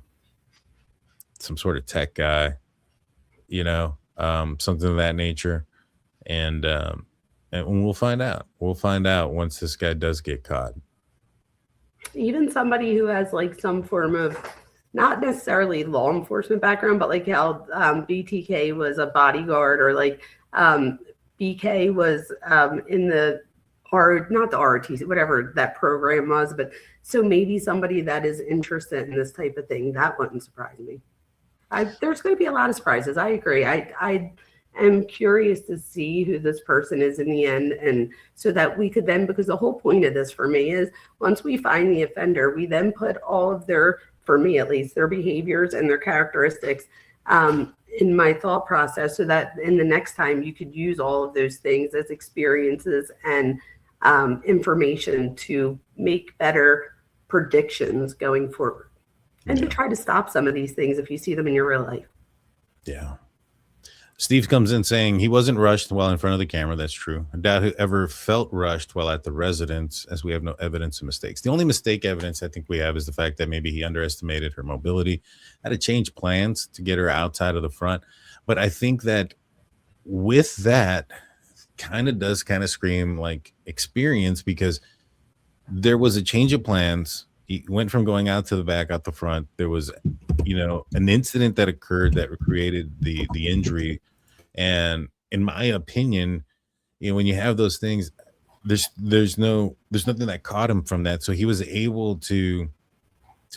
sort of tech guy, something of that nature. And we'll find out. We'll find out once this guy does get caught. Even somebody who has like some form of, not necessarily law enforcement background, but like how BTK was a bodyguard, or like BK was in not the ROTC, whatever that program was. But so maybe somebody that is interested in this type of thing, that wouldn't surprise me. There's going to be a lot of surprises. I agree. I am curious to see who this person is in the end, and so that we could then, because the whole point of this for me is once we find the offender, we then put all of their, for me at least, their behaviors and their characteristics in my thought process, so that in the next time you could use all of those things as experiences and information to make better predictions going forward, and to try to stop some of these things if you see them in your real life. Yeah. Steve comes in saying he wasn't rushed while in front of the camera. That's true. I doubt he ever felt rushed while at the residence, as we have no evidence of mistakes. The only mistake evidence I think we have is the fact that maybe he underestimated her mobility, had to change plans to get her outside of the front. But I think that with that kind of scream like experience, because there was a change of plans. He went from going out to the back, out the front. There was, an incident that occurred that created the injury. And in my opinion, when you have those things, there's nothing that caught him from that. So he was able to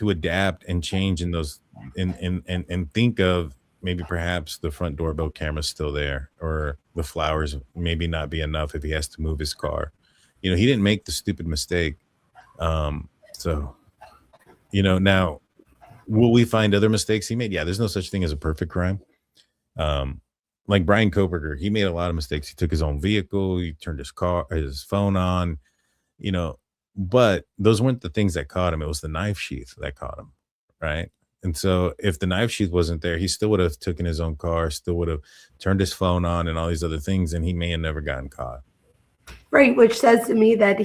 adapt and change in those and think of maybe perhaps the front doorbell camera's still there, or the flowers maybe not be enough if he has to move his car. He didn't make the stupid mistake. So now will we find other mistakes he made? Yeah, there's no such thing as a perfect crime. Like Brian Koberger, he made a lot of mistakes. He took his own vehicle, he turned his phone on, but those weren't the things that caught him. It was the knife sheath that caught him, right? And so if the knife sheath wasn't there, he still would have taken his own car, still would have turned his phone on and all these other things, and he may have never gotten caught. Right, which says to me that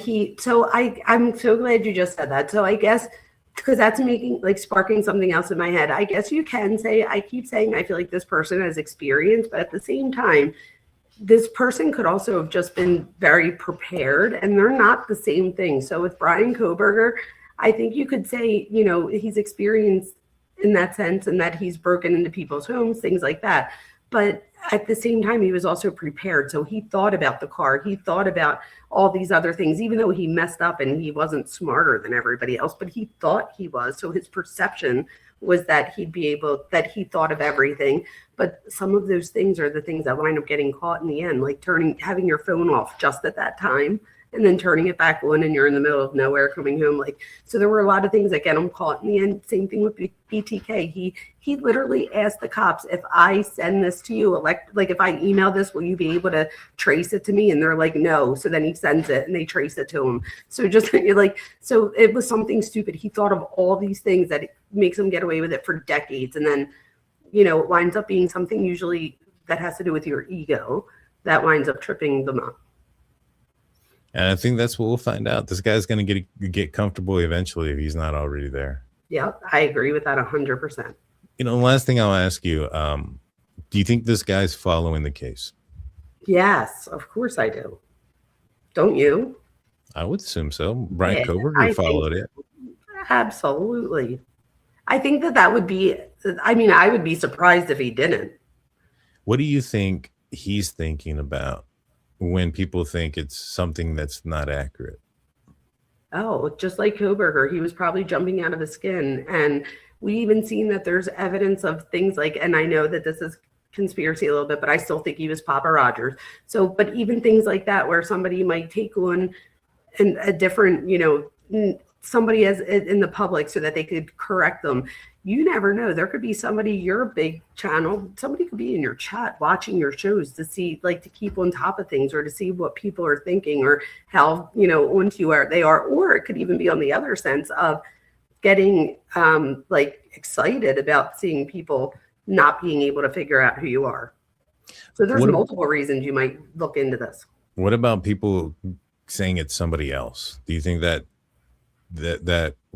I'm so glad you just said that. So I guess, because that's sparking something else in my head. I guess you can say, I keep saying, I feel like this person has experience, but at the same time, this person could also have just been very prepared, and they're not the same thing. So with Brian Koberger, I think you could say, he's experienced in that sense, and that he's broken into people's homes, things like that. But at the same time, he was also prepared. So he thought about the car. He thought about all these other things, even though he messed up and he wasn't smarter than everybody else, but he thought he was. So his perception was that that he thought of everything. But some of those things are the things that wind up getting caught in the end, like having your phone off just at that time, and then turning it back on, and you're in the middle of nowhere coming home. So there were a lot of things that get him caught in the end. Same thing with BTK. He literally asked the cops, if I send this to you, if I email this, will you be able to trace it to me? And they're like, no. So then he sends it and they trace it to him. So so it was something stupid. He thought of all these things that makes him get away with it for decades. And then, it winds up being something usually that has to do with your ego that winds up tripping them up. And I think that's what we'll find out. This guy's going to get comfortable eventually if he's not already there. Yeah, I agree with that 100%. The last thing I'll ask you, do you think this guy's following the case? Yes, of course I do. Don't you? I would assume so. Brian Koberger followed it. Absolutely. I think that would be, I would be surprised if he didn't. What do you think he's thinking about when people think it's something that's not accurate? Oh, just like Koberger, he was probably jumping out of his skin. And we even seen that there's evidence of things and I know that this is conspiracy a little bit, but I still think he was Papa Rogers. So, but even things like that, where somebody might take on a different, somebody as in the public so that they could correct them. You never know. There could be somebody, your big channel, somebody could be in your chat watching your shows to see, to keep on top of things, or to see what people are thinking, or how, onto you they are. Or it could even be on the other sense of getting excited about seeing people not being able to figure out who you are. So there's multiple reasons you might look into this. What about people saying it's somebody else? Do you think that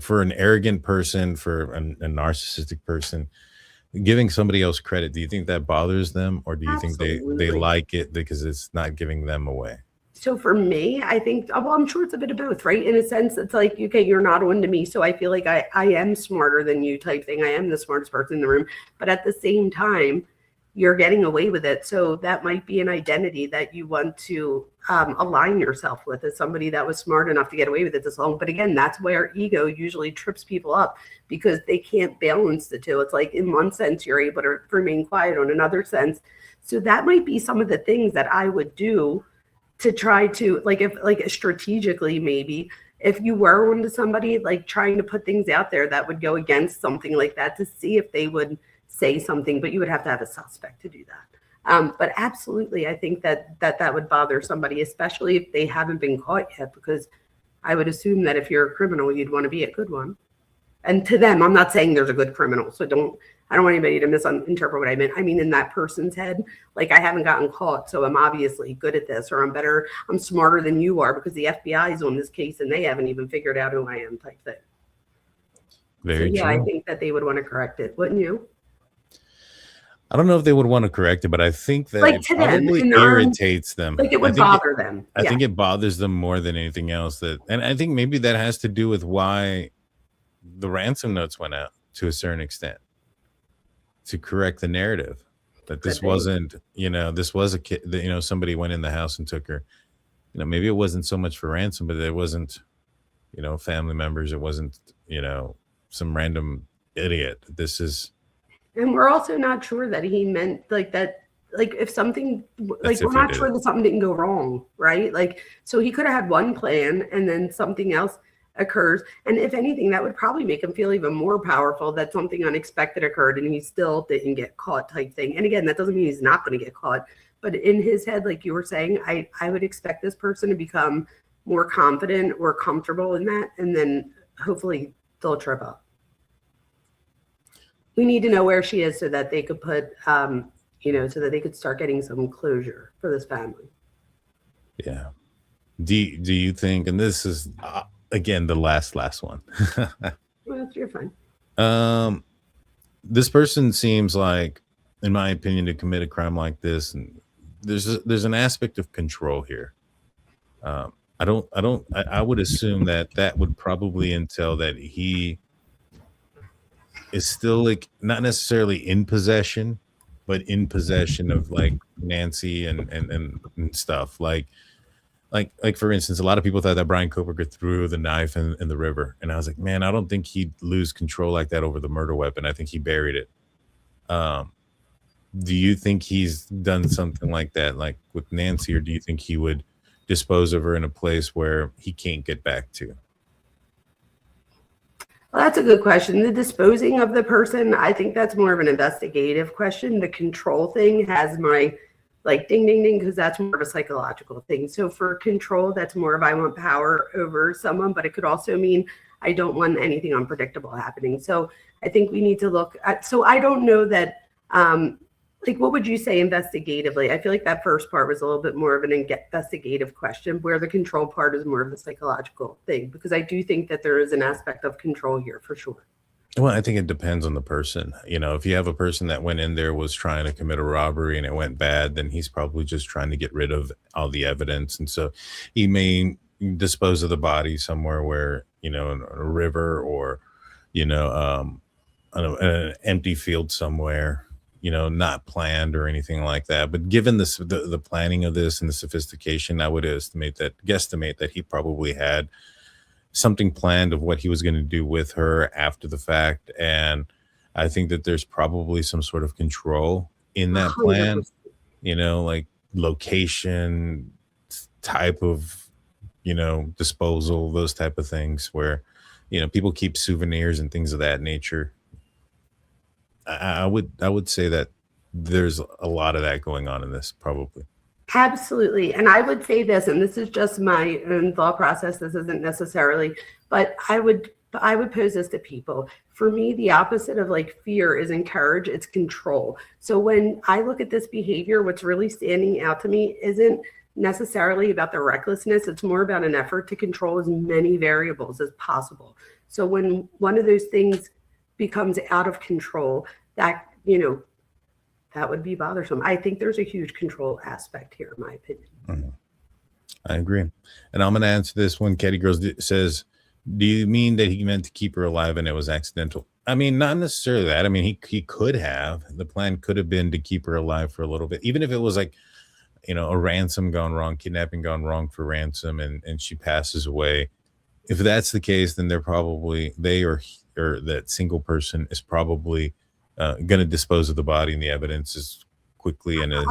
for an arrogant person, for a narcissistic person, giving somebody else credit, do you think that bothers them, or do you Absolutely. think they like it because it's not giving them away? So for me, I think, I'm sure it's a bit of both, right? In a sense, it's like, okay, you're not on to me, so I feel like I am smarter than you type thing. I am the smartest person in the room. But at the same time, you're getting away with it. So that might be an identity that you want to align yourself with, as somebody that was smart enough to get away with it this long. But again, that's where ego usually trips people up, because they can't balance the two. It's like, in one sense, you're able to remain quiet, on another sense. So that might be some of the things that I would do to try to, if strategically, maybe if you were onto somebody, trying to put things out there that would go against something like that, to see if they would say something. But you would have to have a suspect to do that. But absolutely, I think that would bother somebody, especially if they haven't been caught yet, because I would assume that if you're a criminal, you'd want to be a good one. And to them, I'm not saying there's a good criminal, so I don't want anybody to misinterpret what I meant. I mean, in that person's head, like, I haven't gotten caught, so I'm obviously good at this, or I'm smarter than you are because the FBI is on this case and they haven't even figured out who I am, type thing. Very true. I think that they would want to correct it, wouldn't you? I don't know if they would want to correct it, but I think that Like, it to them, probably in their own- irritates them. Like, it would bother them. I Yeah. think it bothers them more than anything else. And I think maybe that has to do with why the ransom notes went out to a certain extent, to correct the narrative that this wasn't, this was a kid that, somebody went in the house and took her. Maybe it wasn't so much for ransom, but it wasn't, family members. It wasn't, some random idiot. This is. And we're also not sure that he meant like that. Like, if something, like, we're not sure that something didn't go wrong, right? Like, so he could have had one plan and then something else occurs. And if anything, that would probably make him feel even more powerful that something unexpected occurred and he still didn't get caught, type thing. And again, that doesn't mean he's not going to get caught. But in his head, like you were saying, I would expect this person to become more confident or comfortable in that. And then hopefully they'll trip up. We need to know where she is so that they could put, so that they could start getting some closure for this family. Yeah. Do you think, and this is, again, the last one. Well, you're fine. This person seems like, in my opinion, to commit a crime like this, and there's an aspect of control here. I would assume that would probably entail that he is still, like, not necessarily in possession, but in possession of, like, Nancy and stuff. Like for instance, a lot of people thought that Brian Koberger threw the knife in the river, and I was like, man, I don't think he'd lose control like that over the murder weapon. I think he buried it. Do you think he's done something like that, like with Nancy, or do you think he would dispose of her in a place where he can't get back to? Well, that's a good question. The disposing of the person, I think that's more of an investigative question. The control thing has my, like, ding, ding, ding, because that's more of a psychological thing. So for control, that's more of I want power over someone, but it could also mean I don't want anything unpredictable happening. So I think we need to look at, so I don't know that, like, what would you say investigatively? I feel like that first part was a little bit more of an investigative question, where the control part is more of the psychological thing, because I do think that there is an aspect of control here for sure. Well, I think it depends on the person. If you have a person that went in there, was trying to commit a robbery and it went bad, then he's probably just trying to get rid of all the evidence. And so he may dispose of the body somewhere where, in a river, or, an empty field somewhere, not planned or anything like that. But given this, the planning of this and the sophistication, I would guesstimate that he probably had something planned of what he was going to do with her after the fact. And I think that there's probably some sort of control in that plan, 100%. Like location, type of, disposal, those type of things where, people keep souvenirs and things of that nature. I would say that there's a lot of that going on in this, probably. Absolutely. And I would say this, and this is just my own thought process. This isn't necessarily, but I would pose this to people. For me, the opposite of, like, fear is encourage, it's control. So when I look at this behavior, what's really standing out to me isn't necessarily about the recklessness. It's more about an effort to control as many variables as possible. So when one of those things becomes out of control, that, that would be bothersome. I think there's a huge control aspect here, in my opinion. Mm-hmm. I agree. And I'm going to answer this one. Katie Girls says, do you mean that he meant to keep her alive and it was accidental? I mean, not necessarily that. I mean, he could have. The plan could have been to keep her alive for a little bit, even if it was like, a ransom gone wrong, kidnapping gone wrong for ransom, and she passes away. If that's the case, then or that single person is probably going to dispose of the body and the evidence as quickly and as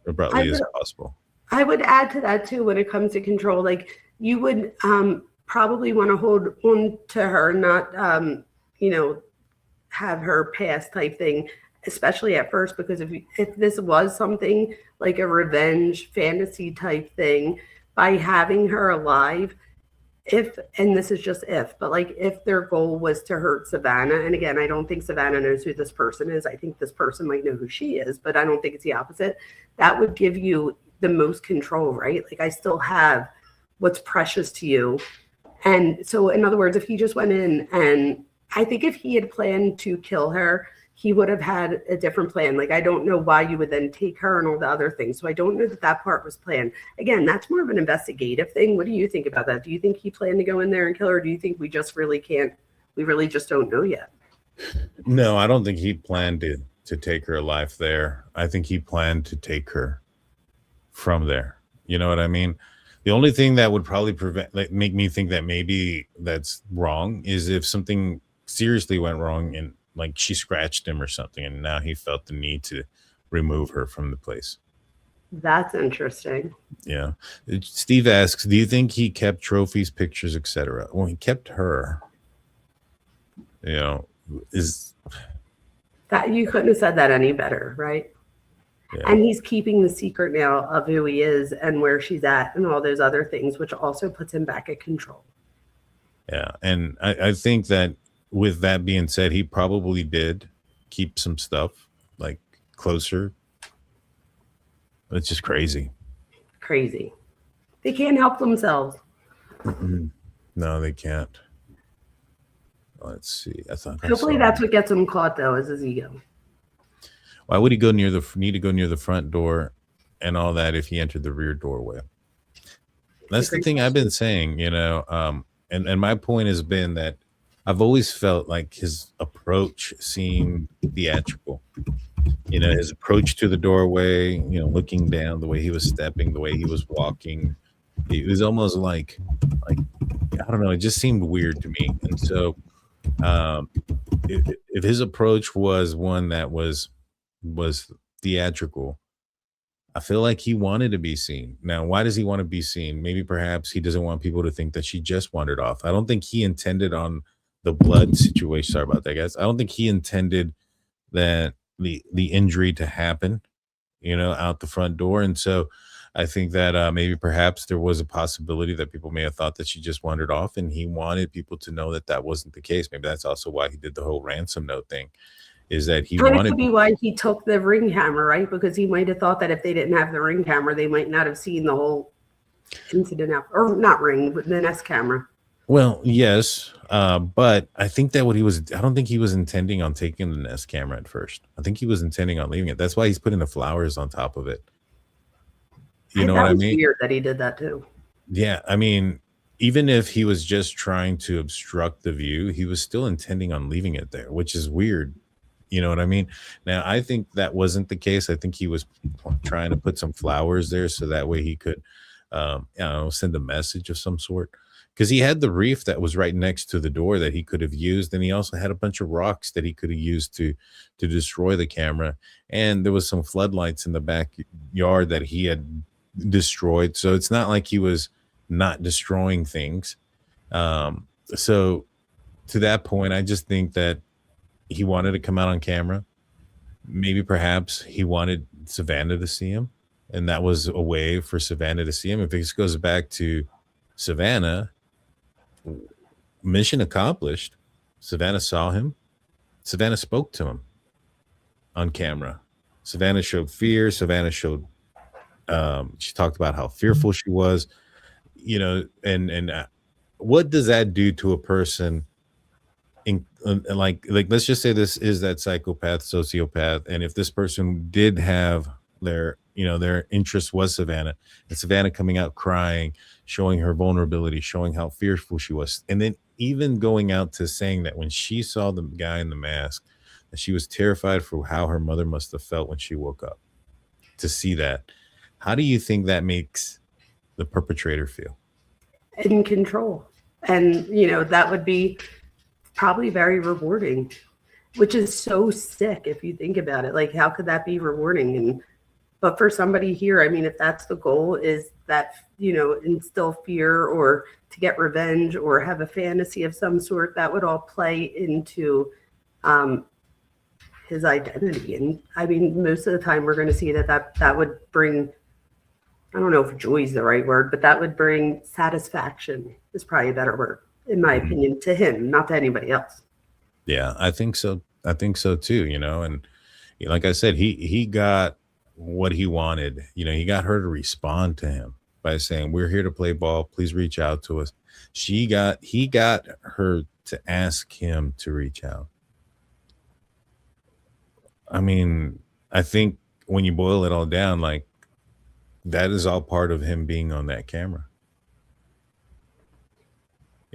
abruptly as possible. I would add to that too, when it comes to control, like, you would probably want to hold on to her, not, have her pass, type thing, especially at first, because if this was something like a revenge fantasy type thing, by having her alive, if, and this is just if, but like if their goal was to hurt Savannah, and again, I don't think Savannah knows who this person is. I think this person might know who she is, but I don't think it's the opposite. That would give you the most control, right? Like I still have what's precious to you. And so in other words, if he just went in, and I think if he had planned to kill her, he would have had a different plan. Like, I don't know why you would then take her and all the other things. So I don't know that that part was planned. Again, that's more of an investigative thing. What do you think about that? Do you think he planned to go in there and kill her? Or do you think we just really can't, we really just don't know yet? No, I don't think he planned to take her alive there. I think he planned to take her from there. You know what I mean? The only thing that would probably make me think that maybe that's wrong is if something seriously went wrong and like she scratched him or something, and now he felt the need to remove her from the place. That's interesting. Yeah. Steve asks, do you think he kept trophies, pictures, etc.? Well, he kept her. You know, is that you couldn't have said that any better, right? Yeah. And he's keeping the secret now of who he is and where she's at and all those other things, which also puts him back at control. Yeah. And I think that with that being said, he probably did keep some stuff like closer. It's just crazy. Crazy. They can't help themselves. No, they can't. Let's see. Hopefully that's what gets him caught, though, is his ego. Why would he need to go near the front door and all that if he entered the rear doorway? That's the thing I've been saying, you know. And my point has been that I've always felt like his approach seemed theatrical. You know, his approach to the doorway, you know, looking down, the way he was stepping, the way he was walking. It was almost like I don't know, it just seemed weird to me. And so if his approach was one that was theatrical, I feel like he wanted to be seen. Now, why does he want to be seen? Maybe perhaps he doesn't want people to think that she just wandered off. I don't think he intended on the blood situation. Sorry about that, guys. I don't think he intended that the injury to happen, you know, out the front door. And so I think that maybe perhaps there was a possibility that people may have thought that she just wandered off, and he wanted people to know that that wasn't the case. Maybe that's also why he did the whole ransom note thing, is that he wanted to be why he took the ring camera, right? Because he might have thought that if they didn't have the ring camera, they might not have seen the whole incident, or not ring, but the Nest camera. Well, yes, but I think that I don't think he was intending on taking the Nest camera at first. I think he was intending on leaving it. That's why he's putting the flowers on top of it. You know what I mean? Weird that he did that too. Yeah, I mean, even if he was just trying to obstruct the view, he was still intending on leaving it there, which is weird. You know what I mean? Now, I think that wasn't the case. I think he was trying to put some flowers there so that way he could, send a message of some sort. Because he had the reef that was right next to the door that he could have used, and he also had a bunch of rocks that he could have used to destroy the camera. And there was some floodlights in the backyard that he had destroyed. So it's not like he was not destroying things. So to that point, I just think that he wanted to come out on camera. Maybe perhaps he wanted Savannah to see him, and that was a way for Savannah to see him. If this goes back to Savannah, mission accomplished. Savannah saw him. Savannah spoke to him on camera. Savannah showed fear. Savannah showed she talked about how fearful she was, you know, and what does that do to a person in like let's just say this is that psychopath, sociopath, and if this person did have their interest was Savannah, and Savannah coming out crying, showing her vulnerability, showing how fearful she was, and then even going out to saying that when she saw the guy in the mask, that she was terrified for how her mother must have felt when she woke up to see that. How do you think that makes the perpetrator feel? In control. And, you know, that would be probably very rewarding, which is so sick if you think about it. Like, how could that be rewarding? But for somebody here, I mean, if that's the goal, is that, you know, instill fear or to get revenge or have a fantasy of some sort, that would all play into his identity. And I mean, most of the time we're going to see that would bring I don't know if joy is the right word, but that would bring satisfaction is probably a better word, in my opinion, to him, not to anybody else. Yeah, I think so. I think so too, and like I said, he got what he wanted. He got her to respond to him by saying, "We're here to play ball. Please reach out to us." He got her to ask him to reach out. I mean, I think when you boil it all down, like, that is all part of him being on that camera.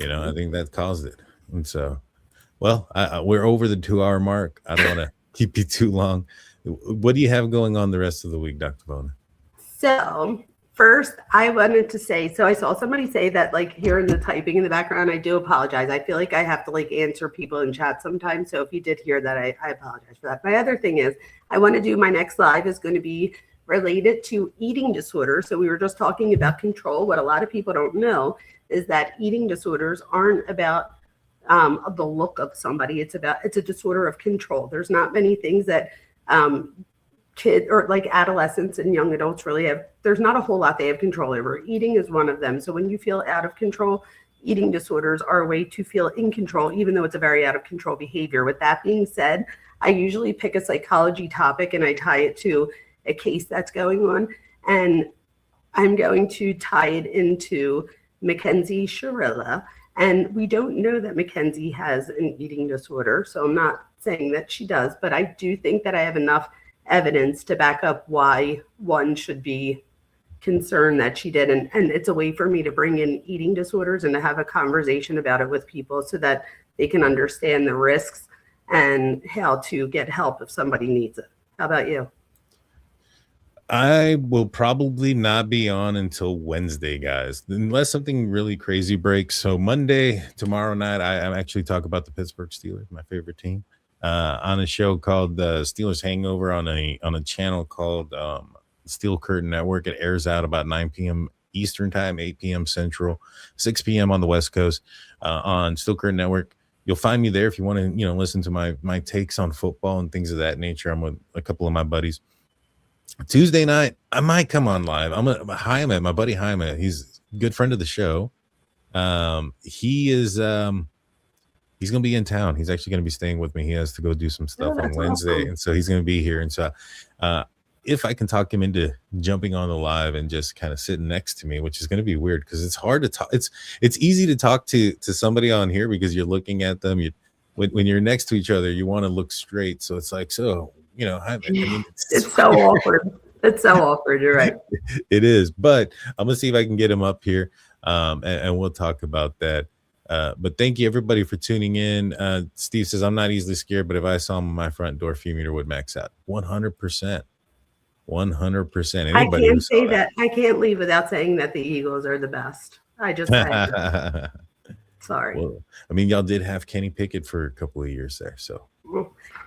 I think that caused it. And so, well, we're over the 2-hour mark. I don't want to keep you too long. What do you have going on the rest of the week, Dr. Vona? So first, I wanted to say, so I saw somebody say that, like, hearing the typing in the background, I do apologize. I feel like I have to, like, answer people in chat sometimes. So if you did hear that, I apologize for that. My other thing is, I want to do my next live is going to be related to eating disorders. So we were just talking about control. What a lot of people don't know is that eating disorders aren't about the look of somebody. It's a disorder of control. There's not many things that kids or like adolescents and young adults really have. There's not a whole lot they have control over. Eating is one of them. So when you feel out of control, eating disorders are a way to feel in control, even though it's a very out of control behavior. With that being said, I usually pick a psychology topic and I tie it to a case that's going on. And I'm going to tie it into Mackenzie Shirilla. And we don't know that Mackenzie has an eating disorder. So I'm not saying that she does, but I do think that I have enough evidence to back up why one should be concerned that she did. And it's a way for me to bring in eating disorders and to have a conversation about it with people so that they can understand the risks and how to get help if somebody needs it. How about you? I will probably not be on until Wednesday, guys, unless something really crazy breaks. So Monday, tomorrow night, I'm actually talk about the Pittsburgh Steelers, my favorite team, on a show called the Steelers Hangover on a channel called Steel Curtain Network. It airs out about 9 p.m. Eastern time, 8 p.m. Central, 6 p.m. on the West Coast on Steel Curtain Network. You'll find me there if you want to, listen to my takes on football and things of that nature. I'm with a couple of my buddies. Tuesday night, I might come on live. Jaime, my buddy Jaime. He's a good friend of the show. He's going to be in town. He's actually going to be staying with me. He has to go do some stuff on Wednesday. Awesome. And so he's going to be here. And so if I can talk him into jumping on the live and just kind of sitting next to me, which is going to be weird because it's hard to talk. It's easy to talk to somebody on here because you're looking at them. When you're next to each other, you want to look straight. So it's like, it's so awkward. It's so awkward. You're right. It is. But I'm going to see if I can get him up here and we'll talk about that. But thank you, everybody, for tuning in. Steve says, I'm not easily scared, but if I saw him on my front door, few meter would max out. 100%. 100%. I can't say that. I can't leave without saying that the Eagles are the best. I just sorry. Well, I mean, y'all did have Kenny Pickett for a couple of years there, so.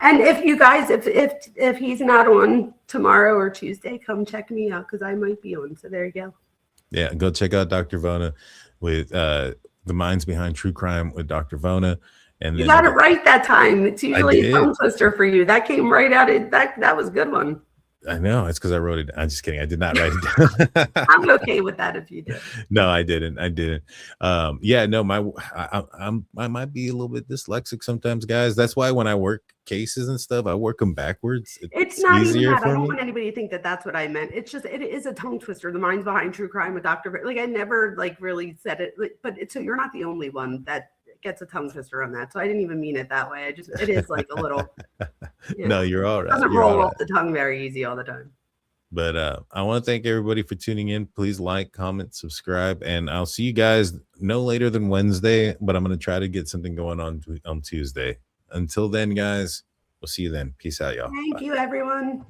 And if you guys, if he's not on tomorrow or Tuesday, come check me out because I might be on. So there you go. Yeah, go check out Dr. Vona with the Minds Behind True Crime with Dr. Vona. And you got it right that time. It's usually a tongue twister for you. That came right out. That was a good one. I know. It's because I wrote it. I'm just kidding. I did not write it down. I'm okay with that if you did. No, I didn't. Yeah, no, I might be a little bit dyslexic sometimes, guys. That's why when I work cases and stuff, I work them backwards. It's not even that. I don't want anybody to think that that's what I meant. It's just, it is a tongue twister. The Minds Behind True Crime with Dr. Like I never really said it, but so you're not the only one that gets a tongue twister on that. So I didn't even mean it that way. It is like a little. No, you're all right. It doesn't roll off the tongue very easy all the time. But I want to thank everybody for tuning in. Please like, comment, subscribe, and I'll see you guys no later than Wednesday. But I'm going to try to get something going on Tuesday. Until then, guys, we'll see you then. Peace out, y'all. Thank you, everyone.